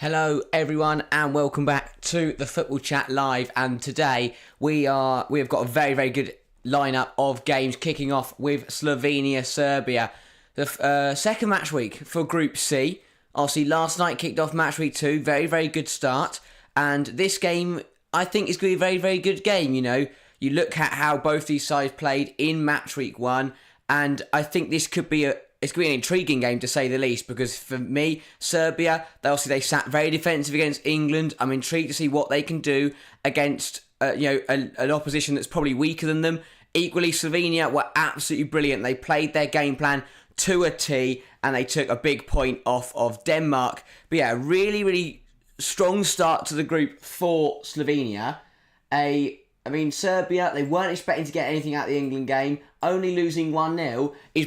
Hello everyone and welcome back to the Football Chat Live, and today we have got a very good lineup of games kicking off with Slovenia Serbia, the second match week for Group C. Obviously last night kicked off match week 2, very good start, and this game I think is going to be a very good game. You look at how both these sides played in match week 1, and I think this could be it's going to be an intriguing game to say the least, because for me, Serbia, they sat very defensive against England. I'm intrigued to see what they can do against an opposition that's probably weaker than them. Equally, Slovenia were absolutely brilliant. They played their game plan to a T and they took a big point off of Denmark. But yeah, a really strong start to the group for Slovenia. Serbia, they weren't expecting to get anything out of the England game. Only losing 1-0 is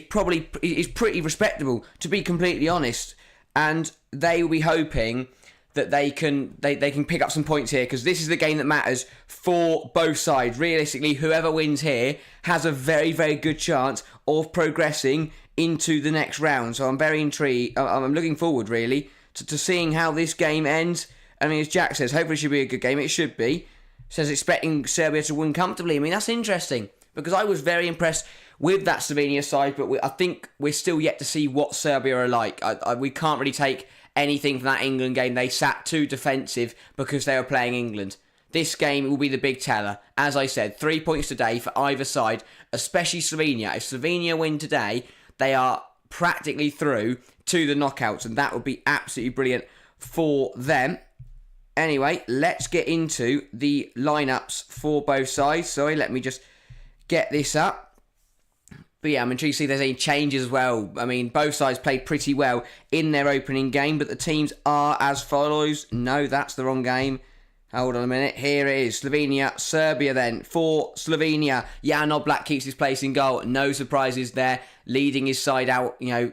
pretty respectable, to be completely honest. And they will be hoping that they can pick up some points here, because this is the game that matters for both sides. Realistically, whoever wins here has a very good chance of progressing into the next round. So I'm very intrigued. I'm looking forward, really, to seeing how this game ends. As Jack says, hopefully it should be a good game. It should be. Says expecting Serbia to win comfortably. That's interesting, because I was very impressed with that Slovenia side, but I think we're still yet to see what Serbia are like. We can't really take anything from that England game. They sat too defensive because they were playing England. This game will be the big teller. As I said, 3 points today for either side, especially Slovenia. If Slovenia win today, they are practically through to the knockouts, and that would be absolutely brilliant for them. Anyway, let's get into the lineups for both sides. Sorry, let me just get this up. But yeah, I'm intrigued to see if there's any changes as well. Both sides played pretty well in their opening game, but the teams are as follows. No, that's the wrong game. Hold on a minute. Here it is. Slovenia, Serbia then. For Slovenia, Jan Oblak keeps his place in goal. No surprises there. Leading his side out. A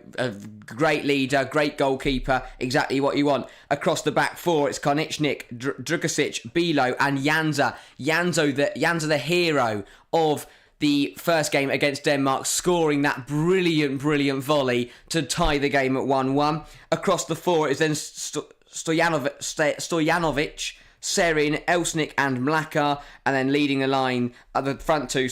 great leader, great goalkeeper. Exactly what you want. Across the back four, it's Konečnik, Drugosic, Bilo and Janza. Janza, the hero of the first game against Denmark, scoring that brilliant volley to tie the game at 1-1. Across the four, it's then Stojanovic, Serin, Elsnik and Mlakar, and then leading the line, the front two,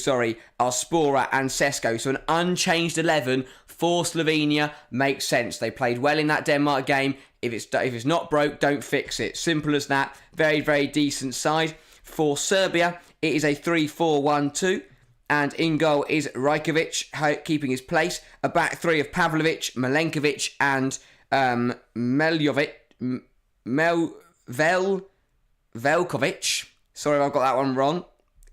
are Spora and Sesko. So an unchanged 11 for Slovenia makes sense. They played well in that Denmark game. If it's not broke, don't fix it. Simple as that. Very decent side. For Serbia, it is a 3-4-1-2. And in goal is Rajkovic, keeping his place. A back three of Pavlovic, Milenkovic and Velkovic. Sorry if I've got that one wrong,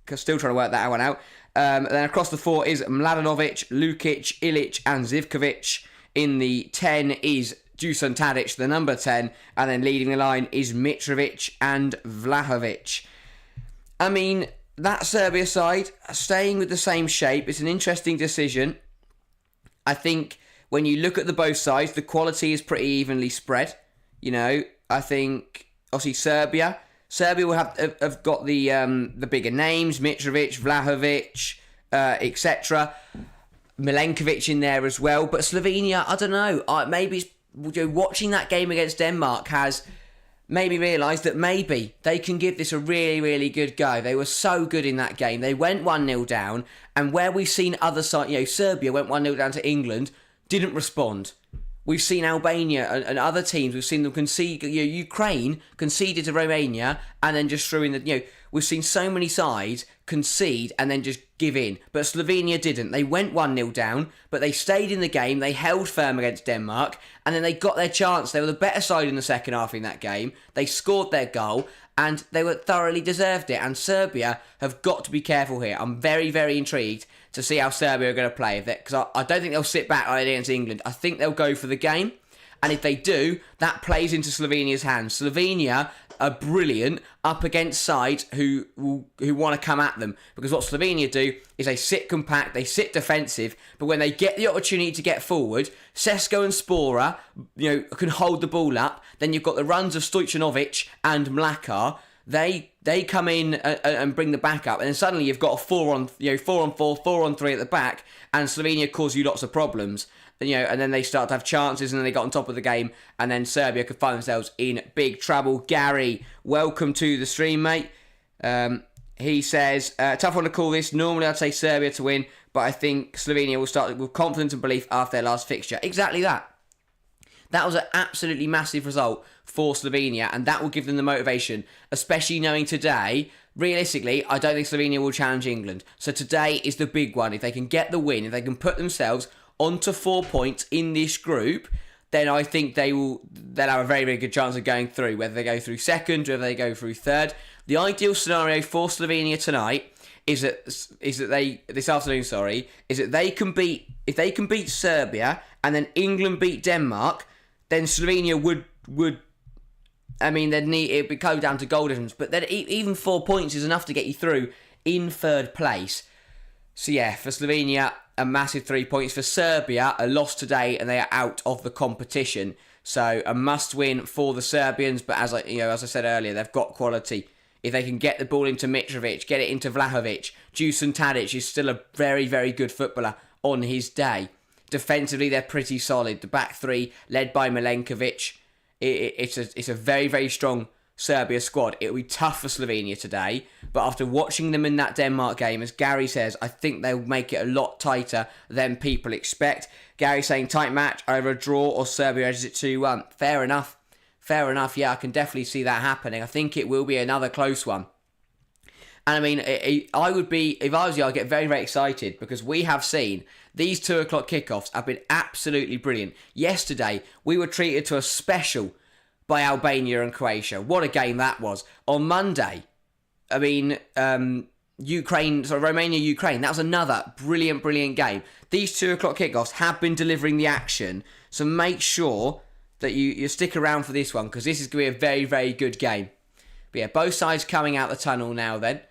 because still trying to work that one out. Then across the four is Mladenovic, Lukic, Ilic and Zivkovic. In the 10 is Dusan Tadic, the number 10. And then leading the line is Mitrovic and Vlahovic. That Serbia side, staying with the same shape, it's an interesting decision. I think when you look at the both sides, the quality is pretty evenly spread. I think, obviously, Serbia will have got the bigger names, Mitrovic, Vlahovic, etc. Milenkovic in there as well. But Slovenia, I don't know. Maybe watching that game against Denmark has made me realise that maybe they can give this a really good go. They were so good in that game. They went 1-0 down, and where we've seen other sides, Serbia went 1-0 down to England, didn't respond. We've seen Albania and other teams, we've seen them concede. Ukraine conceded to Romania and then just threw in the. We've seen so many sides concede and then just give in. But Slovenia didn't. They went 1-0 down, but they stayed in the game. They held firm against Denmark, and then they got their chance. They were the better side in the second half in that game. They scored their goal, and they were thoroughly deserved it. And Serbia have got to be careful here. I'm very intrigued to see how Serbia are going to play, because I don't think they'll sit back against England. I think they'll go for the game, and if they do, that plays into Slovenia's hands. Slovenia are brilliant up against sides who want to come at them, because what Slovenia do is they sit compact, they sit defensive, but when they get the opportunity to get forward, Sesko and Spora can hold the ball up. Then you've got the runs of Stojanovic and Mlakar. They come in and bring the back up, and then suddenly you've got a 4-on-4, 4-on-3 at the back, and Slovenia cause you lots of problems. and then they start to have chances, and then they got on top of the game, and then Serbia could find themselves in big trouble. Gary, welcome to the stream, mate. He says, tough one to call this. Normally I'd say Serbia to win, but I think Slovenia will start with confidence and belief after their last fixture. Exactly that. That was an absolutely massive result for Slovenia, and that will give them the motivation, especially knowing today, realistically, I don't think Slovenia will challenge England. So today is the big one. If they can get the win, if they can put themselves onto 4 points in this group, then I think they'll have a very, very good chance of going through, whether they go through second, whether they go through third. The ideal scenario for Slovenia tonight is that they can beat, if they can beat Serbia and then England beat Denmark, then Slovenia would it would go down to goal difference, but then even 4 points is enough to get you through in third place. So yeah, for Slovenia, a massive 3 points. For Serbia, a loss today and they are out of the competition. So a must-win for the Serbians, but as I said earlier, they've got quality. If they can get the ball into Mitrovic, get it into Vlahovic, Dusan Tadic is still a very, very good footballer on his day. Defensively, they're pretty solid. The back three, led by Milenkovic, it's a very, very strong Serbia squad. It'll be tough for Slovenia today, but after watching them in that Denmark game, as Gary says, I think they'll make it a lot tighter than people expect. Gary saying tight match, either a draw or Serbia edges it 2-1. Fair enough. Yeah, I can definitely see that happening. I think it will be another close one. And I mean, if I was you, I'd get very, very excited because we have seen these 2 o'clock kickoffs have been absolutely brilliant. Yesterday, we were treated to a special by Albania and Croatia. What a game that was. On Monday, I mean, Romania-Ukraine, that was another brilliant, brilliant game. These 2 o'clock kickoffs have been delivering the action, so make sure that you stick around for this one because this is going to be a very, very good game. But yeah, both sides coming out the tunnel now then.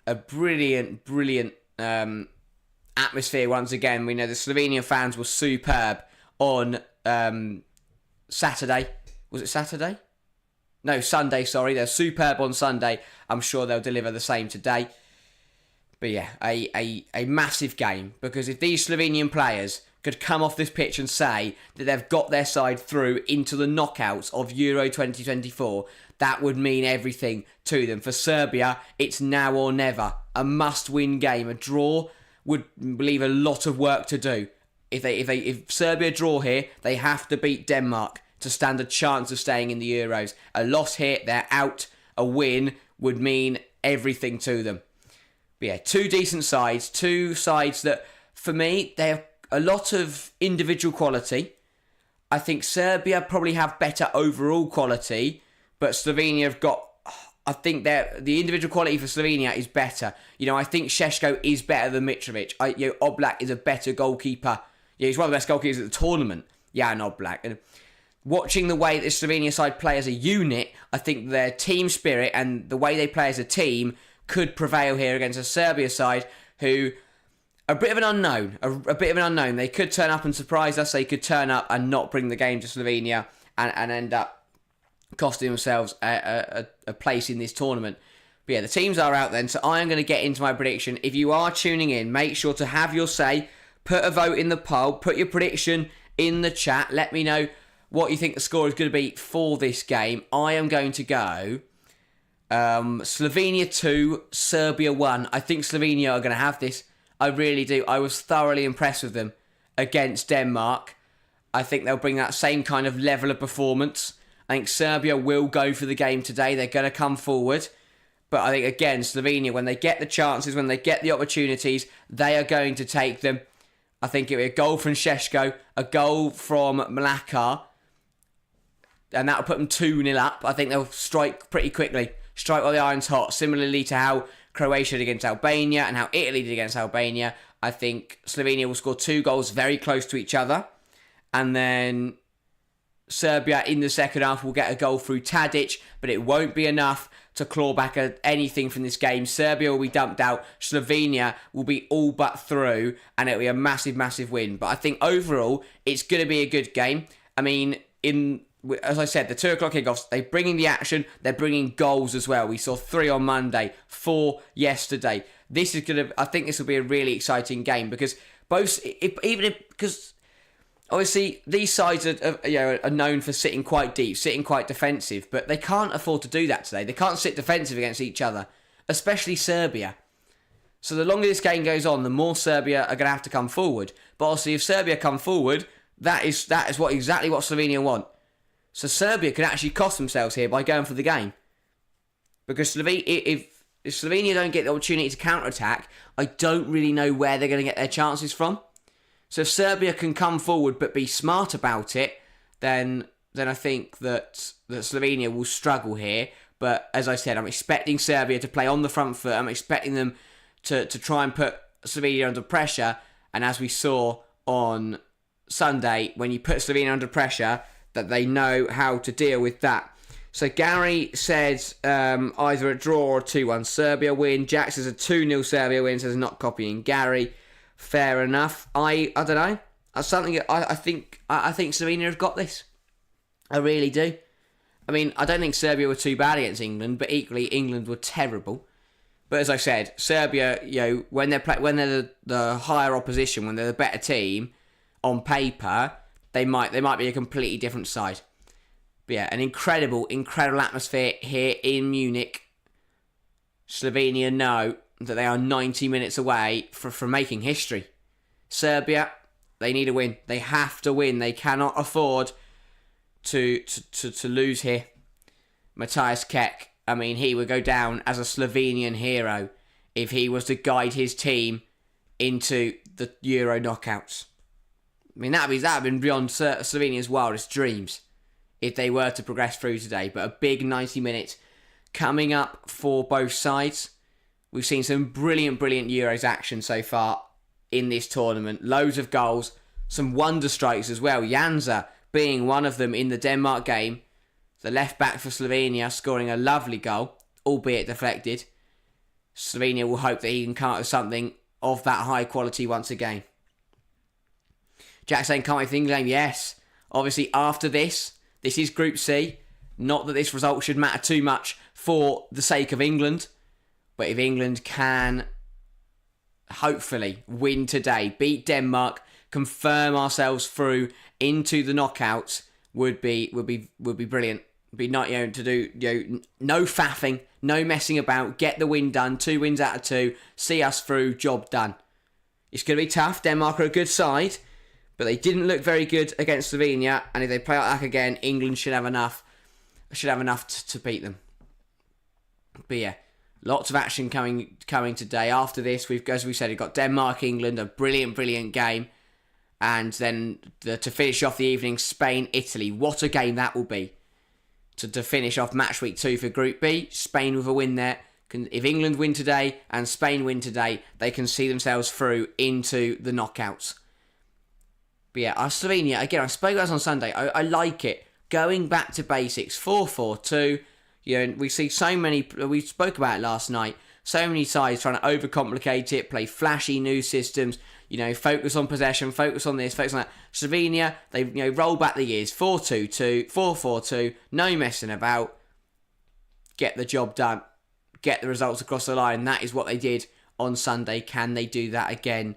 A brilliant, brilliant atmosphere once again. We know the Slovenian fans were superb on Saturday. Was it Saturday? No, Sunday, sorry. They're superb on Sunday. I'm sure they'll deliver the same today. But yeah, a massive game. Because if these Slovenian players could come off this pitch and say that they've got their side through into the knockouts of Euro 2024, that would mean everything to them. For Serbia, it's now or never. A must-win game. A draw would leave a lot of work to do. If Serbia draw here, they have to beat Denmark to stand a chance of staying in the Euros. A loss here, they're out. A win would mean everything to them. But yeah, 2 decent sides. 2 sides that, for me, they have a lot of individual quality. I think Serbia probably have better overall quality, but Slovenia have got... I think the individual quality for Slovenia is better. I think Šeško is better than Mitrovic. Oblak is a better goalkeeper. He's one of the best goalkeepers at the tournament. Jan Oblak. And watching the way that the Slovenia side play as a unit, I think their team spirit and the way they play as a team could prevail here against a Serbia side who... A bit of an unknown. They could turn up and surprise us. They could turn up and not bring the game to Slovenia and end up costing themselves a place in this tournament. But yeah, the teams are out then. So I am going to get into my prediction. If you are tuning in, make sure to have your say. Put a vote in the poll. Put your prediction in the chat. Let me know what you think the score is going to be for this game. I am going to go Slovenia 2, Serbia 1. I think Slovenia are going to have this. I really do. I was thoroughly impressed with them against Denmark. I think they'll bring that same kind of level of performance. I think Serbia will go for the game today. They're going to come forward. But I think, again, Slovenia, when they get the chances, when they get the opportunities, they are going to take them. I think it'll be a goal from Šeško, a goal from Mlakar, and that'll put them 2-0 up. I think they'll strike pretty quickly. Strike while the iron's hot, similarly to how Croatia did against Albania and how Italy did against Albania. I think Slovenia will score 2 goals very close to each other. And then Serbia in the second half will get a goal through Tadic, but it won't be enough to claw back anything from this game. Serbia will be dumped out. Slovenia will be all but through, and it'll be a massive, massive win. But I think overall, it's going to be a good game. I mean, as I said, the 2 o'clock kickoffs, they're bringing the action, they're bringing goals as well. We saw 3 on Monday, 4 yesterday. I think this will be a really exciting game because because Obviously, these sides are known for sitting quite deep, sitting quite defensive, but they can't afford to do that today. They can't sit defensive against each other, especially Serbia. So the longer this game goes on, the more Serbia are going to have to come forward. But obviously, if Serbia come forward, that is exactly what Slovenia want. So Serbia could actually cost themselves here by going for the game. Because if Slovenia don't get the opportunity to counter-attack, I don't really know where they're going to get their chances from. So if Serbia can come forward but be smart about it, then I think that Slovenia will struggle here. But as I said, I'm expecting Serbia to play on the front foot. I'm expecting them to try and put Slovenia under pressure. And as we saw on Sunday, when you put Slovenia under pressure, that they know how to deal with that. So Gary said either a draw or a 2-1 Serbia win. Jack says a 2-0 Serbia win, says not copying Gary. Fair enough. I don't know. I think Slovenia have got this. I really do. I mean, I don't think Serbia were too bad against England, but equally England were terrible. But as I said, Serbia, when they're the higher opposition, when they're the better team on paper, they might be a completely different side. But yeah, an incredible atmosphere here in Munich. Slovenia know that they are 90 minutes away from making history. Serbia, they need a win. They have to win. They cannot afford to lose here. Matthias Kek, I mean, he would go down as a Slovenian hero if he was to guide his team into the Euro knockouts. I mean, that would have been beyond Slovenia's wildest dreams if they were to progress through today. But a big 90 minutes coming up for both sides. We've seen some brilliant Euros action so far in this tournament. Loads of goals, some wonder strikes as well. Janza being one of them in the Denmark game. The left back for Slovenia scoring a lovely goal, albeit deflected. Slovenia will hope that he can come up with something of that high quality once again. Jack saying, can't wait for the England game. Yes. Obviously, after this is Group C. Not that this result should matter too much for the sake of England. But if England can hopefully win today, beat Denmark, confirm ourselves through into the knockouts, would be brilliant. Be not to do no faffing, no messing about, get the win done, 2 wins out of 2, see us through, job done. It's going to be tough. Denmark are a good side, but they didn't look very good against Slovenia, and if they play like that again, England should have enough to beat them. But yeah, lots of action coming today. After this, as we said, we've got Denmark, England, a brilliant game. And then to finish off the evening, Spain, Italy. What a game that will be. To finish off match week 2 for Group B. Spain with a win there. If England win today and Spain win today, they can see themselves through into the knockouts. But yeah, Slovenia, again, I spoke about this on Sunday. I like it. Going back to basics. 4-4-2. We see so many, we spoke about it last night, so many sides trying to overcomplicate it, play flashy new systems, focus on possession, focus on this, focus on that. Slovenia, they roll back the years, 4-2-2, 4-4-2, no messing about, get the job done, get the results across the line. That is what they did on Sunday. Can they do that again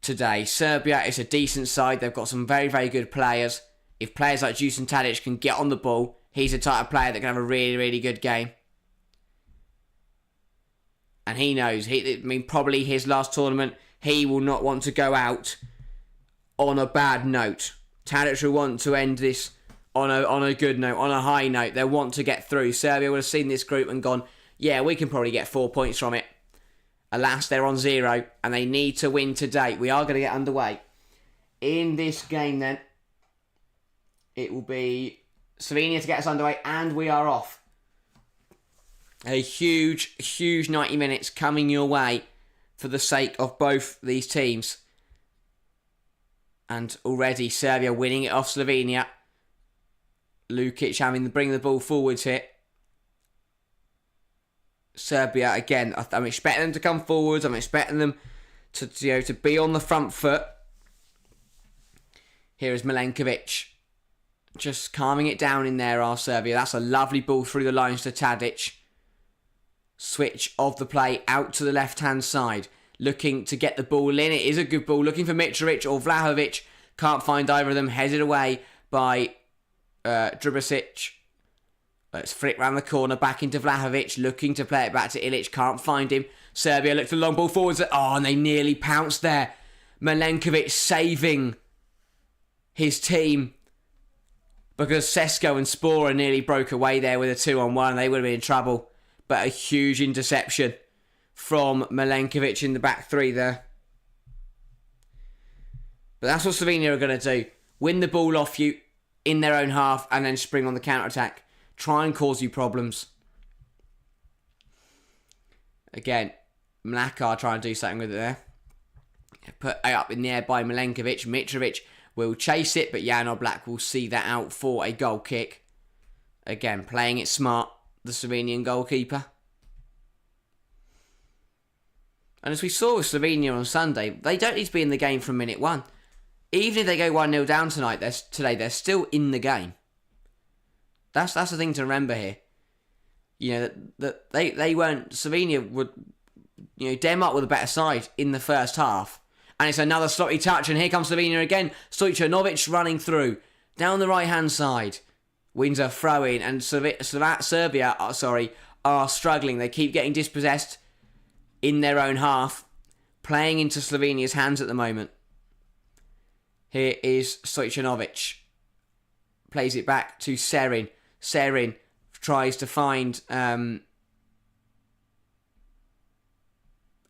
today? Serbia is a decent side. They've got some very, very good players. If players like Dusan Tadic can get on the ball, he's the type of player that can have a really, really good game. And he knows, probably his last tournament, he will not want to go out on a bad note. Tadic will want to end this on a good note, on a high note. They'll want to get through. Serbia would have seen this group and gone, yeah, we can probably get 4 points from it. Alas, they're on 0, and they need to win today. We are going to get underway. In this game, then, it will be Slovenia to get us underway, and we are off. A huge 90 minutes coming your way for the sake of both these teams. And already Serbia winning it off Slovenia. Lukic bringing the ball forwards here. Serbia, again, I'm expecting them to come forwards. I'm expecting them to be on the front foot. Here is Milenkovic. Just calming it down in there, our Serbia. That's a lovely ball through the lines to Tadic. Switch of the play out to the left-hand side. Looking to get the ball in. It is a good ball. Looking for Mitrovic or Vlahovic. Can't find either of them. Headed away by Drubicic. Let's flick round the corner, back into Vlahovic, looking to play it back to Ilic. Can't find him. Serbia look for the long ball forwards. Oh, and they nearly pounced there. Milenkovic saving his team because Sesko and Spora nearly broke away there with a 2-on-1. They would have been in trouble. But a huge interception from Milenkovic in the back three there. But that's what Slovenia are going to do. Win the ball off you in their own half and then spring on the counter-attack. Try and cause you problems. Again, Mlakar trying to do something with it there. Put up in the air by Milenkovic. Mitrovic will chase it, but Jan Oblak will see that out for a goal kick. Again, playing it smart, the Slovenian goalkeeper. And as we saw with Slovenia on Sunday, they don't need to be in the game from minute one. Even if they go 1-0 down today, they're still in the game. That's the thing to remember here. You know, that they weren't... Slovenia would... You know, Denmark were the better side in the first half. And it's another sloppy touch, and here comes Slovenia again. Stojanovic running through. Down the right-hand side. Wins a throw-in, and Serbia are struggling. They keep getting dispossessed in their own half. Playing into Slovenia's hands at the moment. Here is Stojanovic. Plays it back to Serin. Serin tries to find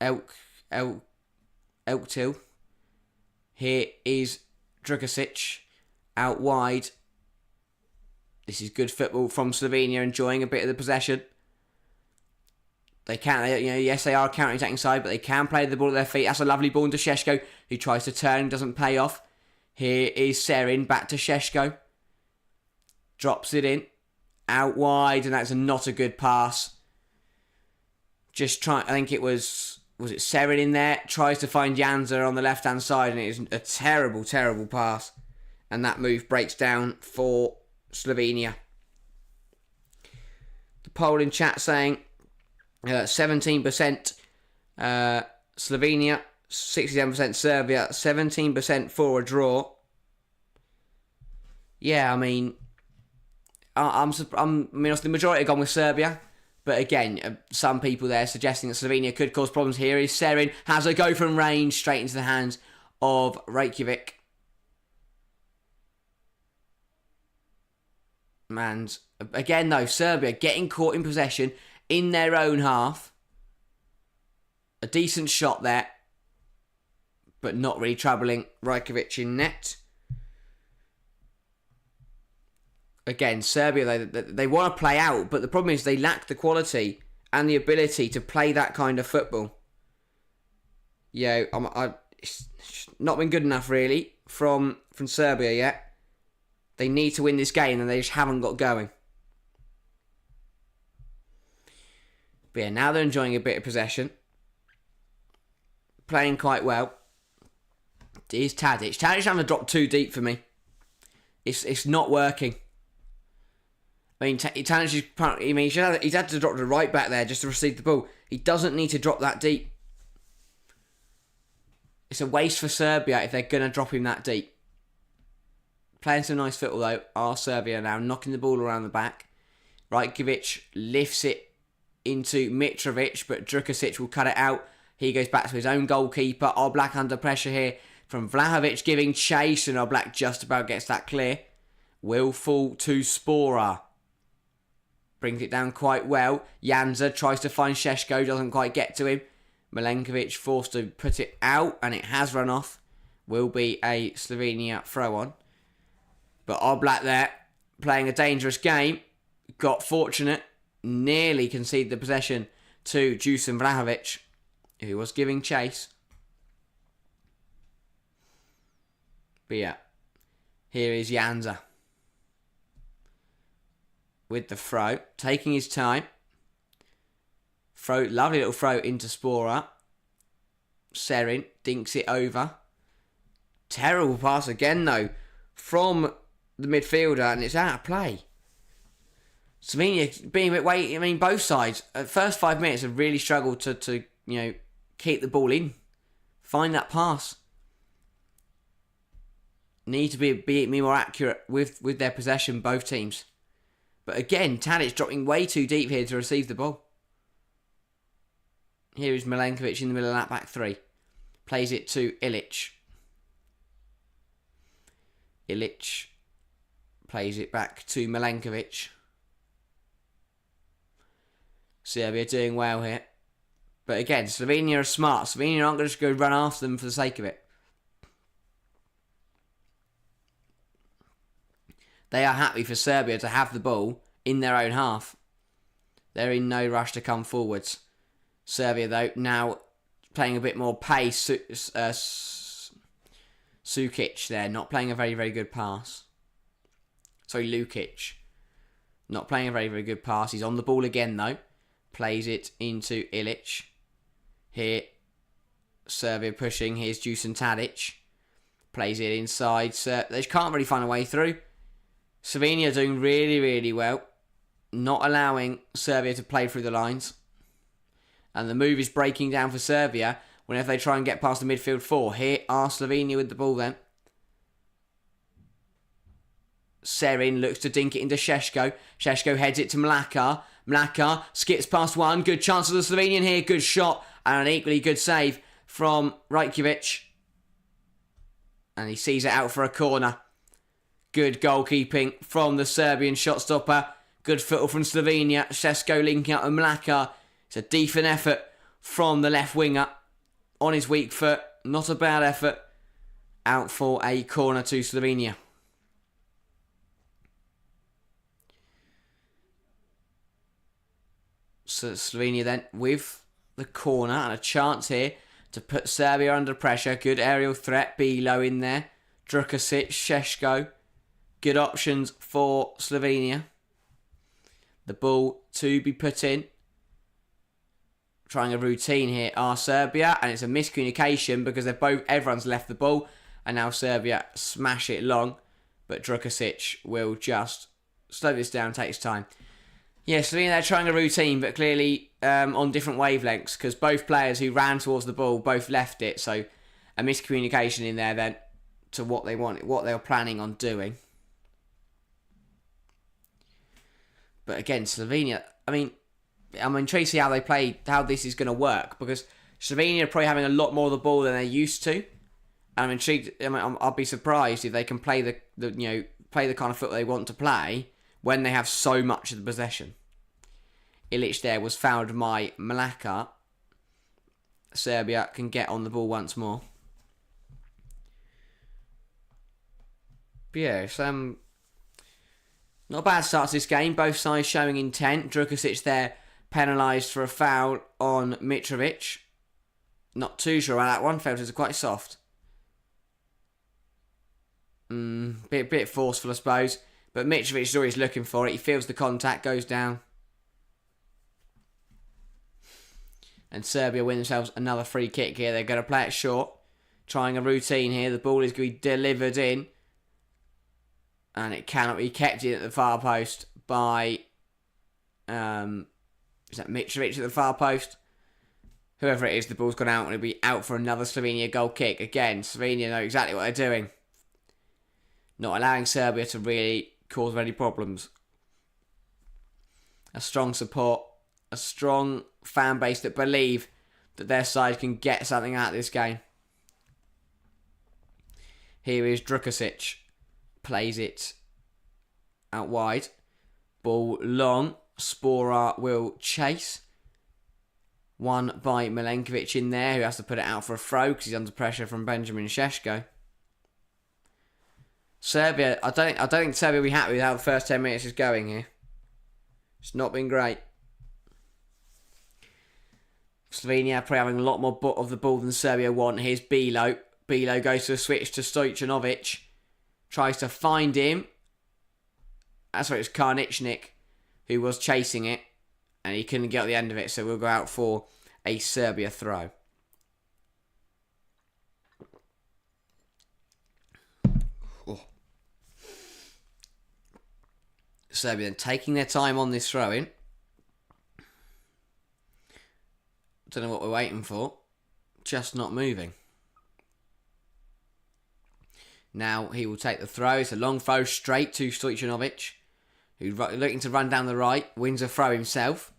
Elktil. Here is Drugasic out wide. This is good football from Slovenia, enjoying a bit of the possession. They yes, they are a counter-attacking side, but they can play the ball at their feet. That's a lovely ball into Sheshko, who tries to turn, doesn't play off. Here is Serin, back to Sheshko. Drops it in. Out wide, and that's not a good pass. I think it was it Serin in there? Tries to find Janza on the left-hand side, and it is a terrible, terrible pass. And that move breaks down for Slovenia. The poll in chat saying 17% Slovenia, 67% Serbia, 17% for a draw. Yeah, I mean, the majority have gone with Serbia, but again, some people there suggesting that Slovenia could cause problems. Here is Serin, has a go from range straight into the hands of Reykjavik. And again, though, Serbia getting caught in possession in their own half. A decent shot there, but not really troubling Reykjavik in net. Again, Serbia, they want to play out, but the problem is they lack the quality and the ability to play that kind of football. It's not been good enough, really, from Serbia yet. They need to win this game, and they just haven't got going. But yeah, now they're enjoying a bit of possession. Playing quite well. Here's Tadic. Tadic having to drop too deep for me. It's not working. I mean, Tadic he's had to drop to right back there just to receive the ball. He doesn't need to drop that deep. It's a waste for Serbia if they're going to drop him that deep. Playing some nice football though are Serbia now, knocking the ball around the back. Rajkovic lifts it into Mitrovic, but Drukasic will cut it out. He goes back to his own goalkeeper. Oblak under pressure here from Vlahovic, giving chase, and Oblak just about gets that clear. Will fall to Spora. Brings it down quite well. Janza tries to find Sheshko, doesn't quite get to him. Milenkovic forced to put it out, and it has run off. Will be a Slovenia throw-on. But Oblak there, playing a dangerous game, got fortunate, nearly conceded the possession to Dusan Vlahovic, who was giving chase. But yeah, here is Janza with the throw, taking his time. Lovely little throw into Spora. Serin dinks it over. Terrible pass again though from the midfielder, and it's out of play. Slovenia being a bit weighty. I mean, both sides, at first 5 minutes, have really struggled to keep the ball in. Find that pass. Need to be more accurate with their possession, both teams. But again, Tadic dropping way too deep here to receive the ball. Here is Milenkovic in the middle of that back three. Plays it to Ilic. Ilic plays it back to Milenkovic. Serbia doing well here. But again, Slovenia are smart. Slovenia aren't going to just go run after them for the sake of it. They are happy for Serbia to have the ball in their own half. They're in no rush to come forwards. Serbia, though, now playing a bit more pace. Sukic there, not playing a very, very good pass. Sorry, Lukic. Not playing a very, very good pass. He's on the ball again, though. Plays it into Ilic. Here, Serbia pushing. Here's Dusan Tadic. Plays it inside. They can't really find a way through. Slovenia doing really, really well. Not allowing Serbia to play through the lines. And the move is breaking down for Serbia whenever they try and get past the midfield four. Here are Slovenia with the ball then. Serin looks to dink it into Šeško. Šeško heads it to Mlakar. Mlakar skips past one. Good chance for the Slovenian here. Good shot. And an equally good save from Rajkovic. And he sees it out for a corner. Good goalkeeping from the Serbian shot stopper. Good footle from Slovenia. Šeško linking up with Mlakar. It's a decent effort from the left winger. On his weak foot. Not a bad effort. Out for a corner to Slovenia. So Slovenia then with the corner and a chance here to put Serbia under pressure. Good aerial threat. Bilo in there. Drukasic, Šeško. Good options for Slovenia. The ball to be put in. Trying a routine here are Serbia, and it's a miscommunication because everyone's left the ball, and now Serbia smash it long, but Drukasic will just slow this down, take his time. Yeah, Slovenia, they're trying a routine, but clearly on different wavelengths, because both players who ran towards the ball both left it, so a miscommunication in there then to what they were planning on doing. But again, Slovenia, I'm intrigued to see how this is going to work, because Slovenia are probably having a lot more of the ball than they're used to. And I'm intrigued. I'll be surprised if they can play the kind of football they want to play when they have so much of the possession. Ilic there was fouled by Mlakar. Serbia can get on the ball once more. But yeah, it's not a bad start to this game. Both sides showing intent. Drukasic there penalised for a foul on Mitrovic. Not too sure about that one. Felt it was quite soft. Bit forceful, I suppose. But Mitrovic is always looking for it. He feels the contact, goes down. And Serbia win themselves another free kick here. They're going to play it short. Trying a routine here. The ball is going to be delivered in. And it cannot be kept in at the far post by... is that Mitrovic at the far post? Whoever it is, the ball's gone out and it'll be out for another Slovenia goal kick. Again, Slovenia know exactly what they're doing. Not allowing Serbia to really cause any problems. A strong support. A strong fan base that believe that their side can get something out of this game. Here is Drukasic. Plays it out wide. Ball long. Spora will chase. One by Milenkovic in there, who has to put it out for a throw because he's under pressure from Benjamin Šeško. Serbia, I don't think Serbia will be happy with how the first 10 minutes is going here. It's not been great. Slovenia probably having a lot more of the ball than Serbia want. Here's Bilo. Bilo goes to a switch to Stojanovic. Tries to find him. That's where it was Karničnik who was chasing it. And he couldn't get at the end of it, so we'll go out for a Serbia throw. Oh. Serbia then taking their time on this throw-in. Don't know what we're waiting for. Just not moving. Now he will take the throw. It's a long throw straight to Stojanovic, who's looking to run down the right. Wins a throw himself.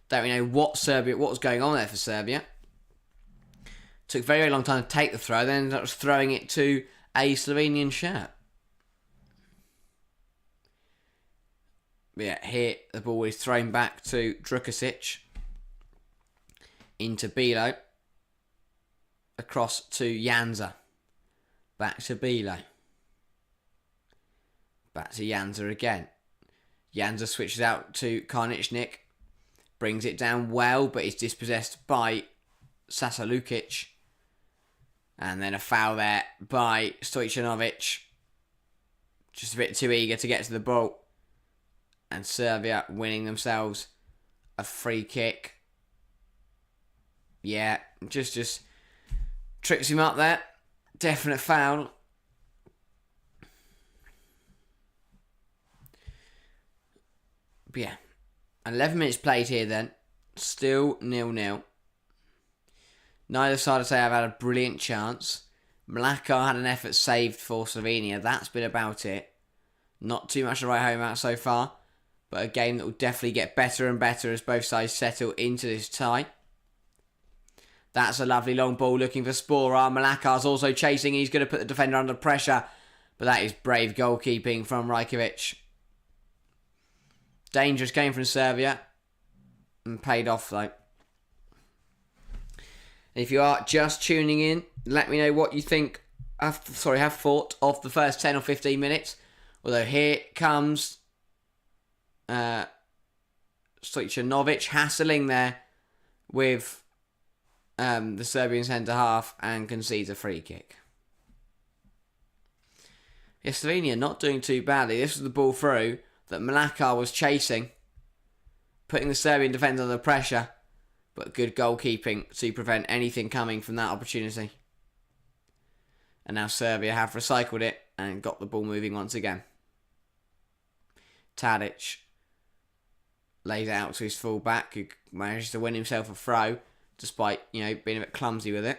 Don't really know what was going on there for Serbia. Took a very, very long time to take the throw. Then ended up throwing it to a Slovenian shirt. But yeah, here the ball is thrown back to Drukasic. Into Bilo. Across to Janza. Back to Bilo. Back to Janza again. Janza switches out to Karnichnik. Brings it down well, but is dispossessed by Sasa Lukic. And then a foul there by Stojanovic. Just a bit too eager to get to the ball. And Serbia winning themselves a free kick. Yeah, just trips him up there. Definite foul. But yeah, 11 minutes played here then. Still 0-0. Neither side of say I've had a brilliant chance. Mlakar had an effort saved for Slovenia. That's been about it. Not too much to write home about so far. But a game that will definitely get better and better as both sides settle into this tie. That's a lovely long ball looking for Sporar. Malakar's also chasing. He's going to put the defender under pressure. But that is brave goalkeeping from Rajkovic. Dangerous game from Serbia. And paid off though. If you are just tuning in, let me know what you think. Have thought of the first 10 or 15 minutes. Although here comes Stojanovic hassling there with the Serbian centre half and concedes a free kick. Yeah, Slovenia not doing too badly. This was the ball through that Mlakar was chasing, putting the Serbian defence under pressure, but good goalkeeping to prevent anything coming from that opportunity. And now Serbia have recycled it and got the ball moving once again. Tadic lays it out to his full-back, who manages to win himself a throw, despite, being a bit clumsy with it.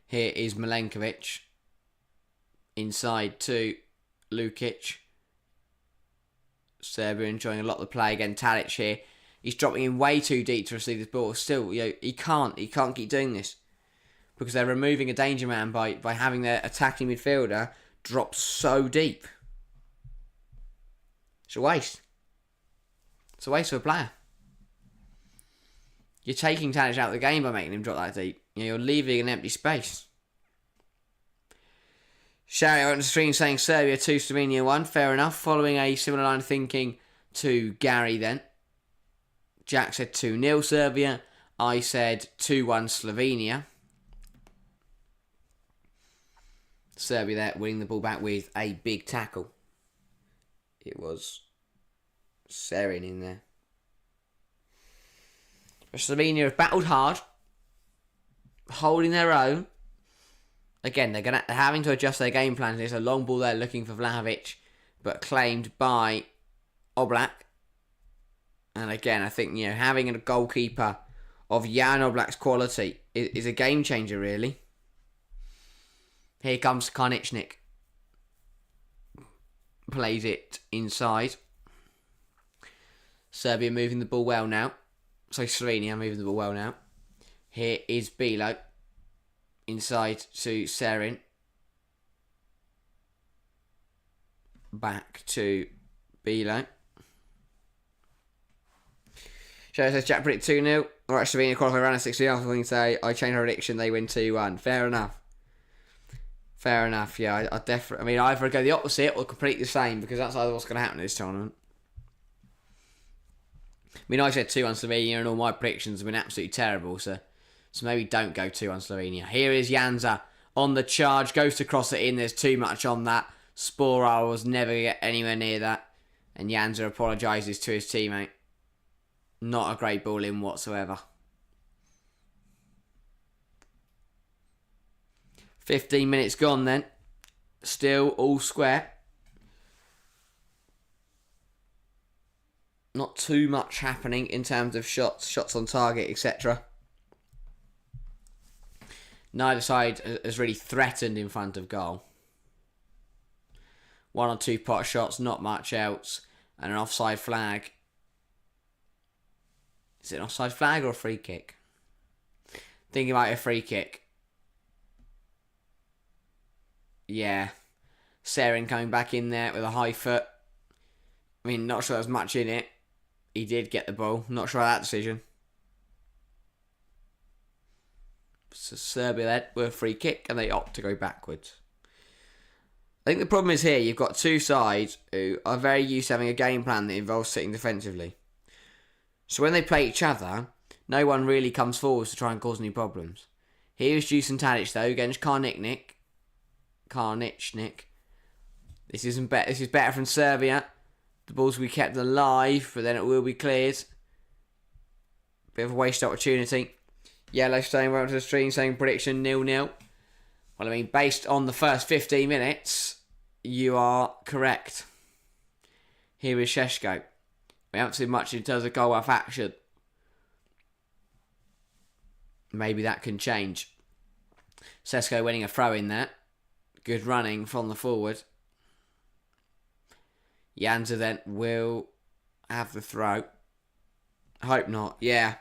Here is Milenkovic. Inside to Lukic. Serbia enjoying a lot of the play. Again, Tadic here. He's dropping in way too deep to receive this ball. Still, he can't keep doing this. Because they're removing a danger man by having their attacking midfielder drop so deep. It's a waste. It's a waste of a player. You're taking Tadic out of the game by making him drop that deep. You're leaving an empty space. Shari out on the stream saying Serbia 2, Slovenia 1. Fair enough. Following a similar line of thinking to Gary then. Jack said 2-0 Serbia. I said 2-1 Slovenia. Serbia there winning the ball back with a big tackle. It was Serin in there. But Slovenia have battled hard, holding their own. Again, they're having to adjust their game plans. There's a long ball there looking for Vlahovic, but claimed by Oblak. And again, I think having a goalkeeper of Jan Oblak's quality is a game changer, really. Here comes Karnichnik. Plays it inside. Serbia moving the ball well now. So Slovenia moving the ball well now. Here is Bilo. Inside to Serin. Back to Bilo. Show says Jack predict 2-0. Alright, Slovenia qualify around at 60. I think say I change my prediction, they win 2-1. Fair enough. Fair enough, yeah. I definitely. Either go the opposite or complete the same, because that's either what's going to happen in this tournament. I said 2-1 Slovenia, and all my predictions have been absolutely terrible, so maybe don't go 2-1 Slovenia. Here is Janza on the charge, goes to cross it in. There's too much on that. Sporar was never going to get anywhere near that, and Janza apologises to his teammate. Not a great ball in whatsoever. 15 minutes gone then. Still all square. Not too much happening in terms of shots on target, etc. Neither side has really threatened in front of goal. 1 or 2 pot shots, not much else. And an offside flag. Is it an offside flag or a free kick? Thinking about a free kick. Yeah. Serin coming back in there with a high foot. I mean, not sure there's much in it. He did get the ball. Not sure about that decision. So Serbia led with a free kick and they opt to go backwards. I think the problem is here, you've got two sides who are very used to having a game plan that involves sitting defensively. So when they play each other, no one really comes forward to try and cause any problems. Here's Dusan Tadic though against Karničnik. This is better from Serbia. The ball's will be kept alive, but then it will be cleared. Bit of a waste opportunity. Yellowstone went to the stream saying prediction 0-0. Well, I mean, based on the first 15 minutes, you are correct. Here is Šeško. We haven't seen much in terms of goal off action. Maybe that can change. Šeško winning a throw in there. Good running from the forward. Janza then will have the throw. Hope not. Yeah.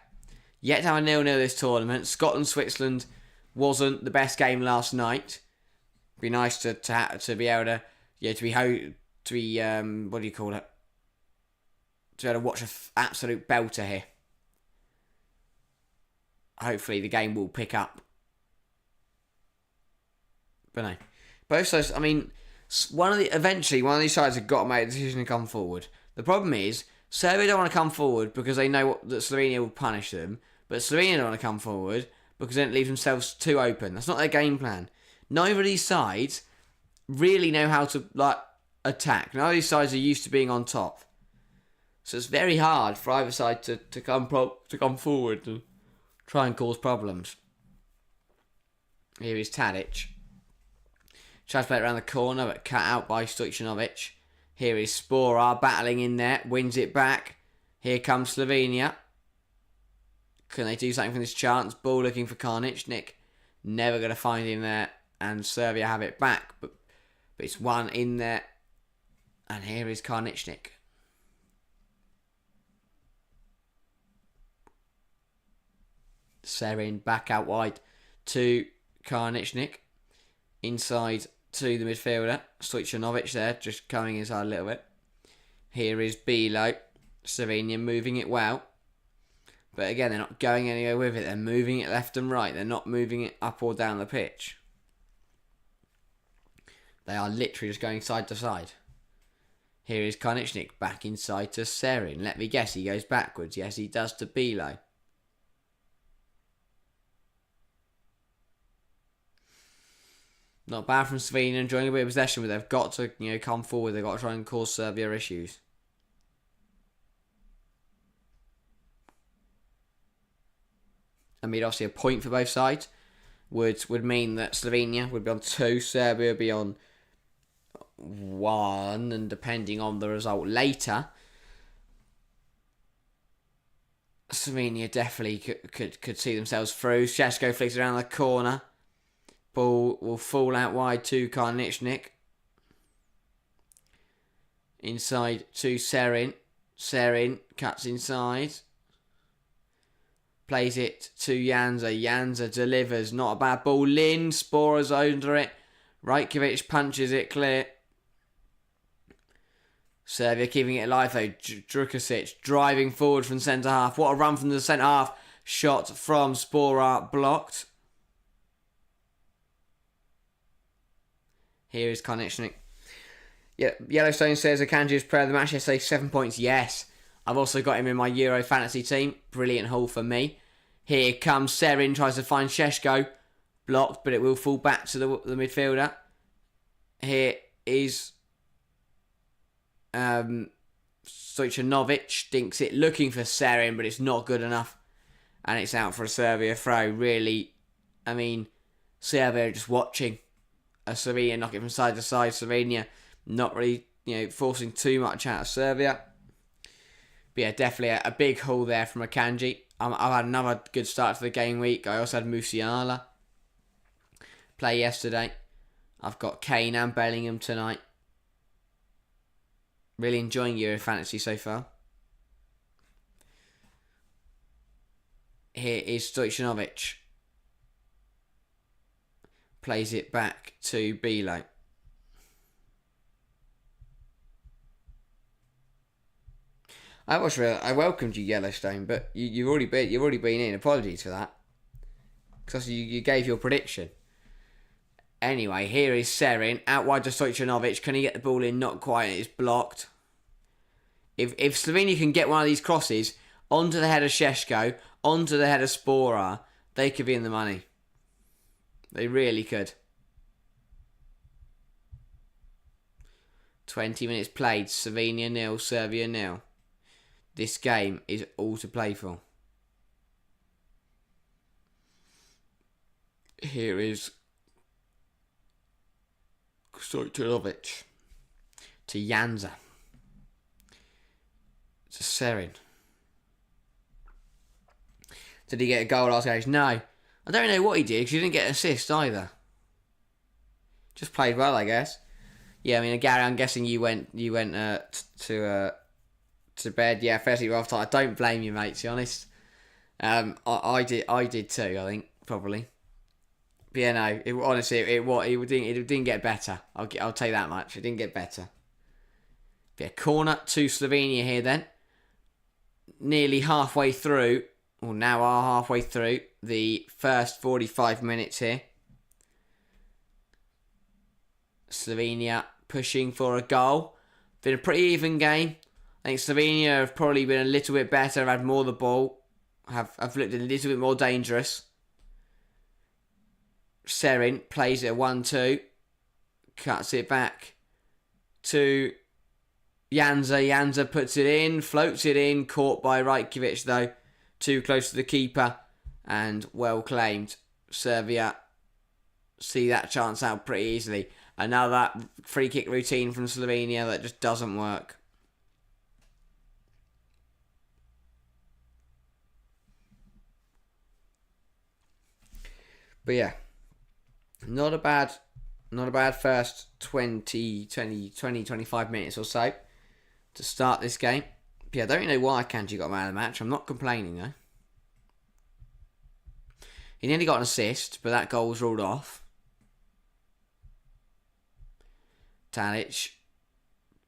Yet to have a 0-0 this tournament. Scotland-Switzerland wasn't the best game last night. Be nice to be able to what do you call it? To be able to watch an absolute belter here. Hopefully the game will pick up. But no, both sides. I mean, eventually one of these sides have got to make a decision to come forward. The problem is Serbia don't want to come forward because they know that Slovenia will punish them, but Slovenia don't want to come forward because then it leaves themselves too open. That's not their game plan. Neither of these sides really know how to attack. Neither of these sides are used to being on top, so it's very hard for either side to come forward and try and cause problems. Here is Tadic. Tries to play it around the corner, but cut out by Stojanovic. Here is Sporar battling in there, wins it back. Here comes Slovenia. Can they do something from this chance? Ball looking for Karničnik. Never going to find him there. And Serbia have it back, but it's one in there. And here is Karničnik. Serin back out wide to Karničnik. Inside to the midfielder. Stojanovic there, just coming inside a little bit. Here is Bilo. Slovenia moving it well. But again, they're not going anywhere with it. They're moving it left and right. They're not moving it up or down the pitch. They are literally just going side to side. Here is Karničnik back inside to Serin. Let me guess, he goes backwards. Yes, he does to Bilo. Not bad from Slovenia, enjoying a bit of possession, but they've got to come forward. They've got to try and cause Serbia issues. I mean, obviously a point for both sides would mean that Slovenia would be on 2, Serbia would be on 1, and depending on the result later, Slovenia definitely could see themselves through. Šeško flicks around the corner. Ball will fall out wide to Karničnik. Inside to Serin. Serin cuts inside. Plays it to Janza. Janza delivers. Not a bad ball. Lin. Spora's under it. Rajkovic punches it clear. Serbia keeping it alive though. Drukasic driving forward from centre half. What a run from the centre half. Shot from Sporar blocked. Here is Karničnik. Yeah, Yellowstone says Akanji's player of the match yesterday, 7 points. Yes. I've also got him in my Euro fantasy team. Brilliant haul for me. Here comes Serin, tries to find Šeško. Blocked, but it will fall back to the midfielder. Here is Stojanovic. Dinks it, looking for Serin, but it's not good enough. And it's out for a Serbia throw. Really, I mean, Serbia are just watching Slovenia knock it from side to side. Slovenia not really, forcing too much out of Serbia. But yeah, definitely a big haul there from Akanji. I've had another good start to the game week. I also had Musiala. play yesterday. I've got Kane and Bellingham tonight. Really enjoying Euro Fantasy so far. Here is Stojanovic. Plays it back to Bilo. I welcomed you, Yellowstone, but you've already been in. Apologies for that, because you gave your prediction. Anyway, here is Serin out wide to Stojanovic. Can he get the ball in? Not quite. It's blocked. If Slovenia can get one of these crosses onto the head of Šeško, onto the head of Spora, they could be in the money. They really could. 20 minutes played. Slovenia 0, Serbia 0. This game is all to play for. Here is Stojanovic to Janza to Serin. Did he get a goal last game? No. I don't know what he did because he didn't get an assist either. Just played well, I guess. Yeah, I mean, Gary, I'm guessing you went to bed. Yeah, firstly, half time. I don't blame you, mate. To be honest, I did too. I think probably. But yeah, no. It didn't get better. I'll tell you that much. It didn't get better. But yeah, corner to Slovenia here then. Nearly halfway through. Well, now are halfway through the first 45 minutes here. Slovenia pushing for a goal. Been a pretty even game. I think Slovenia have probably been a little bit better, have had more of the ball, have looked a little bit more dangerous. Serin plays it 1-2, cuts it back to Janza. Janza puts it in, floats it in, caught by Rajkovic though. Too close to the keeper and well claimed. Serbia see that chance out pretty easily. Another free kick routine from Slovenia that just doesn't work. But yeah, not a bad first 25 minutes or so to start this game. But yeah, I don't know why Kanji got man of the match. I'm not complaining though. He nearly got an assist, but that goal was ruled off. Tadic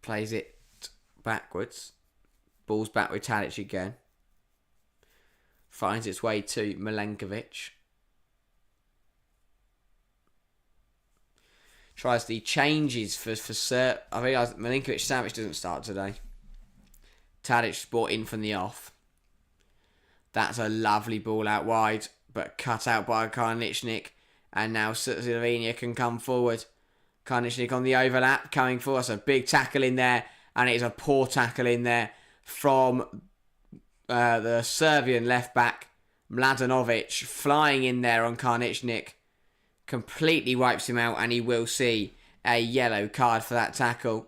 plays it backwards. Ball's back with Tadic again. Finds its way to Milenkovic. Tries the changes for Serb. I realise Milinkovic-Savic doesn't start today. Tadic brought in from the off. That's a lovely ball out wide, but cut out by Karničnik. And now Slovenia can come forward. Karničnik on the overlap, coming for us. A big tackle in there, and it is a poor tackle in there from the Serbian left back, Mladenovic, flying in there on Karničnik. Completely wipes him out, and he will see a yellow card for that tackle.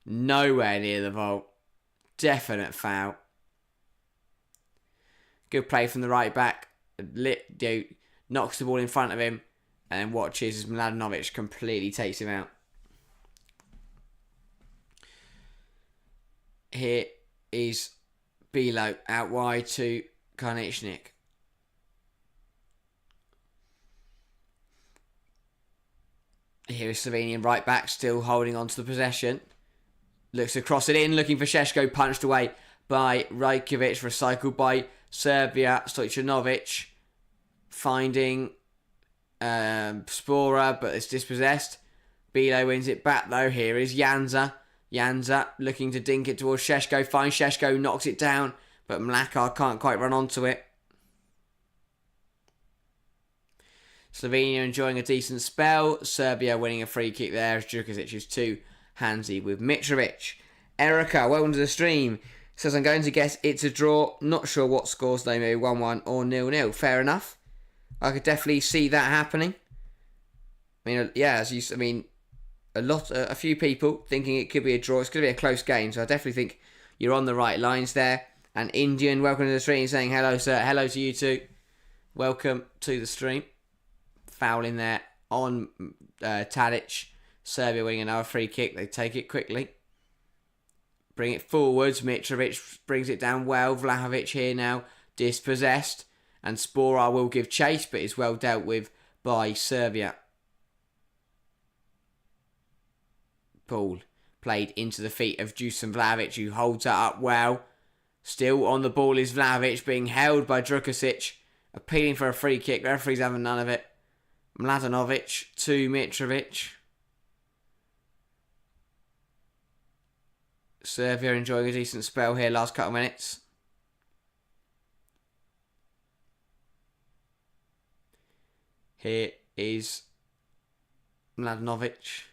Nowhere near the vault. Definite foul. Good play from the right back. Knocks the ball in front of him, and then watches as Mladenovic completely takes him out. Here is Bilo out wide to Karničnik. Here is Slovenian right back still holding on to the possession. Looks to cross it in, looking for Šeško, punched away by Rajkovic, recycled by Serbia. Stojanovic finding Spora, but it's dispossessed. Bilo wins it back though. Here is Janza. Janza looking to dink it towards Šeško, finds Šeško, knocks it down, but Mlakar can't quite run onto it. Slovenia enjoying a decent spell. Serbia winning a free kick there as Djurkovic is too handsy with Mitrovic. Erica, welcome to the stream. Says, I'm going to guess it's a draw. Not sure what scores they may be, 1-1 or 0-0. Fair enough. I could definitely see that happening. I mean, yeah, a few people thinking it could be a draw. It's going to be a close game, so I definitely think you're on the right lines there. And Indian, welcome to the stream, saying hello, sir. Hello to you too. Welcome to the stream. Foul in there on Tadic. Serbia winning another free kick. They take it quickly. Bring it forwards. Mitrovic brings it down well. Vlahovic here now dispossessed. And Sporar will give chase, but is well dealt with by Serbia. Ball played into the feet of Dusan Vlahovic, who holds that up well. Still on the ball is Vlahovic, being held by Drukasic. Appealing for a free kick. Referee's having none of it. Mladenovic to Mitrovic. Serbia enjoying a decent spell here last couple of minutes. Here is Mladenovic.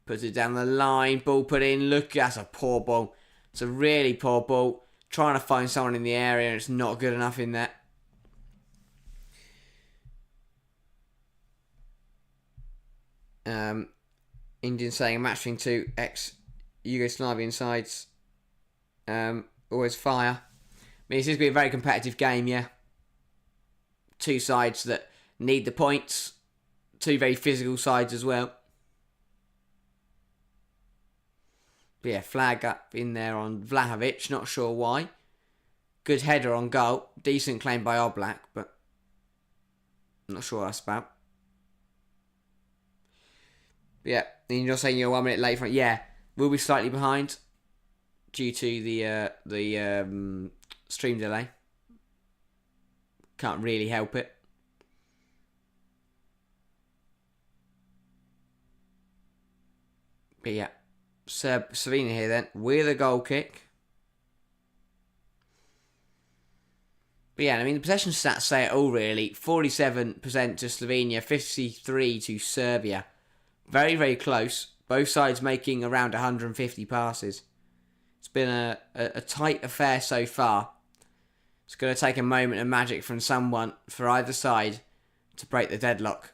Puts it down the line. Ball put in. Look, that's a poor ball. It's a really poor ball. Trying to find someone in the area and it's not good enough in there. Indian saying a match between two ex-Yugoslavian sides. Always fire. I mean, this is going to be a very competitive game, yeah. Two sides that need the points. Two very physical sides as well. But yeah, flag up in there on Vlahovic. Not sure why. Good header on goal. Decent claim by Oblak, but not sure what that's about. But yeah, and you're saying you're 1 minute late from it. Yeah, we'll be slightly behind due to the stream delay. Can't really help it. But yeah, Slovenia here then with a goal kick. But yeah, I mean the possession stats say it all really. 47% to Slovenia, 53% to Serbia. Very, very close. Both sides making around 150 passes. It's been a tight affair so far. It's going to take a moment of magic from someone for either side to break the deadlock.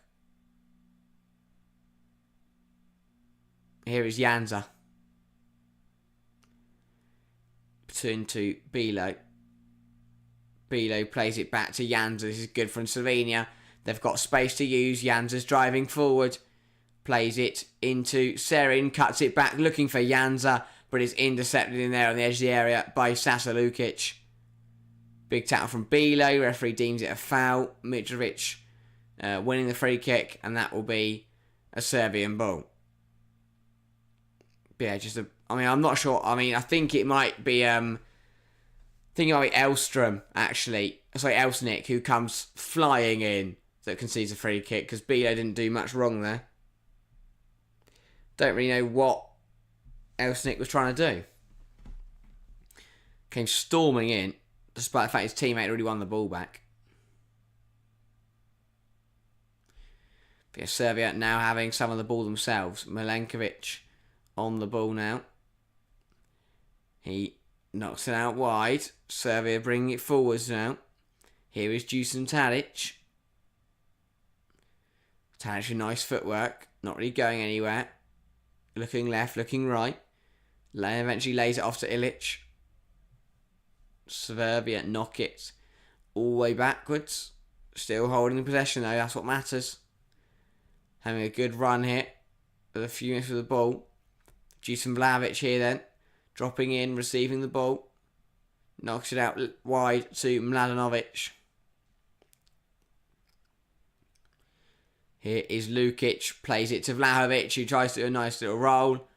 Here is Janza. Turn to Bilo. Bilo plays it back to Janza. This is good from Slovenia. They've got space to use. Janza's driving forward. Plays it into Serin. Cuts it back looking for Janza. But is intercepted in there on the edge of the area by Sasa Lukic. Big tackle from Bilo. Referee deems it a foul. Mitrovic winning the free kick. And that will be a Serbian ball. Yeah, I'm not sure. I mean, I think it might be Elstrom, actually. Sorry, Elsnik, who comes flying in that concedes a free kick, because Bilo didn't do much wrong there. Don't really know what Elsnik was trying to do. Came storming in, despite the fact his teammate already won the ball back. But yeah, Serbia now having some of the ball themselves. Milenkovic on the ball now. He knocks it out wide. Serbia bringing it forwards now. Here is Dusan Tadic. Tadic with nice footwork. Not really going anywhere. Looking left, looking right. Eventually lays it off to Ilic. Serbia knock it all the way backwards. Still holding the possession though. That's what matters. Having a good run here. With a few minutes with the ball. Dusan Vlahovic here then. Dropping in, receiving the ball. Knocks it out wide to Mladenovic. Here is Lukic. Plays it to Vlahovic, who tries to do a nice little roll.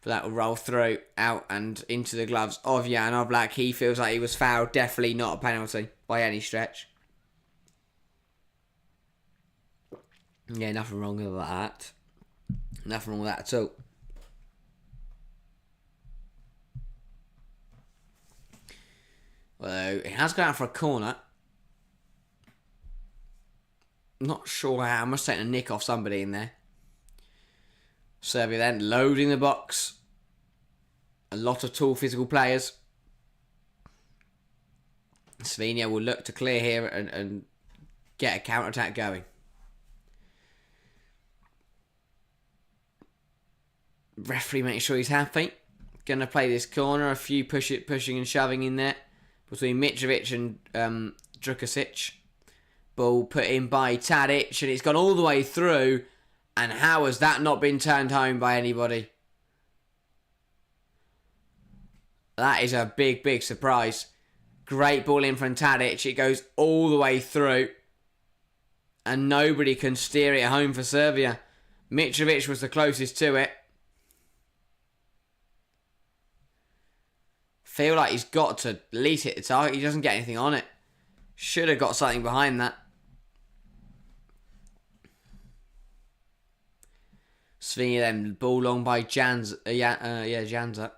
But that will roll through, out and into the gloves of Jan Oblak. He feels like he was fouled. Definitely not a penalty by any stretch. Yeah, nothing wrong with that. Nothing wrong with that at all. Although it has gone out for a corner. Not sure how. I must take a nick off somebody in there. Serbia then loading the box. A lot of tall physical players. Slovenia will look to clear here and get a counter-attack going. Referee making sure he's happy. Going to play this corner. A few pushing and shoving in there between Mitrovic and Drukasic. Ball put in by Tadic, and it's gone all the way through. And how has that not been turned home by anybody? That is a big, big surprise. Great ball in from Tadic. It goes all the way through. And nobody can steer it home for Serbia. Mitrovic was the closest to it. Feel like he's got to at least hit the target. He doesn't get anything on it. Should have got something behind that. Slovenia then, ball long by Janza. Janza.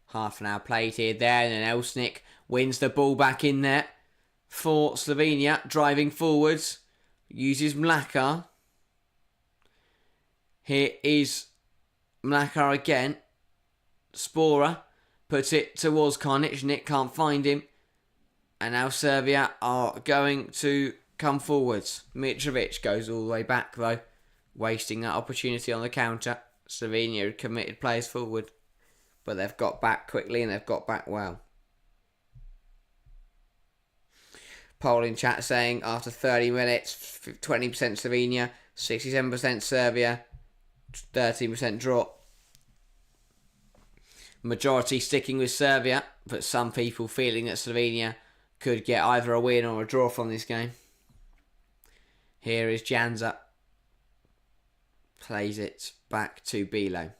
Half an hour played here, there, and then Elsnik wins the ball back in there for Slovenia, driving forwards. Uses Mlakar. Here is Mlakar again. Spora puts it towards Karničnik, can't find him. And now Serbia are going to come forwards. Mitrovic goes all the way back though, wasting that opportunity on the counter. Slovenia had committed players forward, but they've got back quickly and they've got back well. Poll in chat saying after 30 minutes, 20% Slovenia, 67% Serbia, 13% draw. Majority sticking with Serbia, but some people feeling that Slovenia could get either a win or a draw from this game. Here is Janza. Plays it back to Bilo.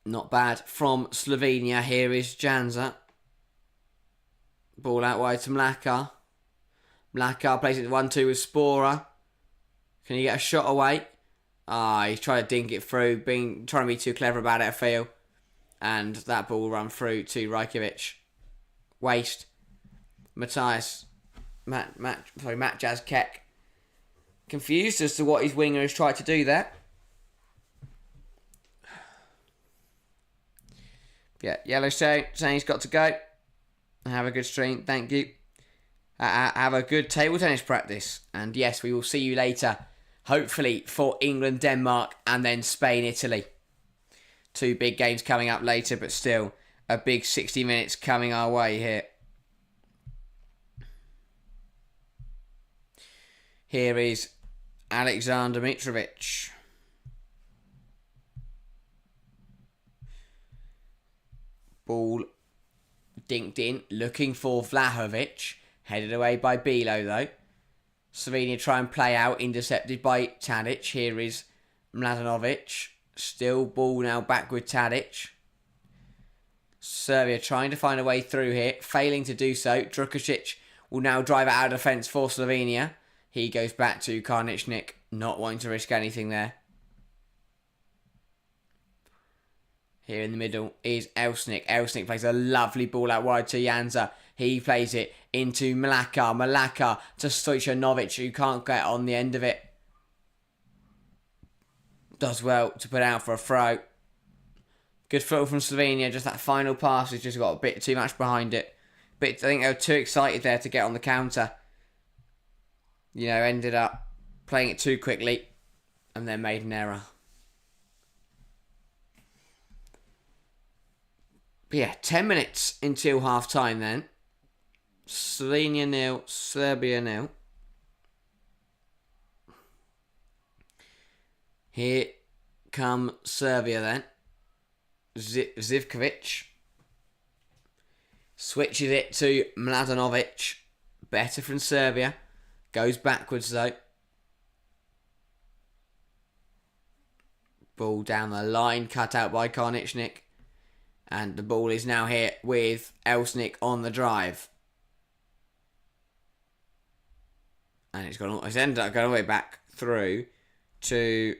Not bad from Slovenia. Here is Janza. Ball out wide to Mlakar. Mlakar plays it 1-2 with Spora. Can he get a shot away? He's trying to dink it through, trying to be too clever about it, I feel. And that ball will run through to Rajkovic. Waste. Matthias. Matt Jazkek. Confused as to what his winger has tried to do there. Yeah, Yellow saying he's got to go. Have a good stream, thank you. Have a good table tennis practice. And yes, we will see you later. Hopefully for England, Denmark, and then Spain, Italy. 2 big games coming up later, but still a big 60 minutes coming our way here. Here is Alexander Mitrovic. Ball dinked in, looking for Vlahovic. Headed away by Bilo though. Slovenia try and play out, intercepted by Tadic. Here is Mladenovic. Still ball now back with Tadic. Serbia trying to find a way through here, failing to do so. Drukacic will now drive it out of defence for Slovenia. He goes back to Karničnik, not wanting to risk anything there. Here in the middle is Elsnik. Elsnik plays a lovely ball out wide to Janza. He plays it into Mlakar. Mlakar to Stojanovic, who can't get on the end of it. Does well to put out for a throw. Good throw from Slovenia. Just that final pass has just got a bit too much behind it. I think they were too excited there to get on the counter. Ended up playing it too quickly and then made an error. But yeah, 10 minutes until half time then. Slovenia 0, Serbia 0. Here come Serbia then. Zivkovic switches it to Mladenovic. Better from Serbia. Goes backwards though. Ball down the line, cut out by Karničnik. And the ball is now here with Elsnik on the drive. And it's ended up going all the way back through to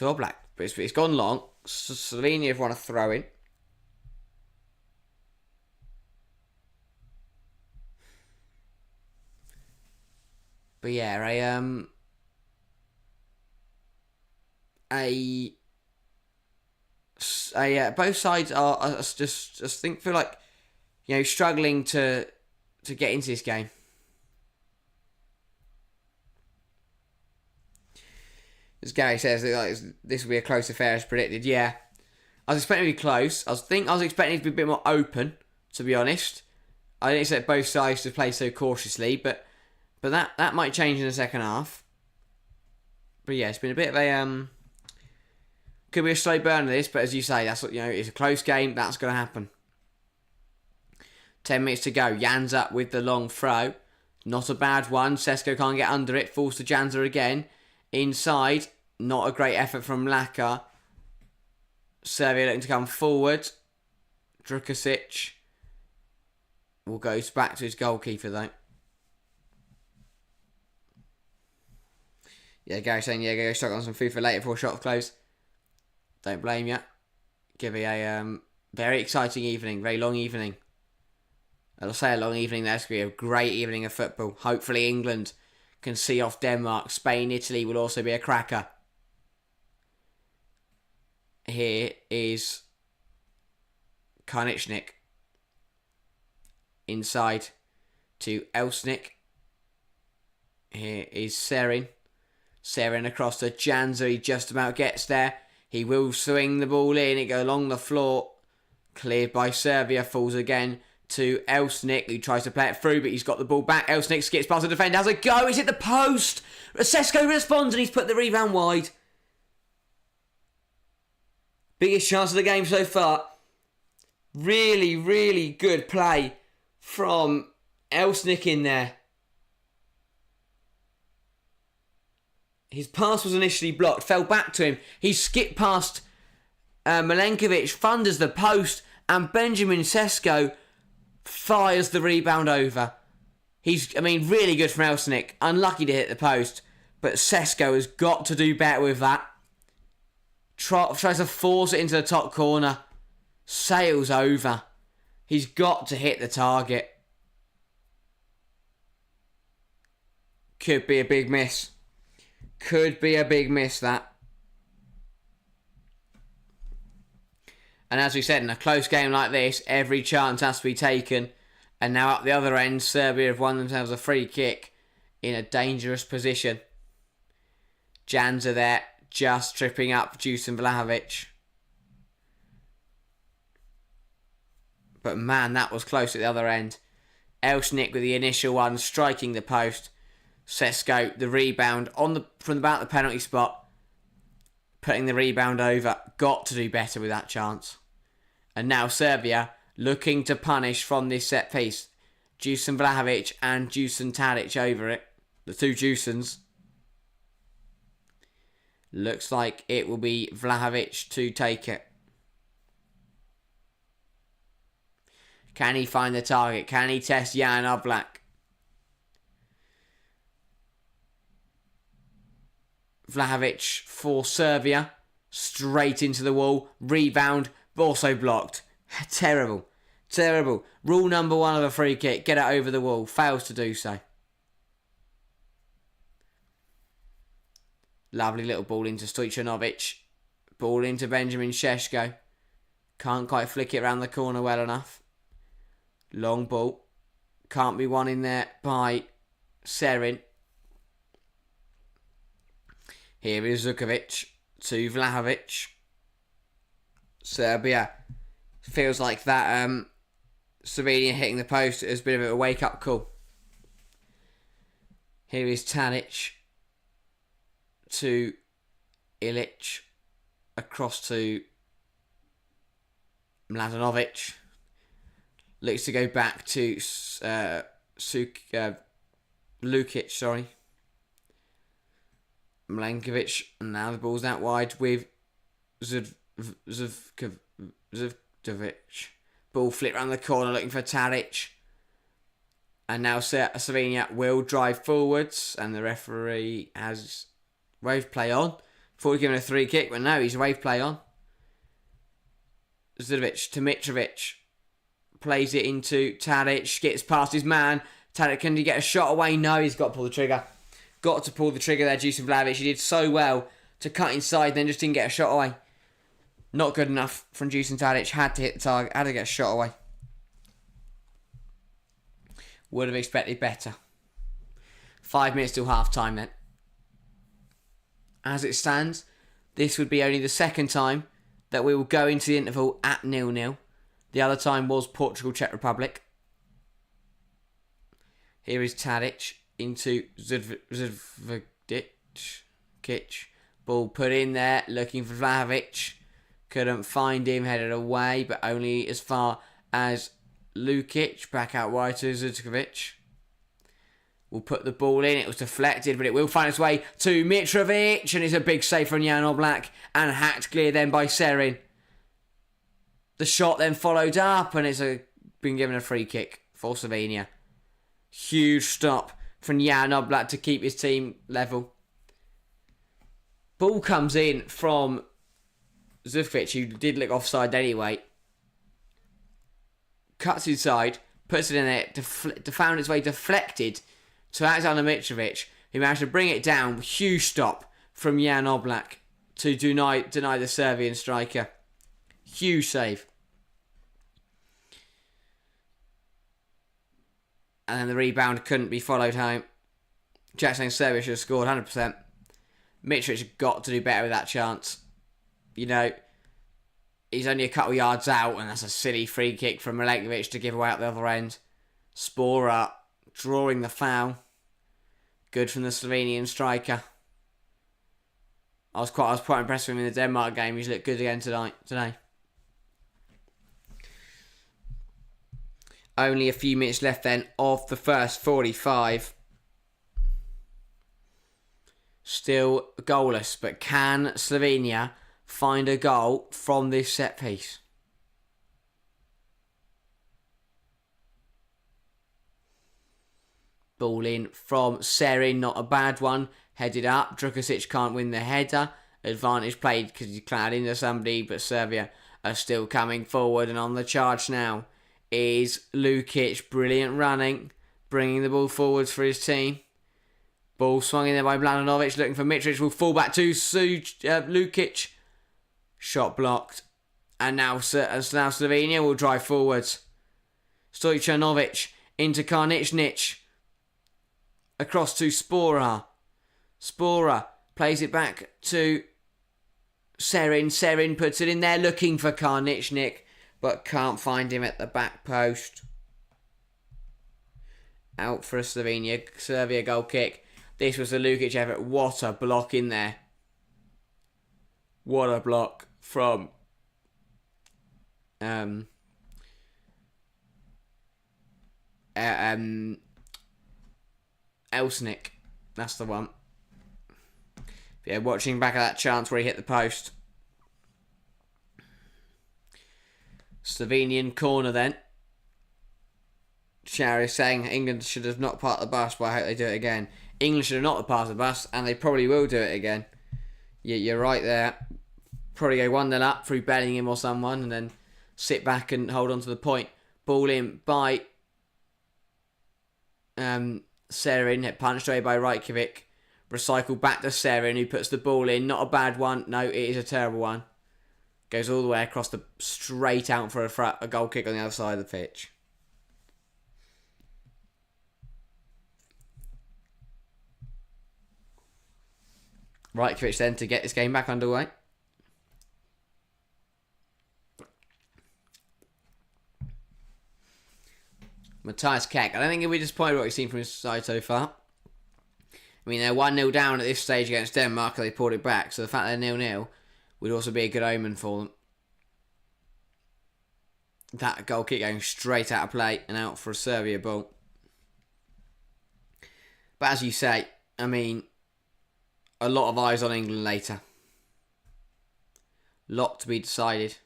Oblak. But it's gone long. Slovenia have won a throw in. But yeah, both sides are just feel like struggling to get into this game. As Gary says, this will be a close affair as predicted. Yeah, I was expecting it to be close. I was expecting it to be a bit more open, to be honest. I didn't expect both sides to play so cautiously, but that might change in the second half. But yeah, it's been a bit of a could be a slow burn of this, but as you say, that's what it's a close game. That's going to happen. 10 minutes to go. Janza with the long throw. Not a bad one. Sesko can't get under it. Falls to Janza again. Inside. Not a great effort from Laka. Serbia looking to come forward. Drukasic will go back to his goalkeeper though. Yeah, Gary saying, go stock on some food for later before shots close. Don't blame you. Give me a very exciting evening, very long evening. I'll say a long evening there. It's going to be a great evening of football. Hopefully England can see off Denmark. Spain, Italy will also be a cracker. Here is Karnichnik. Inside to Elsnik. Here is Serin. Serin across to Janza. He just about gets there. He will swing the ball in. It goes along the floor. Cleared by Serbia. Falls again to Elsnik, who tries to play it through, but he's got the ball back. Elsnik skips past the defender. Has a go. He's hit the post. Sesko responds and he's put the rebound wide. Biggest chance of the game so far. Really, really good play from Elsnik in there. His pass was initially blocked, fell back to him. He skipped past Milenkovic, thunders the post, and Benjamin Sesko fires the rebound over. Really good from Elsnik. Unlucky to hit the post, but Sesko has got to do better with that. Tries to force it into the top corner. Sails over. He's got to hit the target. Could be a big miss. Could be a big miss, that. And as we said, in a close game like this, every chance has to be taken. And now up the other end, Serbia have won themselves a free kick in a dangerous position. Janza there, just tripping up Dusan Vlahovic. But man, that was close at the other end. Elsnik with the initial one, striking the post. Sesko, the rebound from about the penalty spot. Putting the rebound over. Got to do better with that chance. And now Serbia looking to punish from this set piece. Dusan Vlahovic and Dusan Tadic over it. The two Dusans. Looks like it will be Vlahovic to take it. Can he find the target? Can he test Jan Oblak? Vlahovic for Serbia. Straight into the wall. Rebound. Also blocked. Terrible. Terrible. Rule number one of a free kick. Get it over the wall. Fails to do so. Lovely little ball into Stojanovic. Ball into Benjamin Šeško. Can't quite flick it around the corner well enough. Long ball. Can't be won in there by Serin. Here is Zukovic to Vlahovic. Serbia feels like that Slovenia hitting the post has been a bit of a wake-up call. Here is Tadic to Ilic. Across to Mladenovic. Looks to go back to Lukic, sorry. Milenkovic, and now the ball's out wide with Zivkovic. Ball flipped around the corner looking for Tadic. And now Slovenia will drive forwards, and the referee has waved play on. Thought he'd given a free kick, but no, he's waved play on. Zidovic to Mitrovic. Plays it into Tadic, gets past his man. Tadic, can he get a shot away? No, he's got to pull the trigger. Got to pull the trigger there, Dusan Vlahovic. He did so well to cut inside, then just didn't get a shot away. Not good enough from Dusan Tadic. Had to hit the target, had to get a shot away. Would have expected better. 5 minutes till half time then. as it stands, this would be only the second time that we will go into the interval at 0-0. The other time was Portugal, Czech Republic. Here is Tadic into Zvrdic. Ball put in there, looking for Vlahovic. Couldn't find him, headed away, but only as far as Lukic. Back out wide to Zvrdic. Will put the ball in. It was deflected, but it will find its way to Mitrovic. And it's a big save from Jan Oblak. And hacked clear then by Serin. The shot then followed up, and it's been given a free kick for Slovenia. Huge stop from Jan Oblak to keep his team level. Ball comes in from Zvrdic, who did look offside anyway. Cuts inside, puts it in there, found its way deflected to Alexander Mitrovic, who managed to bring it down. Huge stop from Jan Oblak to deny the Serbian striker. Huge save. And then the rebound couldn't be followed home. Jackson Serbia should have scored 100%. Mitrovic got to do better with that chance. You know, he's only a couple yards out, and that's a silly free kick from Milenkovic to give away at the other end. Spora drawing the foul. Good from the Slovenian striker. I was quite impressed with him in the Denmark game. He's looked good again today. Only a few minutes left then of the first 45. Still goalless, but can Slovenia find a goal from this set piece? Ball in from Serin, not a bad one. Headed up, Drukovic can't win the header. Advantage played because he's clad into somebody, but Serbia are still coming forward, and on the charge now is Lukic. Brilliant running, bringing the ball forwards for his team. Ball swung in there by Mladenovic, looking for Mitrovic. Will fall back to Lukic. Shot blocked. And now Slovenia will drive forwards. Stojanovic into Karničnić. Across to Spora. Spora plays it back to Serin. Serin puts it in there, looking for Karničnić, but can't find him at the back post. Out for a Serbia goal kick. This was the Lukic effort. What a block in there. What a block from Elsnik. That's the one. Yeah, watching back at that chance where he hit the post. Slovenian corner then. Shower is saying England should have not parked the bus, but I hope they do it again. England should have not parked the bus, and they probably will do it again. You're right there. Probably go 1-0 up through Bellingham or someone, and then sit back and hold on to the point. Ball in by Serin, hit punched away by Rajkovic. Recycled back to Serin, who puts the ball in. Not a bad one. No, it is a terrible one. Goes all the way across the straight out for a goal kick on the other side of the pitch. Rajkovic then to get this game back underway. Matthias Keck. I don't think he'll be disappointed with what he's seen from his side so far. I mean, they're 1-0 down at this stage against Denmark, and they pulled it back. So the fact they're 0-0 would also be a good omen for them. That goal kick going straight out of play and out for a Serbia ball. But as you say, I mean, a lot of eyes on England later. Lot to be decided.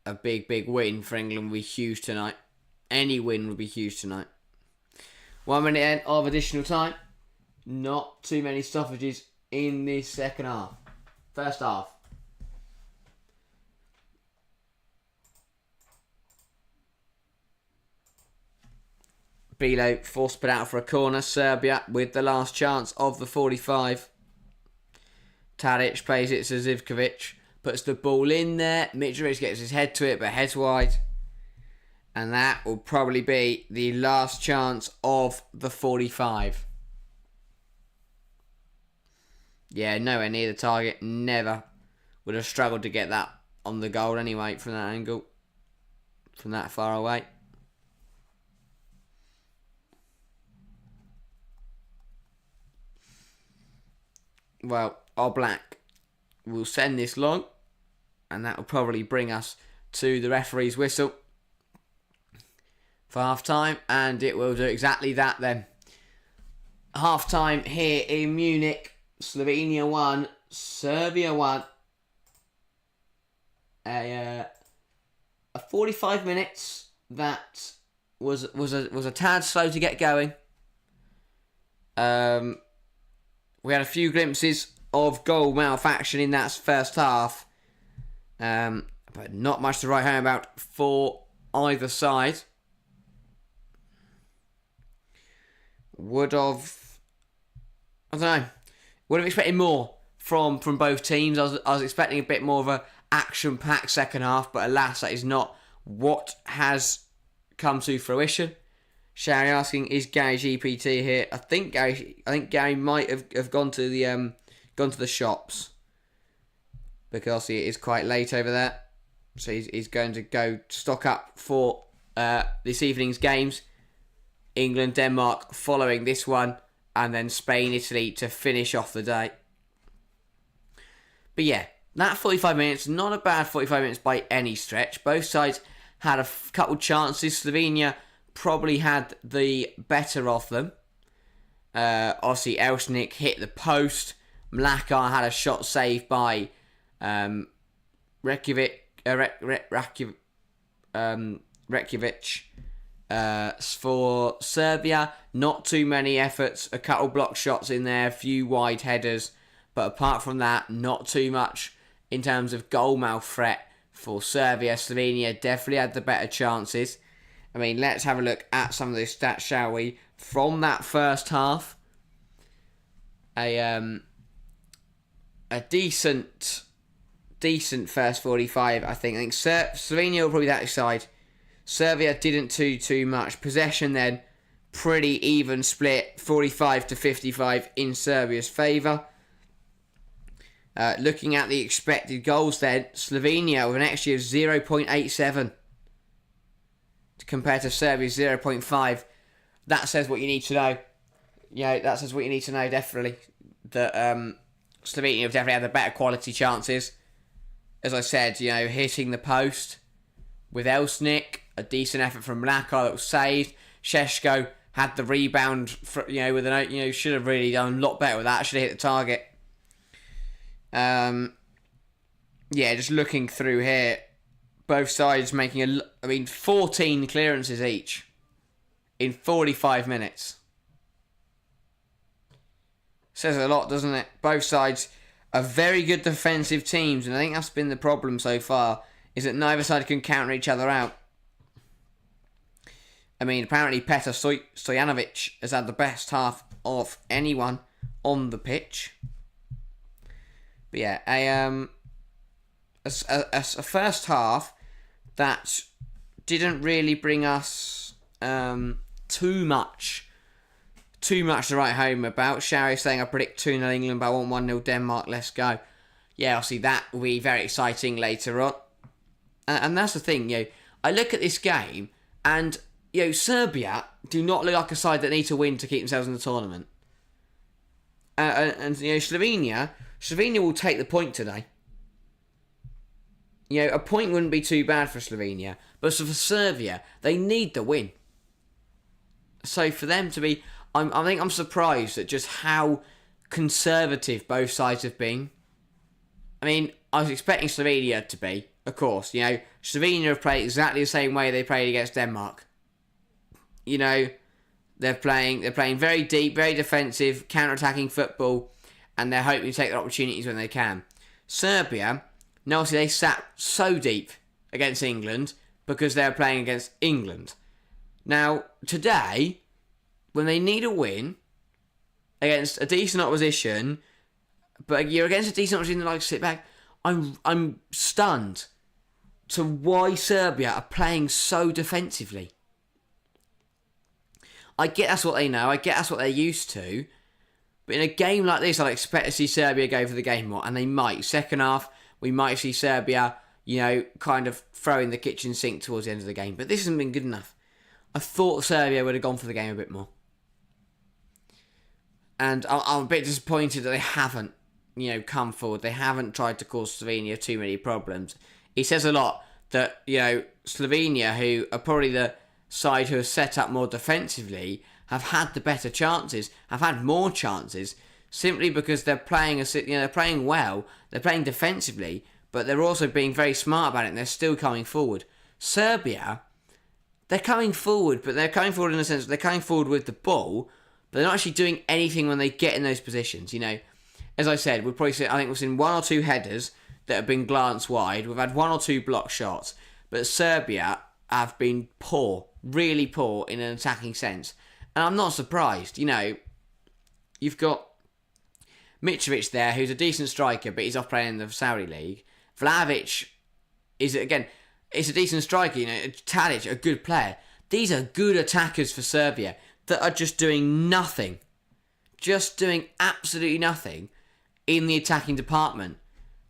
A big, big win for England would be huge tonight. Any win would be huge tonight. 1 minute end of additional time. Not too many stoppages in this second half. First half. Bilo forced put out for a corner. Serbia with the last chance of the 45. Tadic plays it to Zivkovic. Puts the ball in there. Mitrovic gets his head to it, but heads wide. And that will probably be the last chance of the 45. Yeah, nowhere near the target. Never. Would have struggled to get that on the goal anyway from that angle. From that far away. Well, our black will send this long. And that will probably bring us to the referee's whistle for half-time. And it will do exactly that then. Half-time here in Munich. Slovenia 1, Serbia 1. A 45 minutes that was a tad slow to get going. We had a few glimpses of goal mouth action in that first half, but not much to write home about for either side. Would have expected more from both teams. I was expecting a bit more of a action-packed second half, but alas, that is not what has come to fruition. Sherry asking, is Gary GPT here? I think Gary might have gone to the shops, because obviously it is quite late over there. So he's going to go stock up for this evening's games. England, Denmark following this one, and then Spain, Italy to finish off the day. But yeah, that 45 minutes, not a bad 45 minutes by any stretch. Both sides had a couple chances. Slovenia probably had the better of them. Obviously, Elsnik hit the post. Mlakar had a shot saved by Reykjavik. For Serbia, not too many efforts. A couple block shots in there, a few wide headers. But apart from that, not too much in terms of goal mouth threat for Serbia. Slovenia definitely had the better chances. I mean, let's have a look at some of the stats, shall we? From that first half, a decent first 45, I think. I think Slovenia will probably that side. Serbia didn't do too much. Possession then, pretty even split, 45 to 55 in Serbia's favour. Looking at the expected goals then, Slovenia with an XG of 0.87 compared to Serbia's 0.5. That says what you need to know. Yeah, that says what you need to know, definitely. That Slovenia have definitely had the better quality chances. As I said, hitting the post with Elsnik, a decent effort from Mlakar that was saved. Sheshko had the rebound, should have really done a lot better with that. Should have hit the target. Just looking through here, both sides making 14 clearances each in 45 minutes. Says a lot, doesn't it? Both sides are very good defensive teams, and I think that's been the problem so far, is that neither side can counter each other out. Apparently Petar Stojanovic has had the best half of anyone on the pitch. But yeah, a first half that didn't really bring us too much to write home about. Sherry saying, I predict 2-0 England, but I want 1-0 Denmark, let's go. Yeah, obviously that will be very exciting later on. And that's the thing, I look at this game and, Serbia do not look like a side that need to win to keep themselves in the tournament. And Slovenia will take the point today. A point wouldn't be too bad for Slovenia. But for Serbia, they need the win. So for them to be... I think I'm surprised at just how conservative both sides have been. I was expecting Slovenia to be, of course. Slovenia have played exactly the same way they played against Denmark. They're playing very deep, very defensive, counter-attacking football, and they're hoping to take their opportunities when they can. Serbia, now obviously they sat so deep against England because they're playing against England. Now, today, when they need a win against a decent opposition, but you're against a decent opposition that likes to sit back, I'm stunned to why Serbia are playing so defensively. I get that's what they know. I get that's what they're used to. But in a game like this, I'd expect to see Serbia go for the game more, and they might. Second half, we might see Serbia, kind of throwing the kitchen sink towards the end of the game. But this hasn't been good enough. I thought Serbia would have gone for the game a bit more. And I'm a bit disappointed that they haven't, come forward. They haven't tried to cause Slovenia too many problems. It says a lot that, Slovenia, who are probably the side who are set up more defensively, have had the better chances, have had more chances, simply because they're playing they're playing well, they're playing defensively, but they're also being very smart about it, and they're still coming forward. Serbia, they're coming forward, but they're coming forward in the sense that they're coming forward with the ball, but they're not actually doing anything when they get in those positions. As I said, I think we've seen 1 or 2 headers that have been glanced wide. We've had 1 or 2 block shots, but Serbia have been poor, really poor in an attacking sense. And I'm not surprised. You've got Mitrovic there, who's a decent striker, but he's off playing in the Saudi League. Vlahovic is, again, it's a decent striker. Tadic, a good player. These are good attackers for Serbia that are just doing nothing. Just doing absolutely nothing in the attacking department.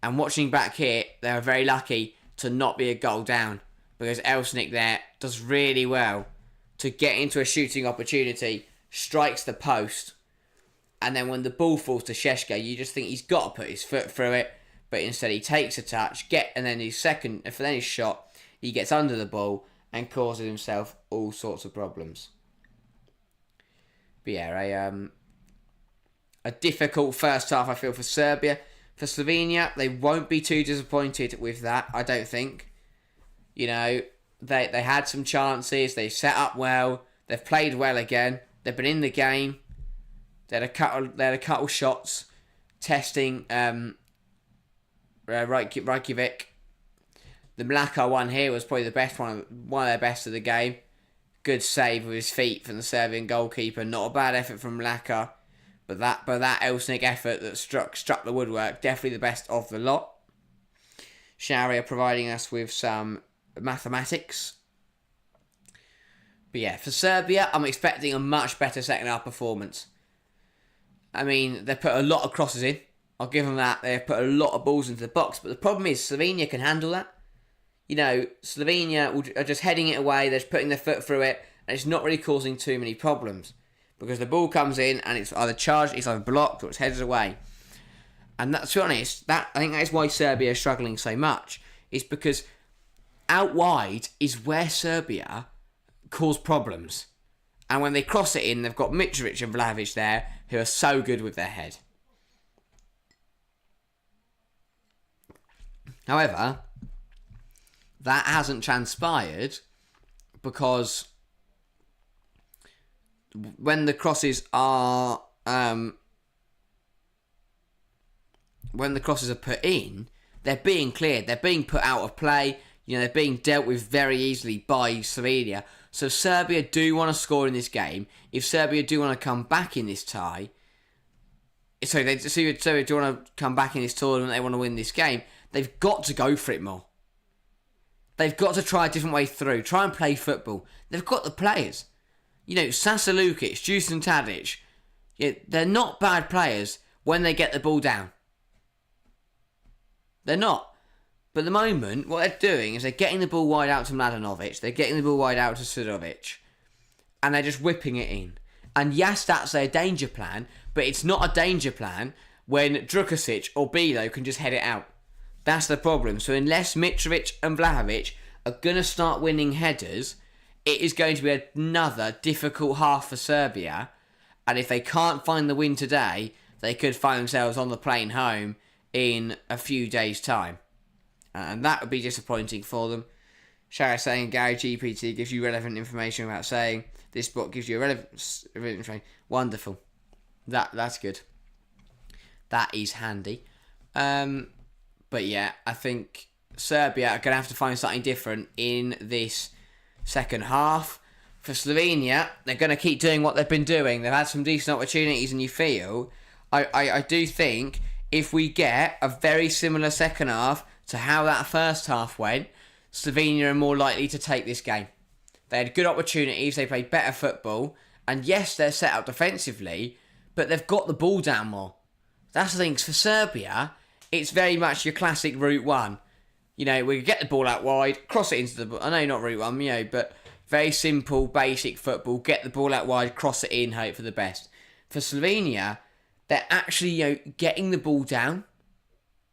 And watching back here, they are very lucky to not be a goal down, because Elsnik there does really well to get into a shooting opportunity, strikes the post, and then when the ball falls to Šeško, you just think he's got to put his foot through it, but instead he takes a touch, and then his shot, he gets under the ball and causes himself all sorts of problems. But yeah, a difficult first half, I feel, for Serbia. For Slovenia, they won't be too disappointed with that, I don't think. They had some chances, they set up well, they've played well again, they've been in the game, they had a couple shots testing Reykjavik. The Mlaka one here was probably the best one of their best of the game. Good save with his feet from the Serbian goalkeeper. Not a bad effort from Mlaka, but that Elsnik effort that struck the woodwork, definitely the best of the lot. Sharia providing us with some mathematics. But yeah, for Serbia, I'm expecting a much better second half performance. I mean, they put a lot of crosses in. I'll give them that. They've put a lot of balls into the box. But the problem is Slovenia can handle that. Slovenia are just heading it away. They're just putting their foot through it. And it's not really causing too many problems. Because the ball comes in and it's either charged, it's either blocked, or it's headed away. And to be honest, I think that is why Serbia is struggling so much. It's because out wide is where Serbia cause problems. And when they cross it in, they've got Mitrovic and Vlahovic there, who are so good with their head. However, that hasn't transpired because when the crosses are put in, they're being cleared, they're being put out of play, they're being dealt with very easily by Slovenia. So Serbia do want to score in this game. If Serbia do want to come back in this tie, Serbia do want to come back in this tournament, they want to win this game, they've got to go for it more. They've got to try a different way through, try and play football. They've got the players. Sasa Lukic, Dusan Tadic, they're not bad players when they get the ball down. They're not. But at the moment, what they're doing is they're getting the ball wide out to Mladenovic, they're getting the ball wide out to Sudovic, and they're just whipping it in. And yes, that's their danger plan, but it's not a danger plan when Drukasic or Bilo can just head it out. That's the problem. So unless Mitrovic and Vlahovic are going to start winning headers, it is going to be another difficult half for Serbia. And if they can't find the win today, they could find themselves on the plane home in a few days' time. And that would be disappointing for them. Shara saying Gary GPT gives you relevant information about saying this book gives you relevant information. Wonderful. That's good. That is handy. But yeah, I think Serbia are going to have to find something different in this second half. For Slovenia, they're going to keep doing what they've been doing. They've had some decent opportunities, and you feel, I do think, if we get a very similar second half to how that first half went, Slovenia are more likely to take this game. They had good opportunities, they played better football, and yes, they're set up defensively, but they've got the ball down more. That's the thing. For Serbia, it's very much your classic route one. You know, we get the ball out wide, cross it into the... I know not route one, you know, but very simple, basic football. Get the ball out wide, cross it in, hope for the best. For Slovenia, they're actually, you know, getting the ball down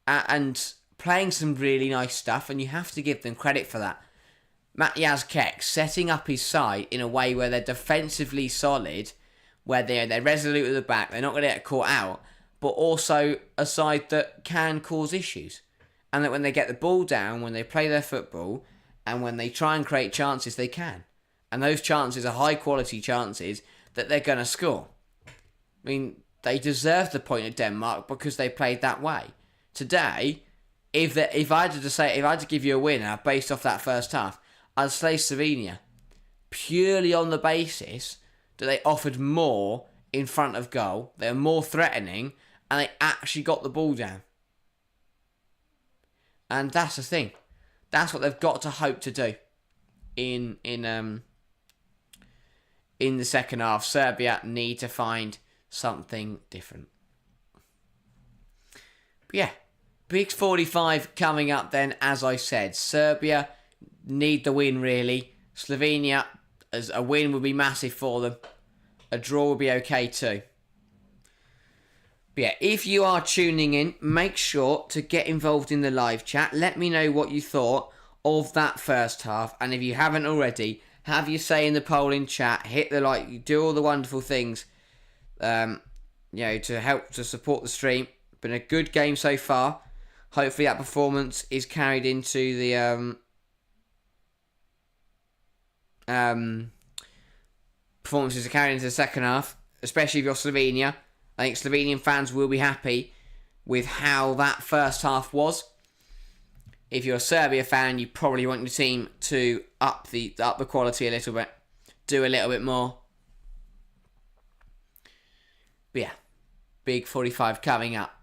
and playing some really nice stuff, and you have to give them credit for that. Matjaž Kek setting up his side in a way where they're defensively solid, where they're resolute at the back, they're not going to get caught out, but also a side that can cause issues. And that when they get the ball down, when they play their football, and when they try and create chances, they can. And those chances are high quality chances that they're going to score. I mean, they deserve the point at Denmark because they played that way. Today, if I had to give you a winner based off that first half, I'd say Slovenia, purely on the basis that they offered more in front of goal, they were more threatening, and they actually got the ball down. And that's the thing. That's what they've got to hope to do in the second half. Serbia need to find something different. But yeah, Big 45 coming up then, as I said. Serbia need the win, really. Slovenia, as a win would be massive for them. A draw would be okay too. But yeah, if you are tuning in, make sure to get involved in the live chat. Let me know what you thought of that first half. And if you haven't already, have your say in the poll in chat. Hit the like, do all the wonderful things, you know, to help to support the stream. Been a good game so far. Hopefully that performance is carried into the performances are carried into the second half, especially if you're Slovenia. I think Slovenian fans will be happy with how that first half was. If you're a Serbia fan, you probably want your team to up the quality a little bit, do a little bit more. But yeah, Big 45 coming up.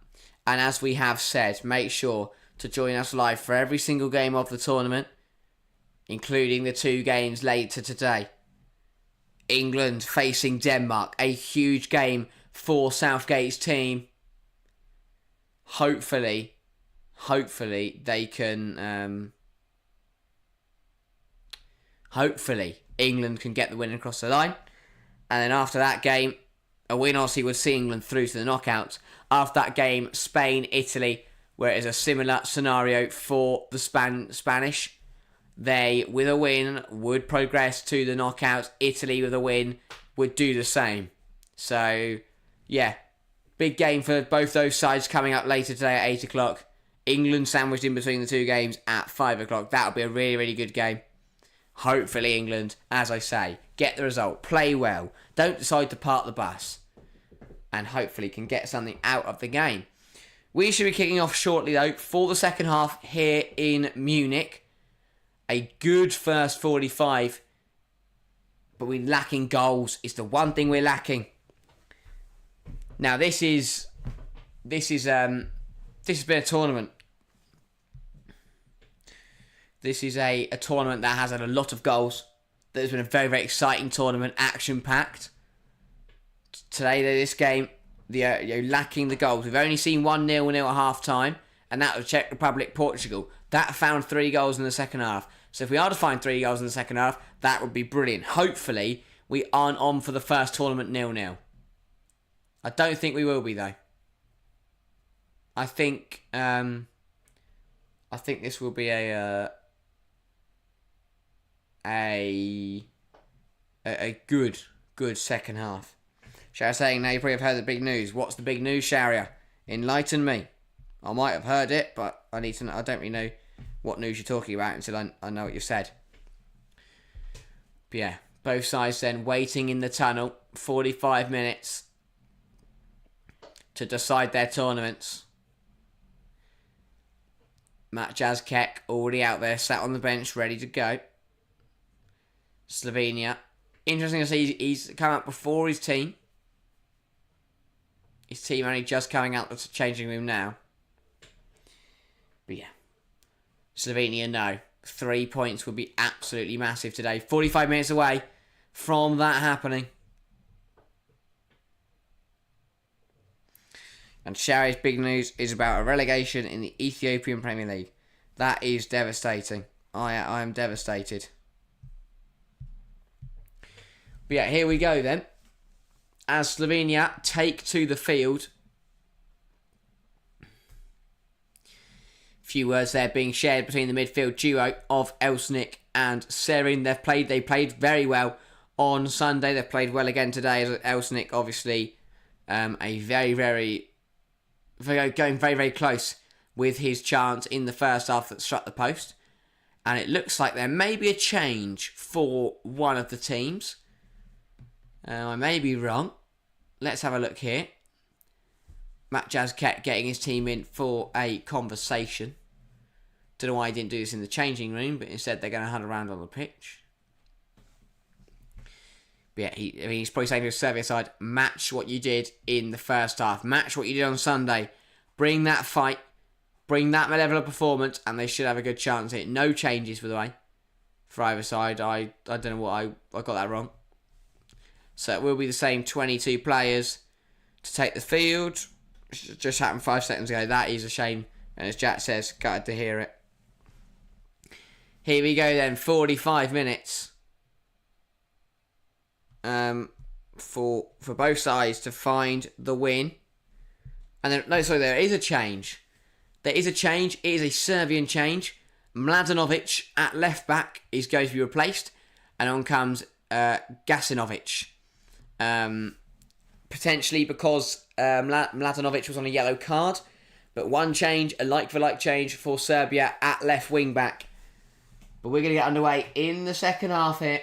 And as we have said, make sure to join us live for every single game of the tournament, including the 2 games later today. England facing Denmark, a huge game for Southgate's team. Hopefully they can... hopefully England can get the win across the line. And then after that game, a win obviously would see England through to the knockouts. After that game, Spain, Italy, where it is a similar scenario for the Spanish. They, with a win, would progress to the knockouts. Italy, with a win, would do the same. So, yeah, big game for both those sides coming up later today at 8 o'clock. England sandwiched in between the 2 games at 5 o'clock. That'll be a really, really good game. Hopefully England, as I say, get the result, play well, don't decide to park the bus, and hopefully can get something out of the game. We should be kicking off shortly, though, for the second half here in Munich. A good first 45, but we're lacking goals. It's the one thing we're lacking. Now, this has been a tournament. This is a tournament that has had a lot of goals. There's been a very, very exciting tournament, action-packed. Today, this game, lacking the goals. We've only seen 1-0 at half-time, and that was Czech Republic, Portugal. That found 3 goals in the second half. So if we are to find 3 goals in the second half, that would be brilliant. Hopefully, we aren't on for the first tournament 0-0. I don't think we will be, though. I think this will be a good second half. Shahriar saying, now you probably have heard the big news. What's the big news, Shahriar? Enlighten me. I might have heard it, but I need to know. I don't really know what news you're talking about until I know what you've said. But yeah, both sides then waiting in the tunnel, 45 minutes to decide their tournaments. Matjaž Kek already out there, sat on the bench, ready to go. Slovenia. Interesting to see he's come out before his team. His team only just coming out of the changing room now. But yeah. Slovenia, no. 3 points would be absolutely massive today. 45 minutes away from that happening. And Shari's big news is about a relegation in the Ethiopian Premier League. That is devastating. I am devastated. But yeah, here we go then. As Slovenia take to the field. Few words there being shared between the midfield duo of Elsnik and Serin. They played very well on Sunday. They've played well again today. Elsnik, obviously, going very, very close with his chance in the first half that struck the post. And it looks like there may be a change for one of the teams. I may be wrong. Let's have a look here. Matt Jazket getting his team in for a conversation. Don't know why he didn't do this in the changing room, but instead they're going to hunt around on the pitch. But yeah, he's probably saying to the Serbia side, match what you did in the first half. Match what you did on Sunday. Bring that fight. Bring that level of performance, and they should have a good chance at it. No changes, by the way, for either side. I don't know what I got that wrong. So it will be the same 22 players to take the field. Just happened 5 seconds ago. That is a shame. And as Jack says, gutted to hear it. Here we go then. 45 minutes. For both sides to find the win. And then, no, sorry, there is a change. There is a change. It is a Serbian change. Mladenovic at left back is going to be replaced. And on comes Gasinovic. Potentially because Mladenovic was on a yellow card. But one change, a like-for-like change for Serbia at left wing-back. But we're going to get underway in the second half here.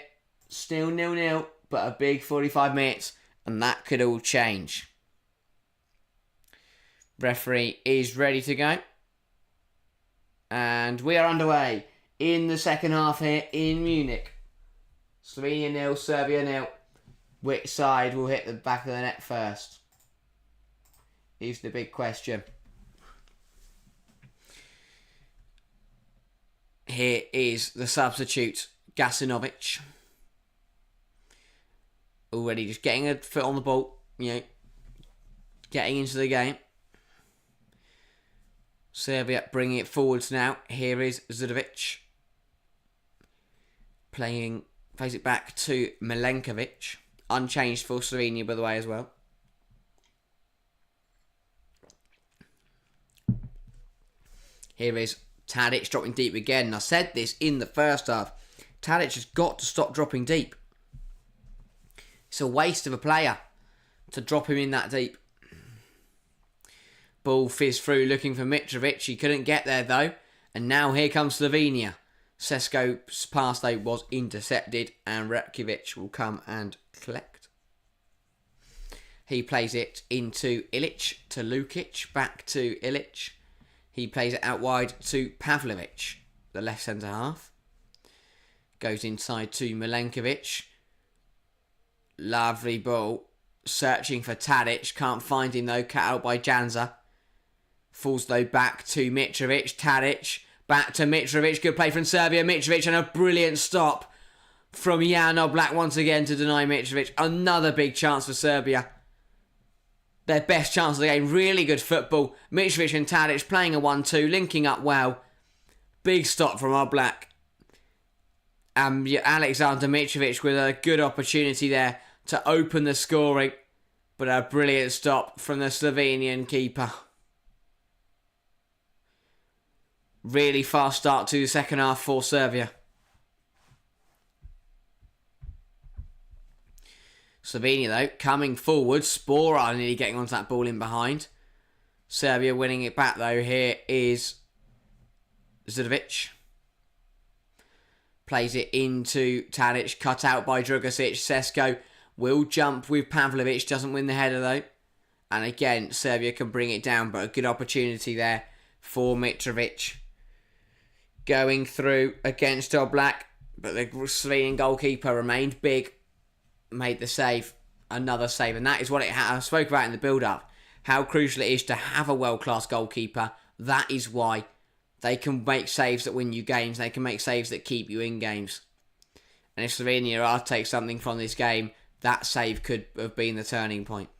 Still 0-0, but a big 45 minutes. And that could all change. Referee is ready to go. And we are underway in the second half here in Munich. Slovenia 0, Serbia 0. Which side will hit the back of the net first? Is the big question. Here is the substitute, Gasinovic. Already just getting a foot on the ball, getting into the game. Serbia bringing it forwards now. Here is Zudovic. Plays it back to Milenkovic. Unchanged for Slovenia, by the way, as well. Here is Tadic dropping deep again. I said this in the first half. Tadic has got to stop dropping deep. It's a waste of a player to drop him in that deep. Ball fizzed through looking for Mitrovic. He couldn't get there though. And now here comes Slovenia. Sesko's pass though was intercepted and Ratkovic will come and collect. He plays it into Ilic to Lukic. Back to Ilic. He plays it out wide to Pavlovic, the left centre half. Goes inside to Milenkovic. Lovely ball. Searching for Tadic. Can't find him though. Cut out by Janza. Falls though back to Mitrovic. Tadic. Back to Mitrovic. Good play from Serbia. Mitrovic and a brilliant stop from Jan Oblak once again to deny Mitrovic. Another big chance for Serbia. Their best chance of the game. Really good football. Mitrovic and Tadic playing a 1-2. Linking up well. Big stop from Oblak. And Alexander Mitrovic with a good opportunity there to open the scoring. But a brilliant stop from the Slovenian keeper. Really fast start to the second half for Serbia. Slovenia, though, coming forward. Spora nearly getting onto that ball in behind. Serbia winning it back, though. Here is Zudovic. Plays it into Tadic. Cut out by Drugosic. Sesko will jump with Pavlovic. Doesn't win the header, though. And again, Serbia can bring it down. But a good opportunity there for Mitrovic. Going through against Oblak. But the Slovenian goalkeeper remained big. Made the save. Another save. And that is what I spoke about in the build-up. How crucial it is to have a world-class goalkeeper. That is why they can make saves that win you games. They can make saves that keep you in games. And if Slovenia are to take something from this game, that save could have been the turning point.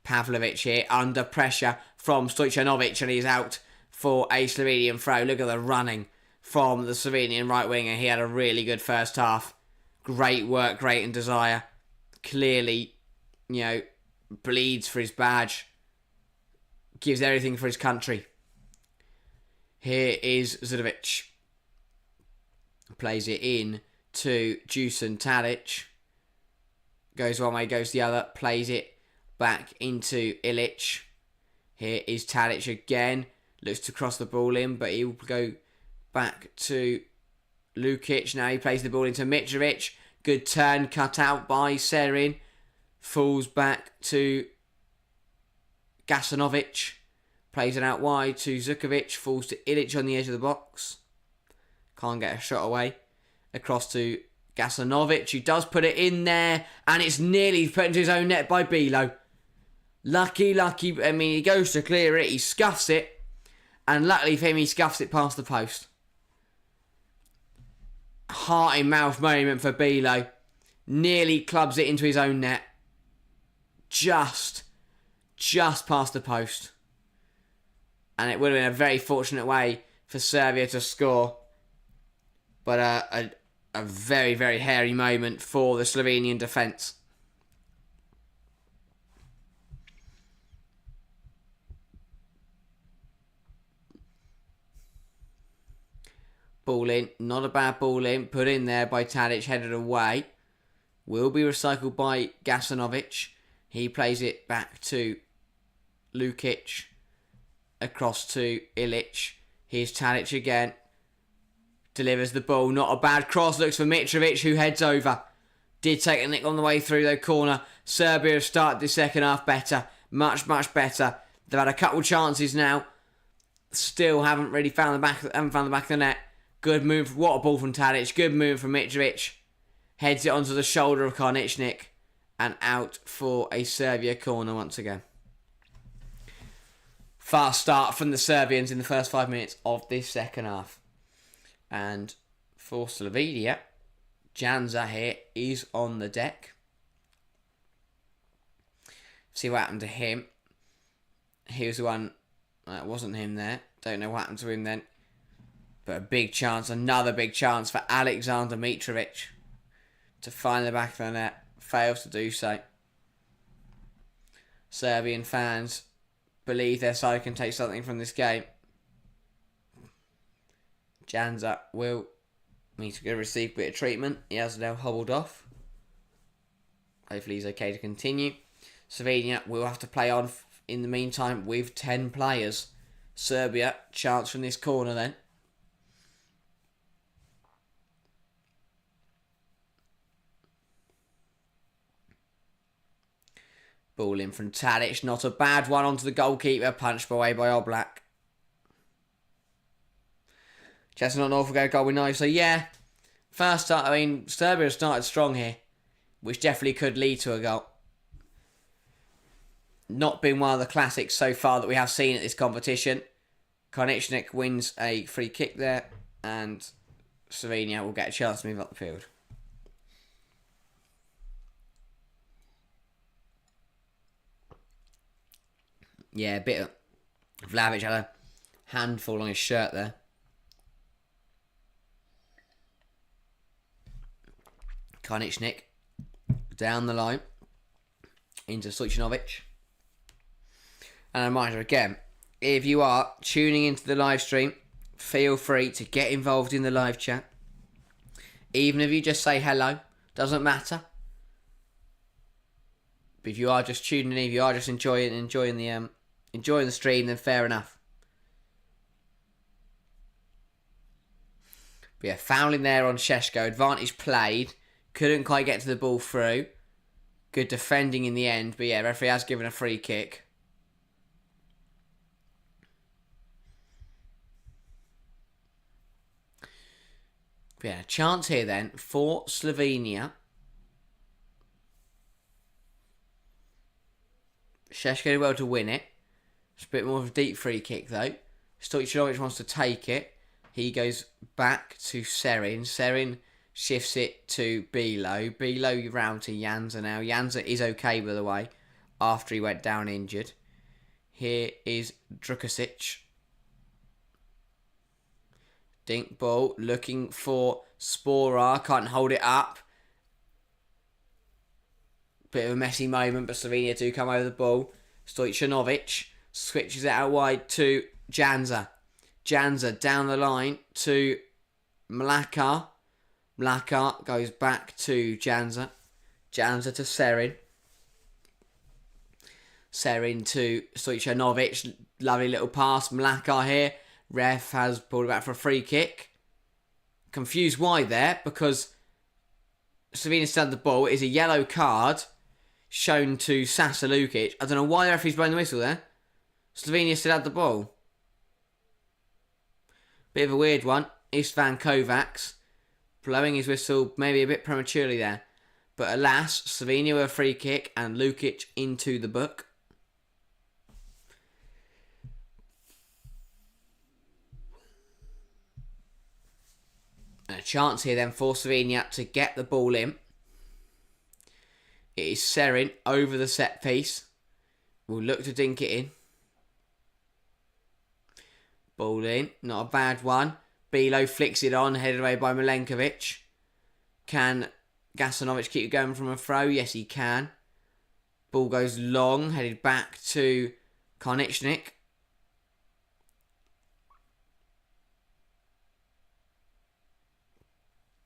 Pavlovic here under pressure from Stojanovic, and he's out for a Slovenian throw. Look at the running from the Slovenian right winger. He had a really good first half. Great work, great and desire. Clearly, bleeds for his badge. Gives everything for his country. Here is Zudovic. Plays it in to Dusan Tadic. Goes one way, goes the other. Plays it back into Ilic. Here is Tadic again. Looks to cross the ball in, but he will go back to Lukic. Now he plays the ball into Mitrovic. Good turn, cut out by Serin. Falls back to Gasanovic. Plays it out wide to Zukovic. Falls to Ilic on the edge of the box. Can't get a shot away. Across to Gasanovic, who does put it in there. And it's nearly put into his own net by Bilo. Lucky. I mean, he goes to clear it. He scuffs it. And luckily for him, he scuffs it past the post. Heart in mouth moment for Bilo. Nearly clubs it into his own net. Just past the post. And it would have been a very fortunate way for Serbia to score. But a very, very hairy moment for the Slovenian defence. Ball in. Not a bad ball in. Put in there by Tadic. Headed away. Will be recycled by Gasanovic. He plays it back to Lukic. Across to Ilic. Here's Tadic again. Delivers the ball. Not a bad cross. Looks for Mitrovic, who heads over. Did take a nick on the way through, though, corner. Serbia have started the second half better. Much, much better. They've had a couple chances now. Still haven't really found the back of the net. Good move. What a ball from Tadic. Good move from Mitrovic. Heads it onto the shoulder of Karničnik. And out for a Serbia corner once again. Fast start from the Serbians in the first 5 minutes of this second half. And for Slovenia, Janza here is on the deck. See what happened to him. He was the one. It wasn't him there. Don't know what happened to him then. But a big chance, another big chance for Alexander Mitrovic to find the back of the net. Fails to do so. Serbian fans believe their side can take something from this game. Janza will need to go receive a bit of treatment. He has now hobbled off. Hopefully he's okay to continue. Slovenia will have to play on in the meantime with 10 players. Serbia, chance from this corner then. Ball in from Tadic. Not a bad one onto the goalkeeper. Punched away by Oblak. Just not Norfolk go goal with knife. So yeah, first start. I mean, Serbia started strong here, which definitely could lead to a goal. Not been one of the classics so far that we have seen at this competition. Karničnik wins a free kick there, and Slovenia will get a chance to move up the field. Yeah, a bit of Vlahovic had a handful on his shirt there. Karničnik down the line into Stojanovic. And a reminder again, if you are tuning into the live stream, feel free to get involved in the live chat. Even if you just say hello, doesn't matter. But if you are just tuning in, if you are just enjoying the stream, then fair enough. But yeah, fouling there on Šeško. Advantage played. Couldn't quite get to the ball through. Good defending in the end. But yeah, referee has given a free kick. But yeah, a chance here then for Slovenia. Šeško did well to win it. It's a bit more of a deep free kick though. Stojanovic wants to take it. He goes back to Serin. Serin shifts it to Bilo. Bilo round to Janza now. Janza is okay, by the way. after he went down injured. Here is Drukasic. Dink ball, looking for Spora, can't hold it up. Bit of a messy moment, but Slovenia do come over the ball. Stojanovic switches it out wide to Janza. Janza down the line to Mlakar. Mlakar goes back to Janza. Janza to Serin. Serin to Stojanovic. Lovely little pass. Mlakar here. Ref has pulled it back for a free kick. Confused why there, because Slovenia still had the ball. It is a yellow card shown to Sasa Lukic. I don't know why the referee's blowing the whistle there. Slovenia still had the ball. Bit of a weird one. Istvan Kovacs blowing his whistle maybe a bit prematurely there. But alas, Slovenia with a free kick and Lukic into the book. And a chance here then for Slovenia to get the ball in. It is Serin over the set piece. Will look to dink it in. Ball in. Not a bad one. Bilo flicks it on. Headed away by Milenkovic. Can Gasanovic keep going from a throw? Yes, he can. Ball goes long. Headed back to Karnichnik.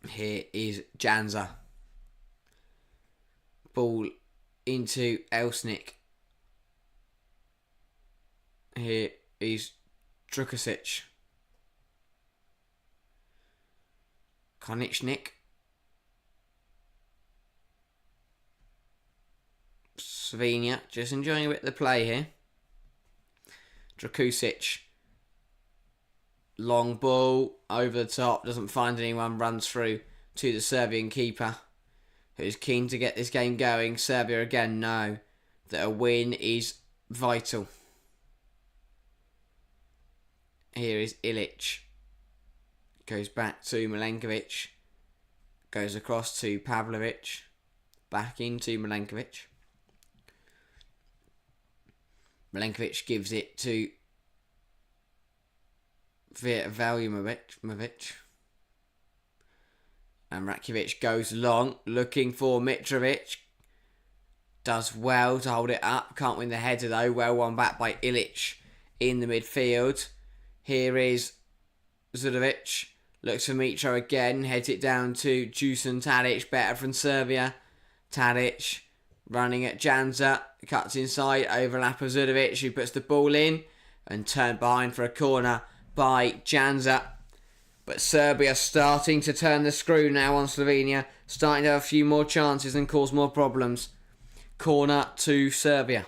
Here is Janza. Ball into Elsnik. Here is Drukasic. Karnichnik. Slovenia just enjoying a bit of the play here. Drukasic. Long ball over the top, doesn't find anyone, runs through to the Serbian keeper, who's keen to get this game going. Serbia again know that a win is vital. Here is Ilic. Goes back to Milenkovic. Goes across to Pavlovic. Back into Milenkovic. Milenkovic gives it to Valjumovic. And Rakivic goes long, looking for Mitrovic. Does well to hold it up. Can't win the header though. Well won back by Ilic in the midfield. Here is Zudovic. Looks for Mitro again. Heads it down to Dusan Tadic. Better from Serbia. Tadic running at Janza. Cuts inside. Overlap of Zudovic, who puts the ball in. And turned behind for a corner by Janza. But Serbia starting to turn the screw now on Slovenia. Starting to have a few more chances and cause more problems. Corner to Serbia.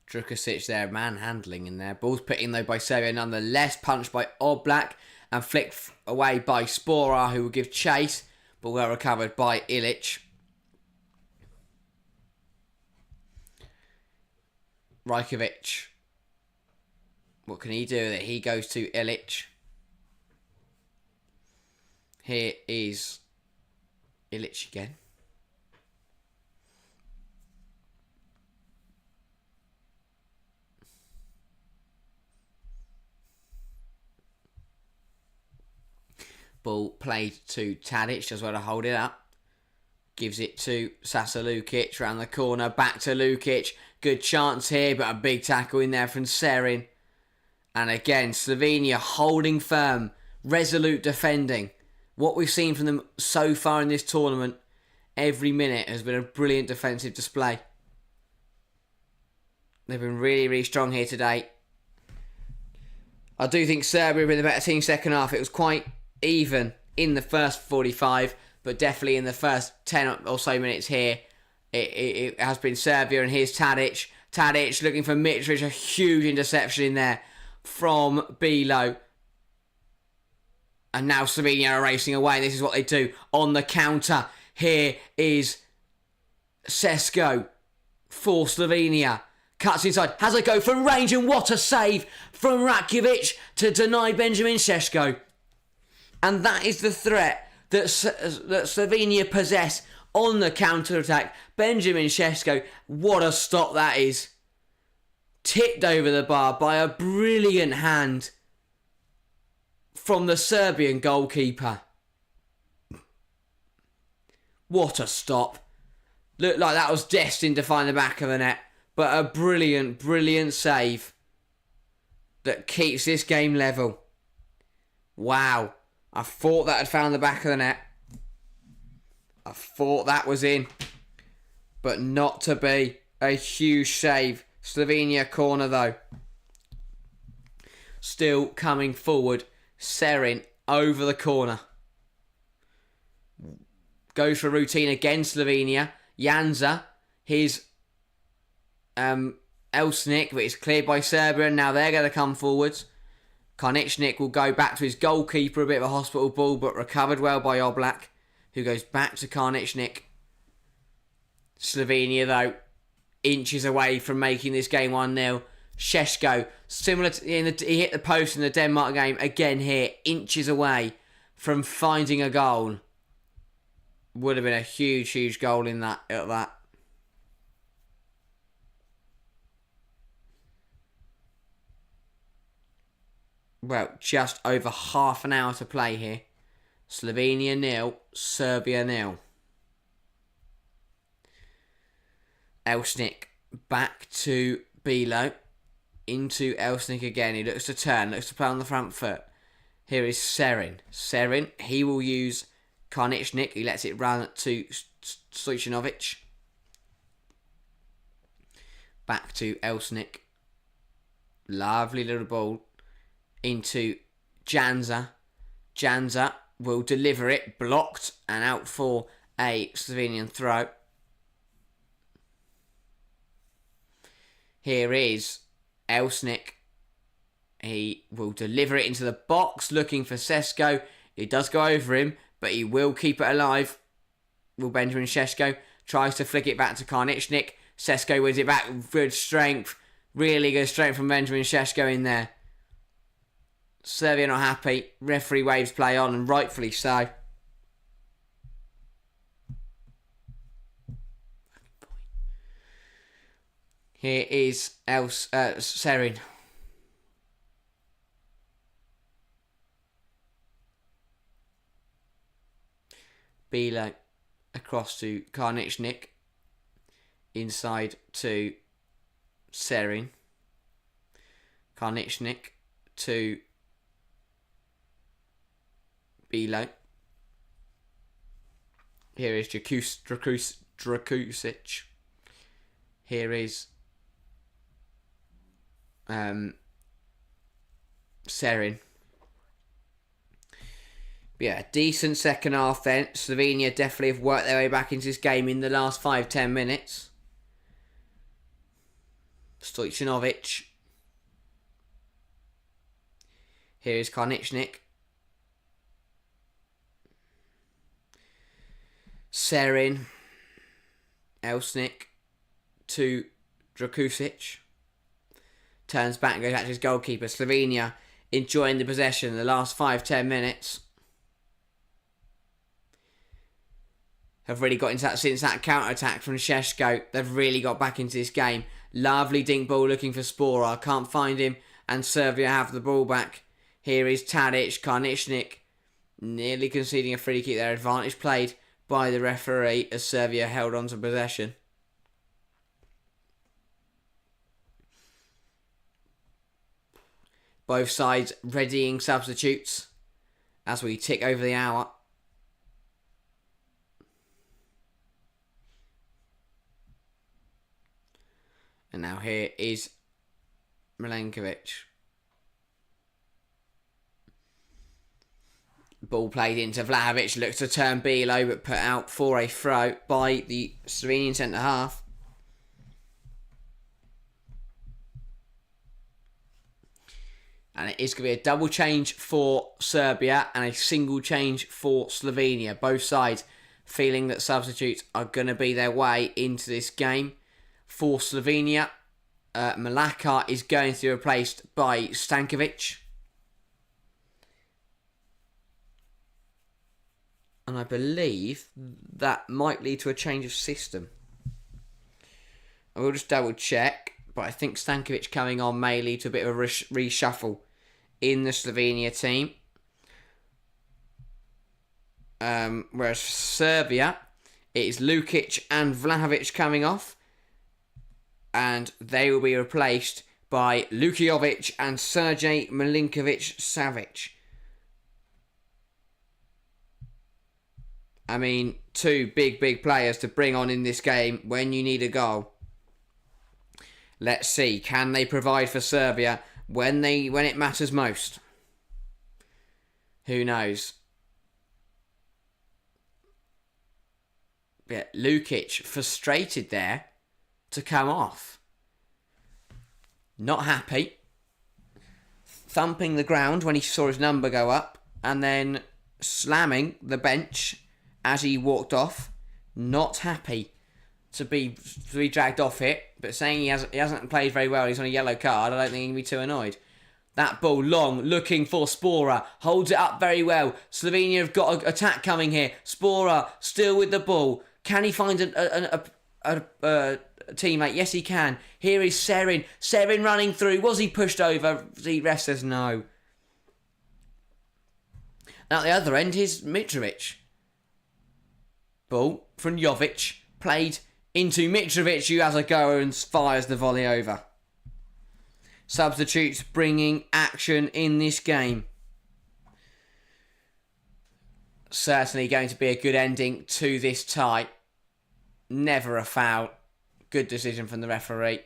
Drukasic there, manhandling in there. Ball's put in though by Serbia nonetheless. Punched by Oblak and flicked away by Spora, who will give chase. But well recovered by Ilic. Rajkovic. What can he do with it? He goes to Ilic. Here is Ilic again. Ball played to Tadic, does well to hold it up. Gives it to Sasa Lukic, round the corner, back to Lukic. Good chance here, but a big tackle in there from Serin. And again, Slovenia holding firm, resolute defending. What we've seen from them so far in this tournament, every minute has been a brilliant defensive display. They've been really, really strong here today. I do think Serbia have been the better team second half. It was quite even in the first 45, but definitely in the first 10 or so minutes here, it has been Serbia. And here's Tadic. Tadic looking for Mitrovic, a huge interception in there from Bilo. And now Slovenia are racing away. This is what they do on the counter. Here is Sesko for Slovenia. Cuts inside, has a go from range, and what a save from Rakovic to deny Benjamin Šeško. And that is the threat that Slovenia possess on the counter-attack. Benjamin Šeško, what a stop that is. Tipped over the bar by a brilliant hand from the Serbian goalkeeper. What a stop. Looked like that was destined to find the back of the net. But a brilliant, brilliant save that keeps this game level. Wow. I thought that had found the back of the net. I thought that was in. But not to be. A huge save. Slovenia corner though. Still coming forward. Serin over the corner. Goes for routine again, Slovenia. Janza. His Elsnik, but it's cleared by Serbia, and now they're going to come forwards. Karničnik will go back to his goalkeeper, a bit of a hospital ball, but recovered well by Oblak, who goes back to Karničnik. Slovenia, though, inches away from making this game 1-0. Šeško, similar to, he hit the post in the Denmark game, again here, inches away from finding a goal. Would have been a huge, huge goal in that. Well, just over half an hour to play here. Slovenia 0, Serbia 0. Elsnik back to Bilo. Into Elsnik again. He looks to turn, looks to play on the front foot. Here is Serin. Serin, he will use Karničnik. He lets it run to Stojanovic. Back to Elsnik. Lovely little ball. Into Janza. Janza will deliver it. Blocked and out for a Slovenian throw. Here is Elsnik. He will deliver it into the box, looking for Šeško. He does go over him, but he will keep it alive. Will Benjamin Šeško. Tries to flick it back to Karničnik. Šeško wins it back with good strength. Really good strength from Benjamin Šeško in there. Serbia not happy. Referee waves play on, and rightfully so. Here is Serin. Bilo across to Karničnik. Inside to Serin. Karničnik to Bilo. Here is Drakusic. Here is Serin. Yeah, decent second half then. Slovenia definitely have worked their way back into this game in the last 5-10 minutes. Stojanovic. Here is Karničnik. Serin. Elsnik to Drakusic. Turns back and goes back to his goalkeeper. Slovenia enjoying the possession in the last 5-10 minutes. Have really got into that since that counter-attack from Šeško. They've really got back into this game. Lovely dink ball looking for Spora. Can't find him. And Serbia have the ball back. Here is Tadic. Karničnik nearly conceding a free kick there. Advantage played by the referee as Serbia held on to possession. Both sides readying substitutes as we tick over the hour. And now here is Milenkovic. Ball played into Vlahovic. Looks to turn Bilo, but put out for a throw by the Slovenian centre-half. And it is going to be a double change for Serbia and a single change for Slovenia. Both sides feeling that substitutes are going to be their way into this game. For Slovenia, Malaka is going to be replaced by Stankovic. And I believe that might lead to a change of system. I will just double check, but I think Stankovic coming on may lead to a bit of a reshuffle in the Slovenia team. Whereas for Serbia, it is Lukic and Vlahovic coming off, and they will be replaced by Lukijovic and Sergej Milinkovic-Savic. I mean, two big players to bring on in this game when you need a goal. Let's see, can they provide for Serbia when it matters most? Who knows? Yeah, Lukic frustrated there to come off. Not happy. Thumping the ground when he saw his number go up, and then slamming the bench as he walked off. Not happy to be dragged off it, but saying he hasn't played very well, he's on a yellow card, I don't think he can be too annoyed. That ball long, looking for Spora, holds it up very well. Slovenia have got an attack coming here. Spora still with the ball. Can he find a teammate? Yes, he can. Here is Serin. Serin running through. Was he pushed over? The rest says no. Now at the other end is Mitrovic. Ball from Jovic. Played into Mitrovic, who has a go and fires the volley over. Substitutes bringing action in this game. Certainly going to be a good ending to this tie. Never a foul. Good decision from the referee.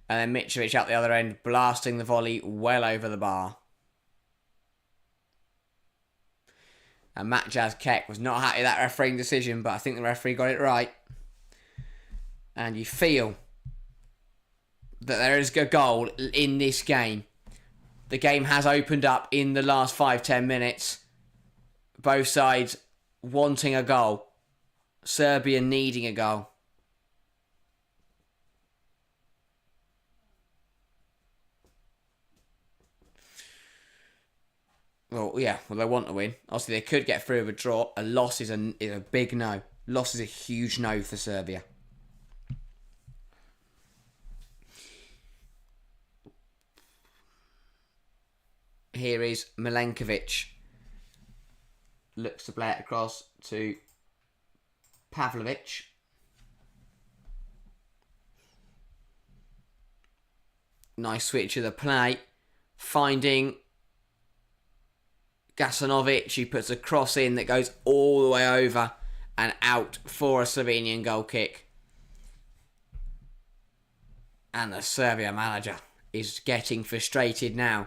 And then Mitrovic out the other end, blasting the volley well over the bar. And Matjaz Kek was not happy with that refereeing decision, but I think the referee got it right. And you feel that there is a goal in this game. The game has opened up in the last 5-10 minutes. Both sides wanting a goal. Serbia needing a goal. Well, they want to win. Obviously, they could get through with a draw. A loss is a big no. Loss is a huge no for Serbia. Here is Milenkovic. Looks to play it across to Pavlovic. Nice switch of the play. Finding Gasanovic, who puts a cross in that goes all the way over and out for a Slovenian goal kick. And the Serbia manager is getting frustrated now.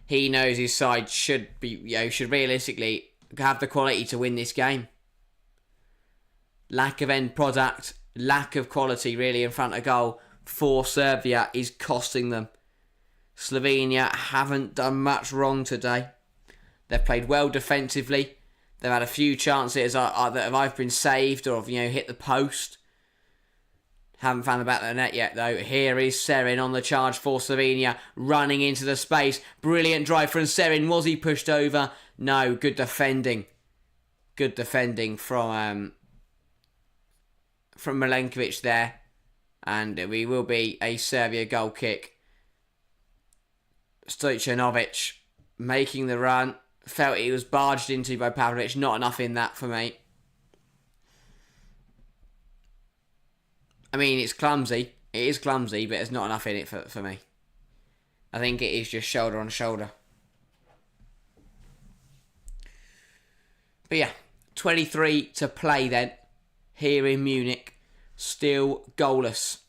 He knows his side should realistically have the quality to win this game. Lack of end product, lack of quality really in front of goal for Serbia is costing them. Slovenia haven't done much wrong today. They've played well defensively. They've had a few chances that have either been saved or have hit the post. Haven't found the back of the net yet though. Here is Serin on the charge for Slovenia, running into the space. Brilliant drive from Serin. Was he pushed over? No. Good defending. Good defending from Milenkovic there. And we will be a Serbia goal kick. Stojanovic making the run. Felt he was barged into by Pavlovic. Not enough in that for me. I mean, it's clumsy. It is clumsy, but there's not enough in it for me. I think it is just shoulder on shoulder. But yeah, 23 to play then. Here in Munich. Still goalless.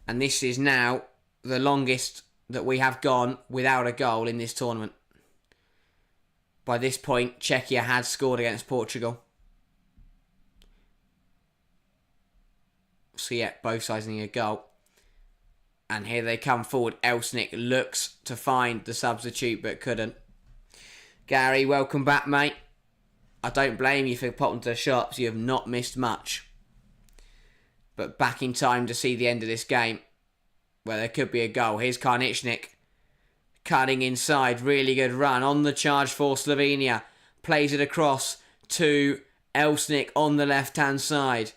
And this is now the longest that we have gone without a goal in this tournament. By this point, Czechia had scored against Portugal. So yeah, both sides need a goal. And here they come forward. Elsnik looks to find the substitute, but couldn't. Gary, welcome back, mate. I don't blame you for popping to the shops. You have not missed much. but back in time to see the end of this game, where there could be a goal. Here's Karničnik cutting inside. Really good run on the charge for Slovenia. Plays it across to Elsnik on the left-hand side.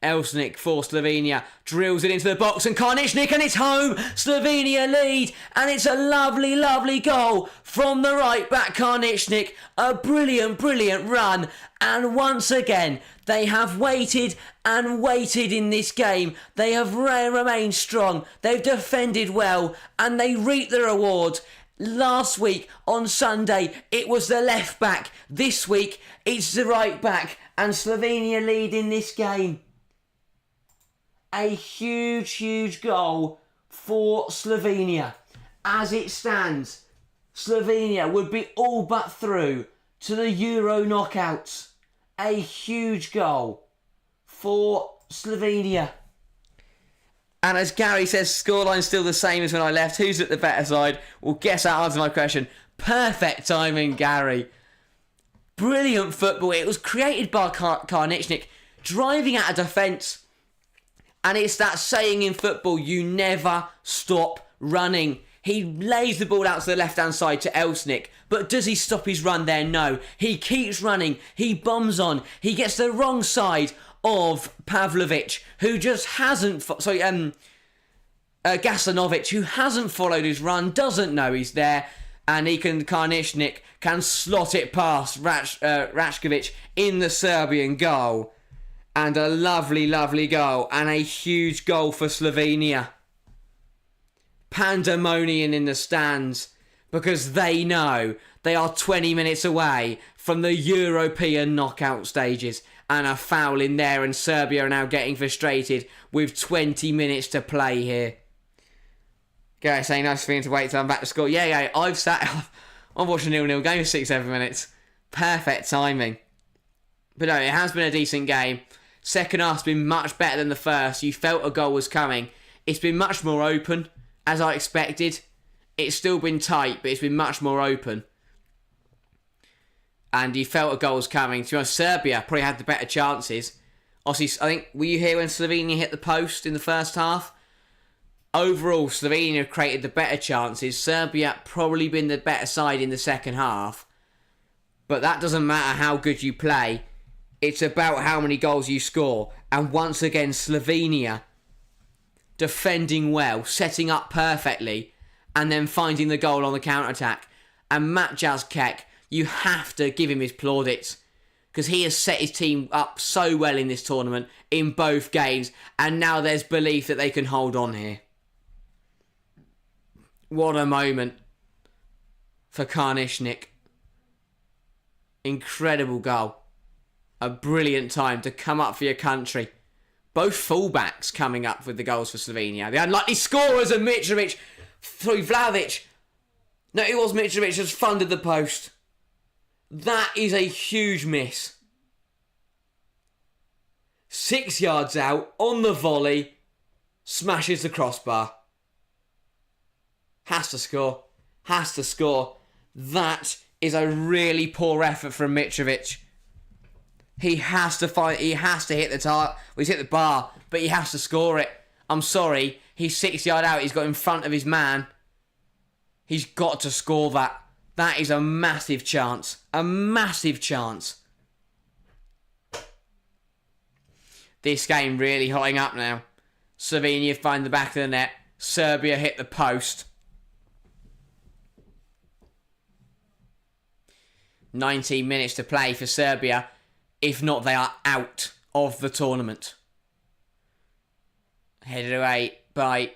Elsnik for Slovenia drills it into the box, and Karničnik, and it's home. Slovenia lead, and it's a lovely, lovely goal from the right back Karničnik. A brilliant, brilliant run, and once again they have waited and waited in this game. They have remained strong. They've defended well, and they reap the reward. Last week on Sunday it was the left back. This week it's the right back, and Slovenia lead in this game. A huge, huge goal for Slovenia. As it stands, Slovenia would be all but through to the Euro knockouts. A huge goal for Slovenia. And as Gary says, scoreline's still the same as when I left. Who's at the better side? Well, guess that answers my question. Perfect timing, Gary. Brilliant football. It was created by Karničnik, driving out of defence. And it's that saying in football, you never stop running. He lays the ball out to the left-hand side to Elsnik. But does he stop his run there? No. He keeps running. He bombs on. He gets the wrong side of Pavlovic, who just hasn't... Gaslanovic, who hasn't followed his run, doesn't know he's there. And Karničnik can slot it past Rashkovic in the Serbian goal. And a lovely, lovely goal. And a huge goal for Slovenia. Pandemonium in the stands. Because they know they are 20 minutes away from the European knockout stages. And a foul in there, and Serbia are now getting frustrated with 20 minutes to play here. Gary saying, nice feeling to wait till I'm back to score. Yeah, I'm watching a 0-0 game for 6-7 minutes. Perfect timing. But no, it has been a decent game. Second half's been much better than the first. You felt a goal was coming. It's been much more open, as I expected. It's still been tight, but it's been much more open. And you felt a goal was coming. To be honest, Serbia probably had the better chances. Obviously, I think, were you here when Slovenia hit the post in the first half? Overall, Slovenia created the better chances. Serbia probably been the better side in the second half. But that doesn't matter how good you play. It's about how many goals you score. And once again, Slovenia defending well, setting up perfectly, and then finding the goal on the counter-attack. And Matjas Kek, you have to give him his plaudits, because he has set his team up so well in this tournament, in both games, and now there's belief that they can hold on here. What a moment for Karničnik. Incredible goal. A brilliant time to come up for your country. Both fullbacks coming up with the goals for Slovenia. The unlikely scorers are Mitrovic. Sorry, Vlahovic. No, it was Mitrovic who's funded the post. That is a huge miss. 6 yards out, on the volley, smashes the crossbar. Has to score. Has to score. That is a really poor effort from Mitrovic. He has to hit the target. Well, he's hit the bar, but he has to score it. I'm sorry, he's 6 yards out. He's got in front of his man. He's got to score that. That is a massive chance. A massive chance. This game really hotting up now. Slovenia find the back of the net. Serbia hit the post. 19 minutes to play for Serbia. If not, they are out of the tournament. Headed away by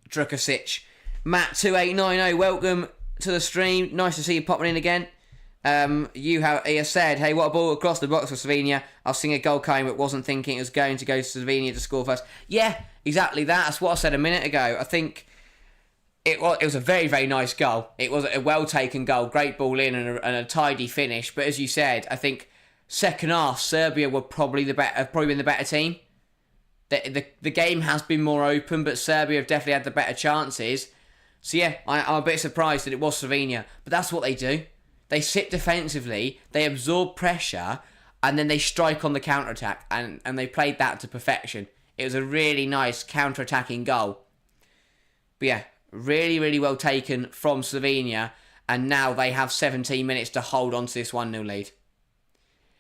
Drukasic. Matt2890, welcome to the stream. Nice to see you popping in again. You have said, hey, what a ball across the box for Slovenia. I was seeing a goal coming, but wasn't thinking it was going to go to Slovenia to score first. Yeah, exactly that. That's what I said a minute ago. I think it was a very, very nice goal. It was a well-taken goal. Great ball in and a tidy finish. But as you said, I think second half, Serbia were probably been the better team. The game has been more open, but Serbia have definitely had the better chances. So yeah, I'm a bit surprised that it was Slovenia. But that's what they do. They sit defensively, they absorb pressure, and then they strike on the counter-attack. And they played that to perfection. It was a really nice counter-attacking goal. But yeah, really, really well taken from Slovenia. And now they have 17 minutes to hold on to this 1-0 lead.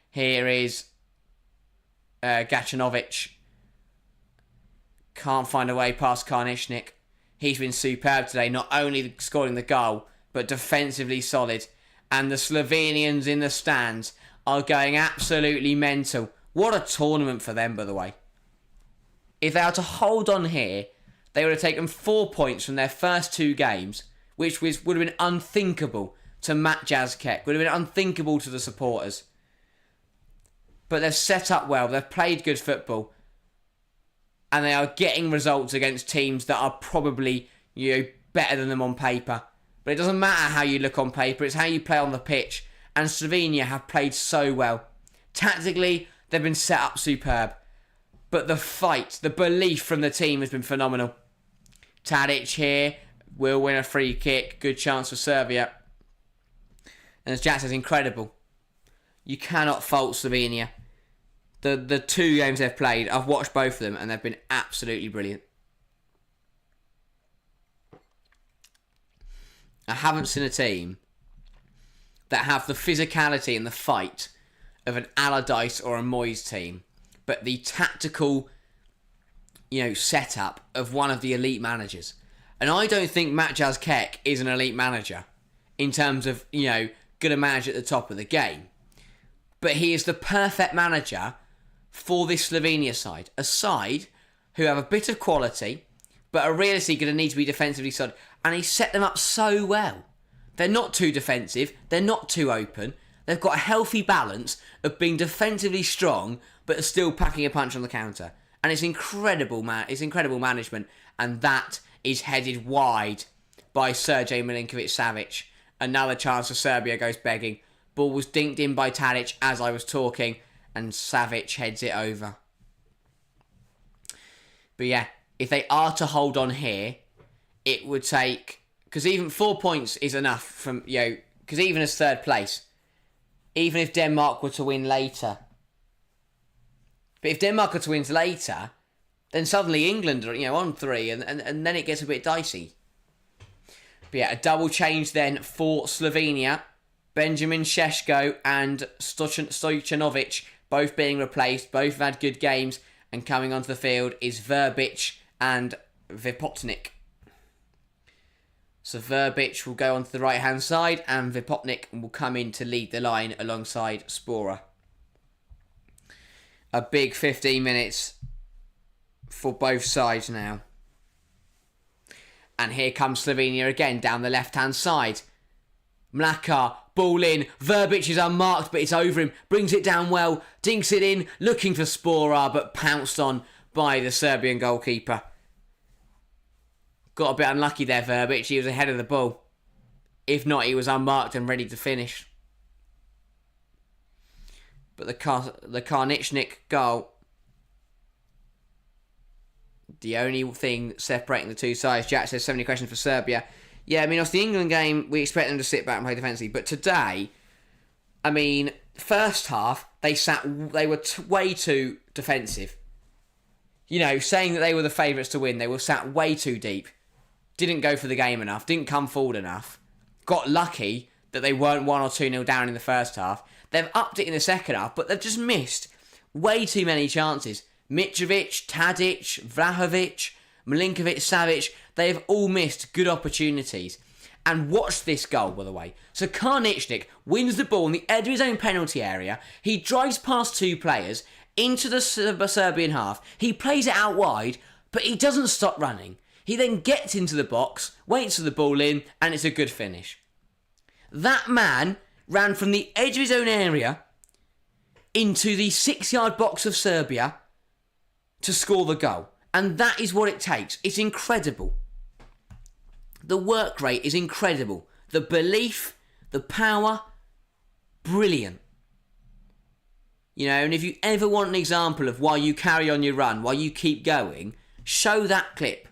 Here is Gacinovic. Can't find a way past Karnišnik. He's been superb today, not only scoring the goal, but defensively solid. And the Slovenians in the stands are going absolutely mental. What a tournament for them, by the way. If they are to hold on here, they would have taken 4 points from their first 2 games, which would have been unthinkable to Matt Jazkek, would have been unthinkable to the supporters. But they've set up well, they've played good football, and they are getting results against teams that are probably, better than them on paper. But it doesn't matter how you look on paper, it's how you play on the pitch. And Slovenia have played so well. Tactically, they've been set up superb. But the fight, the belief from the team has been phenomenal. Tadic here will win a free kick. Good chance for Serbia. And as Jack says, incredible. You cannot fault Slovenia. The 2 games they've played, I've watched both of them and they've been absolutely brilliant. I haven't seen a team that have the physicality and the fight of an Allardyce or a Moyes team, but the tactical, setup of one of the elite managers. And I don't think Matt Jazkek is an elite manager in terms of, going to manage at the top of the game. But he is the perfect manager for this Slovenia side. A side who have a bit of quality, but are realistically going to need to be defensively solid. And he set them up so well. They're not too defensive. They're not too open. They've got a healthy balance of being defensively strong, but still packing a punch on the counter. And it's incredible, man. It's incredible management. And that is headed wide by Sergej Milinkovic-Savic. Another chance for Serbia goes begging. Ball was dinked in by Tadic as I was talking, and Savic heads it over. But yeah, if they are to hold on here, it would take... Because even 4 points is enough from, because even as third place, even if Denmark were to win later. But if Denmark were to win later, then suddenly England are, on 3, and then it gets a bit dicey. But yeah, a double change then for Slovenia. Benjamin Šeško and Stojanovic both being replaced. Both have had good games, and coming onto the field is Verbic and Vipotnik. So Verbic will go onto the right-hand side, and Vipotnik will come in to lead the line alongside Spora. A big 15 minutes for both sides now. And here comes Slovenia again down the left-hand side. Mlakar, ball in. Verbic is unmarked, but it's over him. Brings it down well. Dinks it in, looking for Spora, but pounced on by the Serbian goalkeeper. Got a bit unlucky there, Verbic. He was ahead of the ball. If not, he was unmarked and ready to finish. But the Karnišnik goal, the only thing separating the two sides. Jack says, so many questions for Serbia. Yeah, it's the England game, we expect them to sit back and play defensively. But today, first half, they were way too defensive. Saying that they were the favourites to win, they were sat way too deep. Didn't go for the game enough, didn't come forward enough. Got lucky that they weren't 1 or 2-0 down in the first half. They've upped it in the second half, but they've just missed way too many chances. Mitrovic, Tadic, Vlahovic, Milinkovic-Savic, they have all missed good opportunities. And watch this goal, by the way. So Karnišnik wins the ball in the edge of his own penalty area. He drives past 2 players into the Serbian half. He plays it out wide, but he doesn't stop running. He then gets into the box, waits for the ball in, and it's a good finish. That man ran from the edge of his own area into the 6-yard box of Serbia to score the goal. And that is what it takes. It's incredible. The work rate is incredible. The belief, the power, brilliant. And if you ever want an example of why you carry on your run, why you keep going, show that clip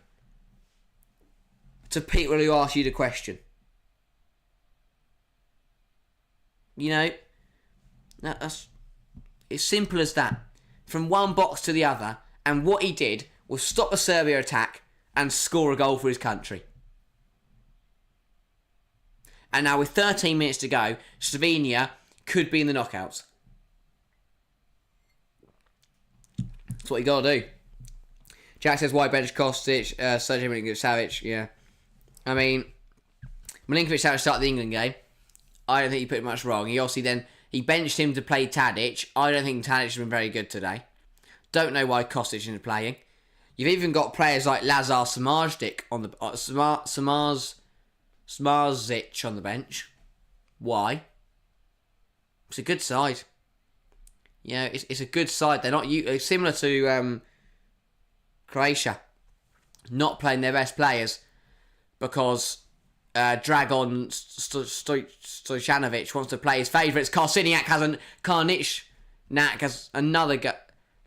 to people who ask you the question. That's as simple as that. From one box to the other, And what he did was stop a Serbia attack and score a goal for his country. And now with 13 minutes to go, Slovenia could be in the knockouts. That's what you got to do. Jack says, why bench Kostic? Sergej Milinkovic-Savic, yeah. I mean, Milinkovic-Savic started the England game. I don't think he put it much wrong. He obviously then, he benched him to play Tadic. I don't think Tadic has been very good today. Don't know why Kostic isn't playing. You've even got players like Lazar Samardzic on the Samardzic on the bench. Why? It's a good side. Yeah, it's a good side. They're not similar to Croatia, not playing their best players because Dragon Stojanovic wants to play his favourites. Karničnik has another go.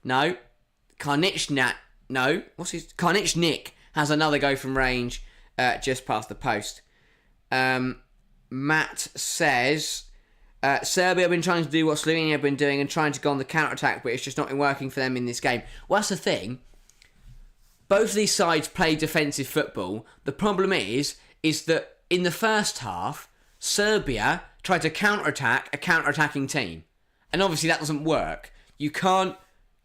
No, Karničnik. No, what's his? Karničnik has another go from range, just past the post. Matt says, Serbia have been trying to do what Slovenia have been doing and trying to go on the counter-attack, but it's just not been working for them in this game. Well, that's the thing. Both of these sides play defensive football. The problem is that in the first half, Serbia tried to counter-attack a counter-attacking team. And obviously that doesn't work. You can't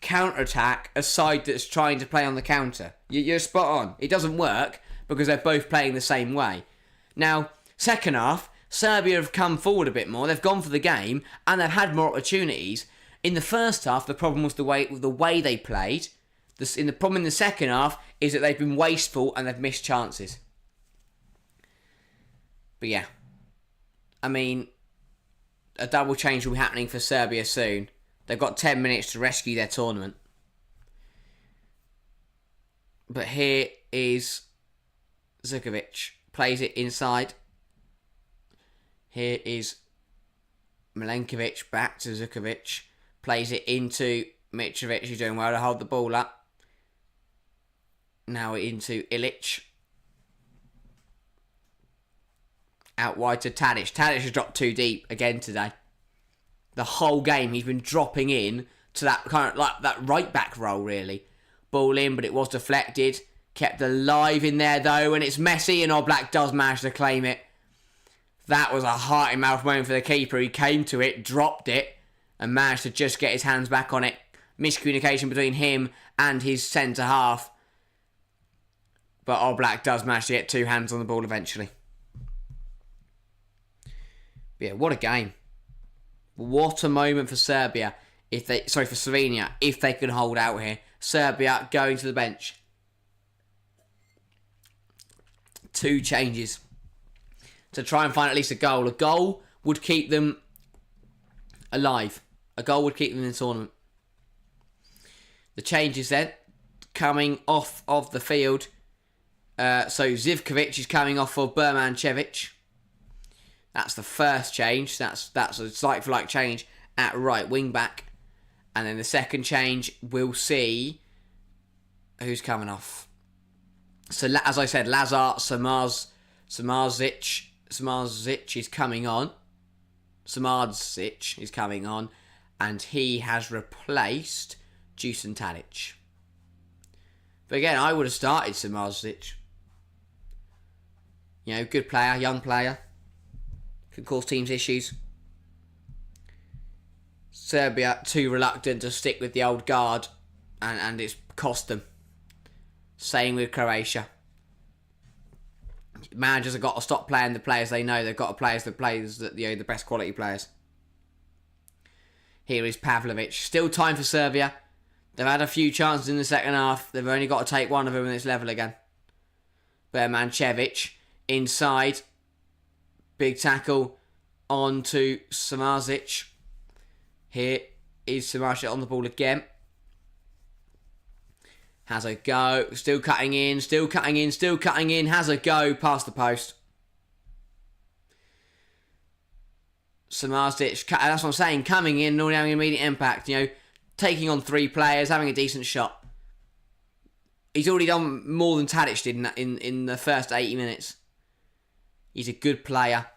counter-attack a side that's trying to play on the counter. You're spot on. It doesn't work because they're both playing the same way. Now, second half, Serbia have come forward a bit more. They've gone for the game and they've had more opportunities. In the first half, the problem was the way they played. The problem in the second half is that they've been wasteful and they've missed chances. But yeah, I mean, a double change will be happening for Serbia soon. They've got 10 minutes to rescue their tournament. But here is Zukovic. Plays it inside. Here is Milenkovic back to Zukovic. Plays it into Mitrovic, who's doing well to hold the ball up. Now into Ilic. Out wide to Tadic. Tadic has dropped too deep again today. The whole game he's been dropping in to that kind of like that right back role really. Ball in, but it was deflected. Kept alive in there though, and it's Messi, and Oblak does manage to claim it. That was a heart in mouth moment for the keeper. He came to it, dropped it, and managed to just get his hands back on it. Miscommunication between him and his centre half. But Oblak does manage to get two hands on the ball eventually. But yeah, what a game. What a moment for Serbia. For Slovenia, if they can hold out here. Serbia going to the bench. 2 changes to try and find at least a goal. A goal would keep them alive. A goal would keep them in the tournament. The changes then, coming off of the field. So Zivkovic is coming off for Birmančević. That's the first change. That's a like-for-like change at right wing back. And then the second change, we'll see who's coming off. So as I said, Lazar Samardzic is coming on. Samardzic is coming on. And he has replaced Dusan Tadic. But again, I would have started Samardzic. You know, good player, young player. Can cause teams issues. Serbia too reluctant to stick with the old guard. And it's cost them. Same with Croatia. Managers have got to stop playing the players they know. They've got to play the players that the best quality players. Here is Pavlovic. Still time for Serbia. They've had a few chances in the second half. They've only got to take one of them and it's level again. Birmančević inside. Big tackle on to Samardzic. Here is Samardzic on the ball again. Has a go. Still cutting in. Has a go past the post. Samardzic, that's what I'm saying, coming in and already having an immediate impact. You know, taking on 3 players, having a decent shot. He's already done more than Tadic did in the first 80 minutes. He's a good player.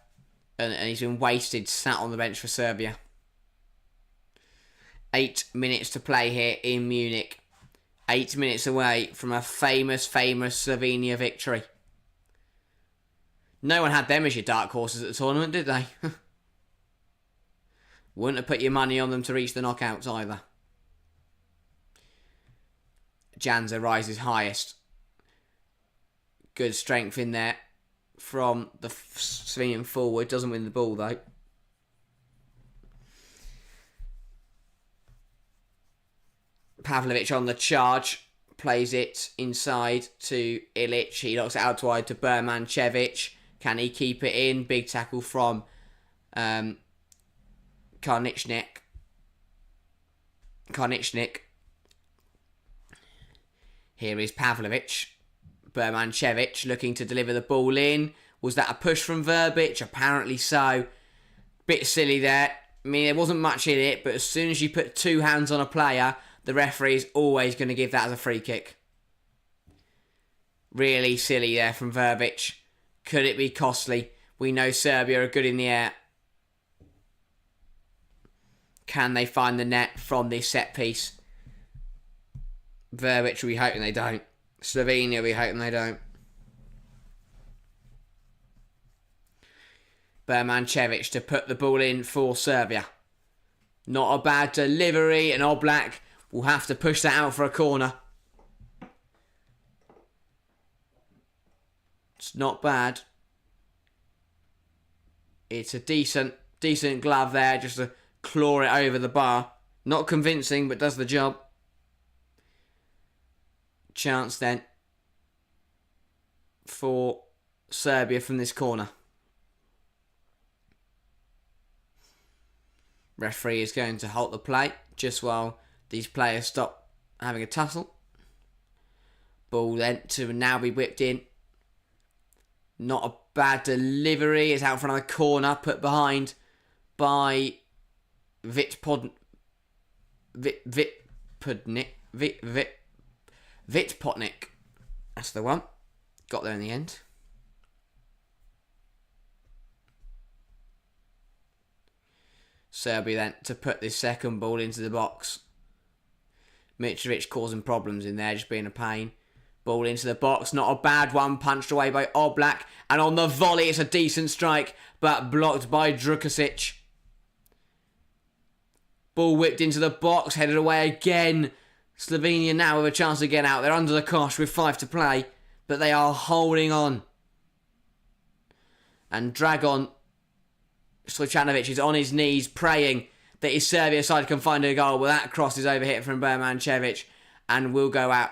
And he's been wasted, sat on the bench for Serbia. 8 minutes to play here in Munich. 8 minutes away from a famous Slovenia victory. No one had them as your dark horses at the tournament, did they? Wouldn't have put your money on them to reach the knockouts either. Janza rises highest. Good strength in there from the Slovenian forward. Doesn't win the ball though. Pavlovic on the charge. Plays it inside to Ilic. He knocks it out wide to Bermancevic. Can he keep it in? Big tackle from Karnichnik. Here is Pavlovic. Bermancevic looking to deliver the ball in. Was that a push from Verbic? Apparently so. Bit silly there. I mean, there wasn't much in it, but as soon as you put two hands on a player, the referee is always going to give that as a free kick. Really silly there from Verbic. Could it be costly? We know Serbia are good in the air. Can they find the net from this set piece? Verbic, we hoping they don't. Slovenia, we hoping they don't. Bermancevic to put the ball in for Serbia. Not a bad delivery, and Oblak will have to push that out for a corner. It's not bad. It's a decent glove there, just to claw it over the bar. Not convincing, but does the job. Chance then for Serbia from this corner. Referee is going to halt the play just while these players stop having a tussle. Ball then to now be whipped in. Not a bad delivery. It's out front of the corner, put behind by Vitpotnik. That's the one. Got there in the end. Serbia then to put this second ball into the box. Mitrovic causing problems in there, just being a pain. Ball into the box, not a bad one, punched away by Oblak. And on the volley, it's a decent strike, but blocked by Drukasic. Ball whipped into the box, headed away again. Slovenia now with a chance to get out. They're under the cosh with 5 to play, but they are holding on. And Dragon Stojanovic is on his knees praying that his Serbia side can find a goal. Well, that cross is overhit from Bermancevic and will go out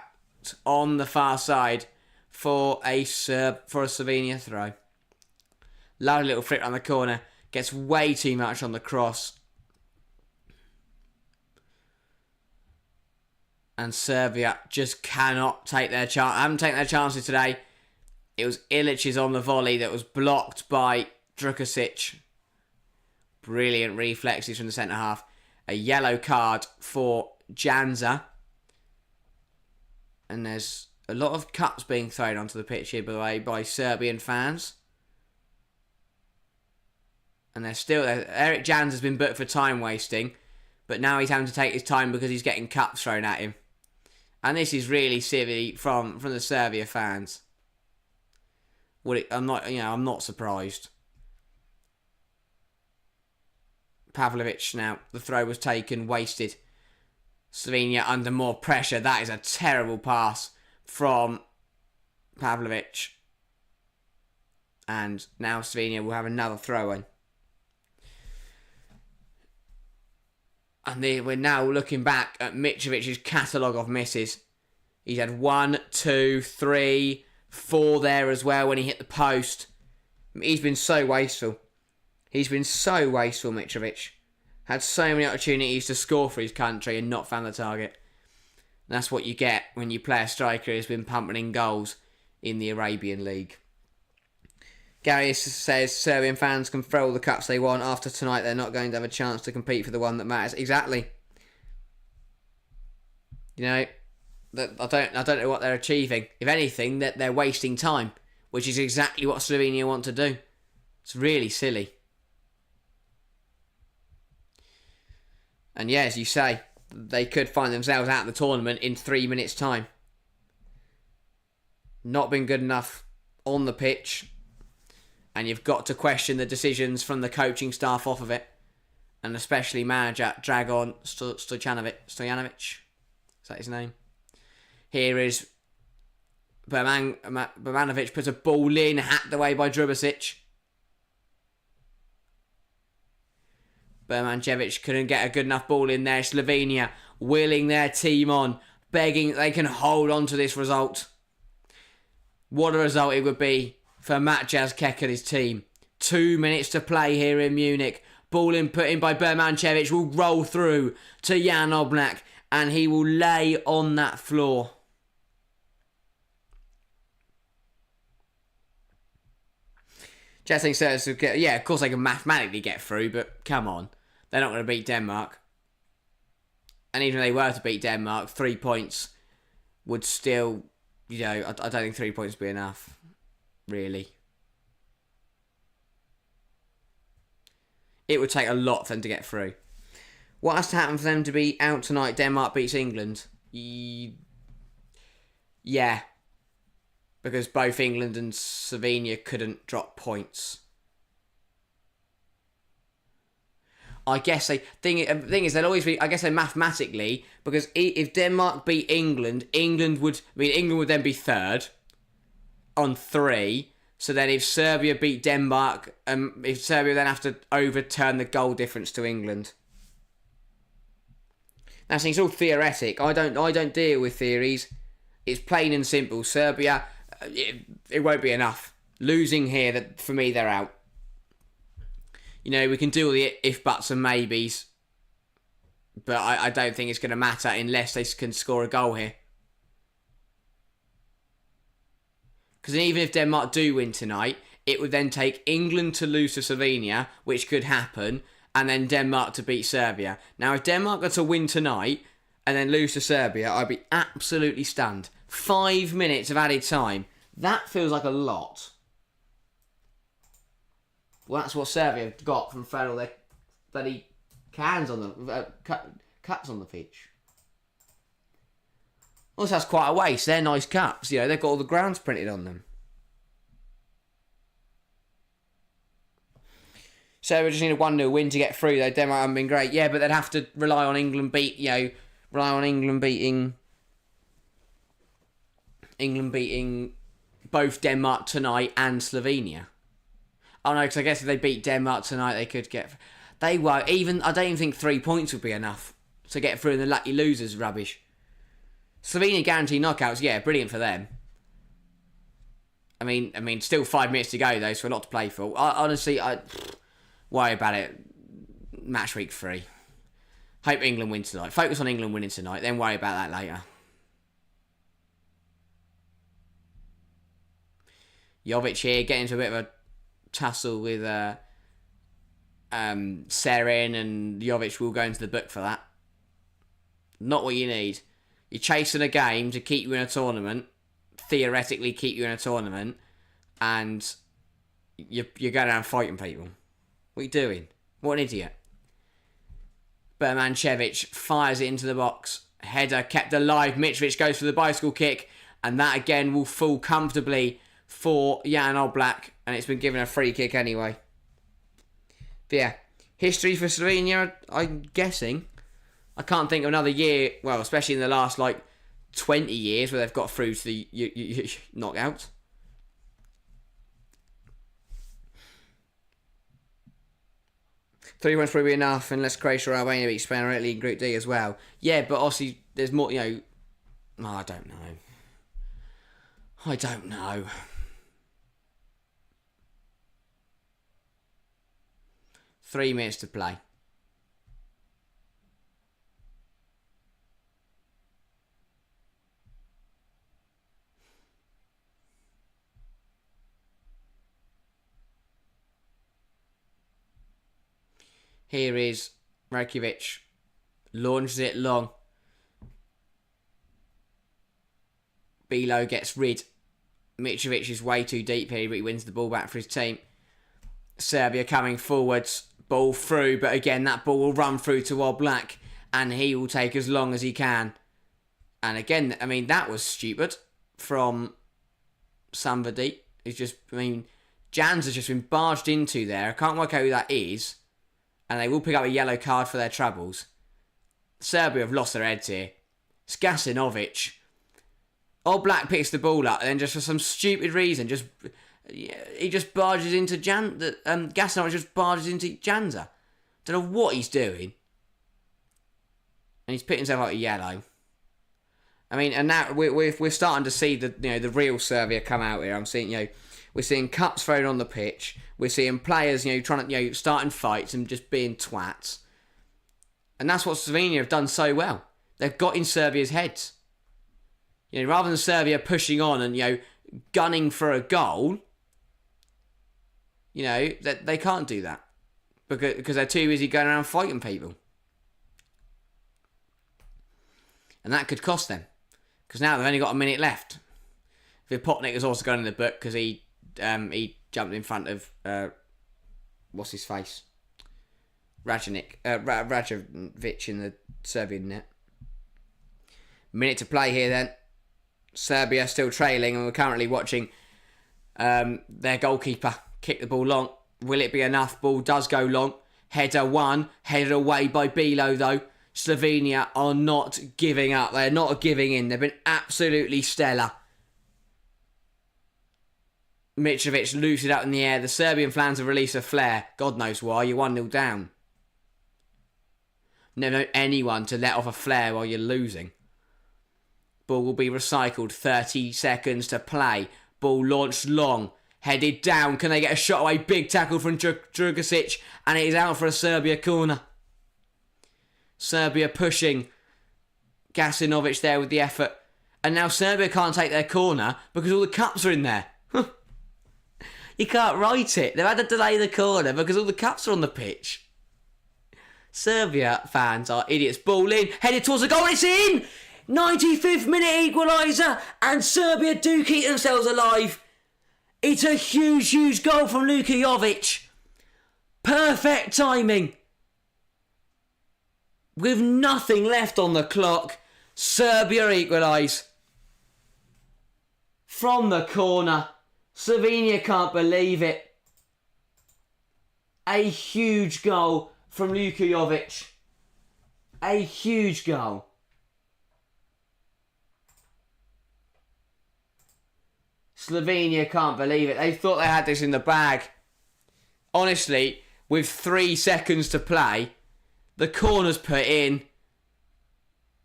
on the far side for a Slovenia throw. Lovely little flick on the corner. Gets way too much on the cross. And Serbia just cannot take their chance. Haven't taken their chances today. It was Ilic's on the volley that was blocked by Drukasic. Brilliant reflexes from the centre half. A yellow card for Janza. And there's a lot of cups being thrown onto the pitch here, by the way, by Serbian fans. And they're still there. Eric Janza's been booked for time wasting, but now he's having to take his time because he's getting cups thrown at him. And this is really silly from the Serbia fans. I'm not surprised. Pavlovic now. The throw was taken, wasted. Slovenia under more pressure. That is a terrible pass from Pavlovic. And now Slovenia will have another throw in. And we're now looking back at Mitrovic's catalogue of misses. He's had 1, 2, 3, 4 there as well when he hit the post. He's been so wasteful. Mitrovic. Had so many opportunities to score for his country and not found the target. And that's what you get when you play a striker who's been pumping in goals in the Arabian League. Gary says Serbian fans can throw all the cups they want. After tonight, they're not going to have a chance to compete for the one that matters. Exactly. You know, I don't know what they're achieving. If anything, that they're wasting time, which is exactly what Slovenia want to do. It's really silly. And yeah, as you say, they could find themselves out of the tournament in 3 minutes' time. Not been good enough on the pitch, and you've got to question the decisions from the coaching staff off of it, and especially manager Dragan Stojanovic. Is that his name? Here is Bermanovic puts a ball in, hacked away by Drubasic. Bermancevic couldn't get a good enough ball in there. Slovenia willing their team on, begging they can hold on to this result. What a result it would be for Matjaz Kek and his team. 2 minutes to play here in Munich. Ball in put in by Bermancevic will roll through to Jan Oblak, and he will lay on that floor. Just think Serbs get, yeah, of course they can mathematically get through, but come on. They're not going to beat Denmark. And even if they were to beat Denmark, 3 points would still, I don't think 3 points would be enough, really. It would take a lot for them to get through. What has to happen for them to be out tonight? Denmark beats England. Yeah. Because both England and Slovenia couldn't drop points. I guess the thing is they'll always be. I guess they mathematically, because if Denmark beat England, England would then be third on 3. So then, if Serbia beat Denmark, if Serbia then have to overturn the goal difference to England. That's it's all theoretic. I don't deal with theories. It's plain and simple. Serbia, it won't be enough. Losing here, that for me, they're out. We can do all the if, buts and maybes. But I don't think it's going to matter unless they can score a goal here. Because even if Denmark do win tonight, it would then take England to lose to Slovenia, which could happen, and then Denmark to beat Serbia. Now, if Denmark got to win tonight and then lose to Serbia, I'd be absolutely stunned. 5 minutes of added time. That feels like a lot. Well, that's what Serbia got from throwing all their bloody cans on the cups on the pitch. Also, that's quite a waste. They're nice cups. They've got all the grounds printed on them. Serbia just need a 1-0 win to get through. Though Denmark haven't been great. Yeah, but they'd have to rely on England beating both Denmark tonight and Slovenia. Oh no, because I guess if they beat Denmark tonight, they could get. They won't even. I don't even think 3 points would be enough to get through in the lucky losers rubbish. Slovenia guaranteed knockouts, yeah, brilliant for them. I mean, still 5 minutes to go though, so a lot to play for. Honestly, I worry about it. Match week 3. Hope England win tonight. Focus on England winning tonight, then worry about that later. Jovic here getting into a bit of a tussle with Serin, and Jovic will go into the book for that. Not what you need. You're chasing a game to keep you in a tournament, theoretically keep you in a tournament, and you're going around fighting people. What are you doing? What an idiot. Bermancevic fires it into the box. Header kept alive. Mitrovic goes for the bicycle kick, and that again will fall comfortably for Jan Oblak, and it's been given a free kick anyway. But yeah, history for Slovenia, I'm guessing. I can't think of another year, well, especially in the last 20 years, where they've got through to the knockout. Three points probably enough, unless Croatia or Albania beat Spain or Italy in Group D as well. Yeah, but obviously there's more, I don't know. 3 minutes to play. Here is Rakovic. Launches it long. Bilo gets rid. Mitrovic is way too deep here, but he wins the ball back for his team. Serbia coming forwards. Ball through, but again, that ball will run through to Oblak. and he will take as long as he can. And again, I mean, that was stupid from somebody. It's just, I mean, Jans has just been barged into there. I can't work out who that is. And they will pick up a yellow card for their troubles. Serbia have lost their heads here. It's Gasinovic. Old Black picks the ball up and then just for some stupid reason, he just barges into Gasinovic just barges into Janza. Don't know what he's doing. And he's picked himself up a yellow. I mean, and now we're starting to see the real Serbia come out here. I'm seeing, we're seeing cups thrown on the pitch. We're seeing players, trying to, starting fights and just being twats. And that's what Slovenia have done so well. They've got in Serbia's heads. Rather than Serbia pushing on and, gunning for a goal, that they can't do that. Because they're too busy going around fighting people. And that could cost them. Because now they've only got a minute left. Vipotnik has also gone in the book because he jumped in front of what's his face? Rajovic in the Serbian net. Minute to play here then. Serbia still trailing, and we're currently watching their goalkeeper kick the ball long. Will it be enough? Ball does go long. Header one, headed away by Bilo though. Slovenia are not giving up. They're not giving in. They've been absolutely stellar. Mitrovic loosed it up in the air. The Serbian fans have released a flare. God knows why. You're 1-0 down. Never know anyone to let off a flare while you're losing. Ball will be recycled. 30 seconds to play. Ball launched long. Headed down. Can they get a shot away? Big tackle from Drugasic. And it is out for a Serbia corner. Serbia pushing Gasinovic there with the effort. And now Serbia can't take their corner because all the cups are in there. You can't write it. They've had to delay the corner because all the cups are on the pitch. Serbia fans are idiots. Ball in. Headed towards the goal. It's in! 95th minute equaliser. And Serbia do keep themselves alive. It's a huge, huge goal from Luka Jovic. Perfect timing. With nothing left on the clock, Serbia equalise. From the corner, Slovenia can't believe it. A huge goal from Luka Jovic. A huge goal. Slovenia can't believe it. They thought they had this in the bag. Honestly, with 3 seconds to play, the corner's put in.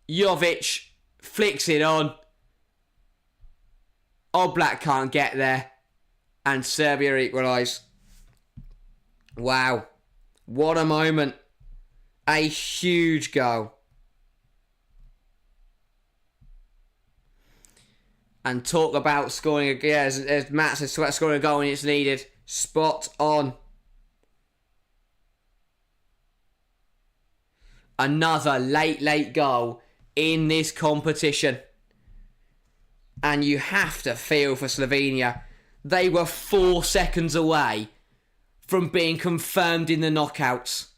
Jovic flicks it on. Oblak can't get there. And Serbia equalise. Wow. What a moment. A huge goal. And talk about scoring as Matt says, scoring a goal when it's needed. Spot on. Another late goal in this competition. And you have to feel for Slovenia. They were 4 seconds away from being confirmed in the knockouts.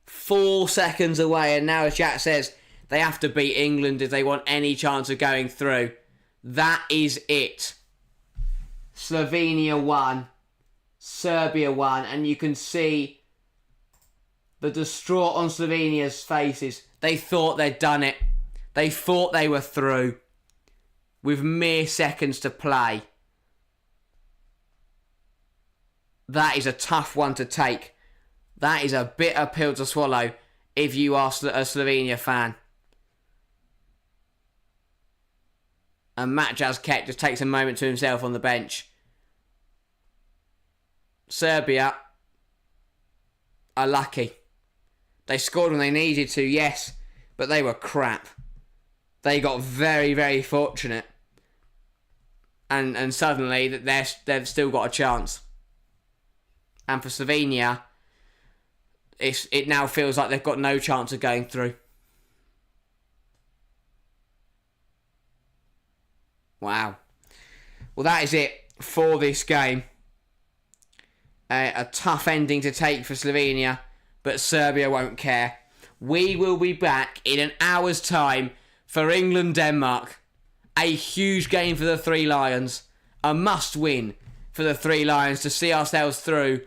4 seconds away, and now as Jack says, they have to beat England if they want any chance of going through. That is it. Slovenia won. Serbia won. And you can see the distraught on Slovenia's faces. They thought they'd done it. They thought they were through. With mere seconds to play. That is a tough one to take. That is a bitter pill to swallow if you are a Slovenia fan. And Matt Jazkek just takes a moment to himself on the bench. Serbia are lucky. They scored when they needed to, yes, but they were crap. They got very, very fortunate. And suddenly they've still got a chance. And for Slovenia, it now feels like they've got no chance of going through. Wow. Well, that is it for this game. A tough ending to take for Slovenia, but Serbia won't care. we will be back in an hour's time for England-Denmark. A huge game for the Three Lions. A must-win for the Three Lions to see ourselves through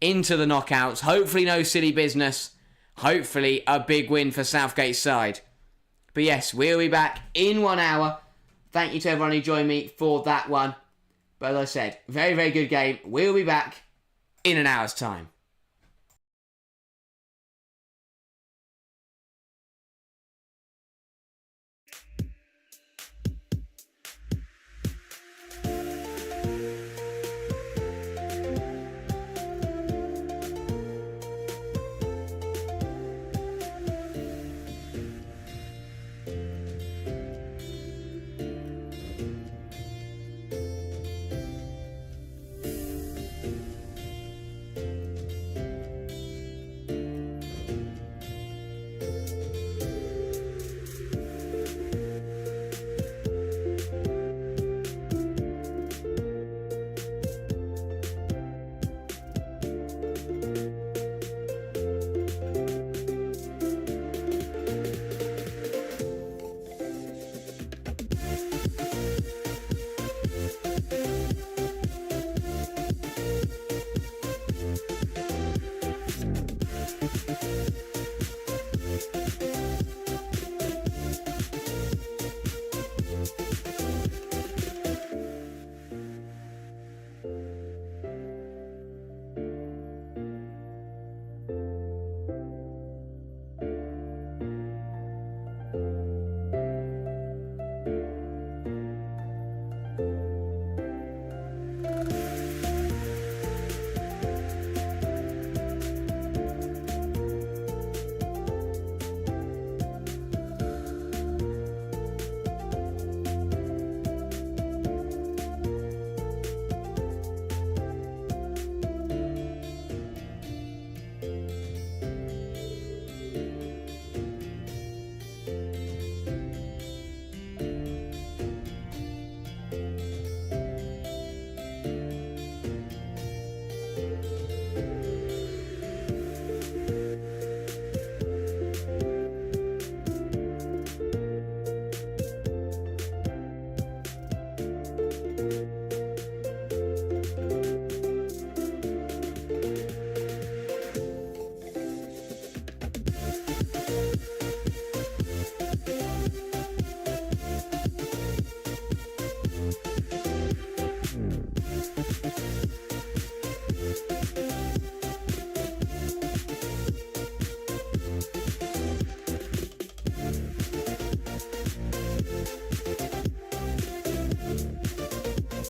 into the knockouts. Hopefully no silly business. Hopefully a big win for Southgate's side. But yes, we'll be back in 1 hour. Thank you to everyone who joined me for that one. But as I said, very, very good game. We'll be back in an hour's time.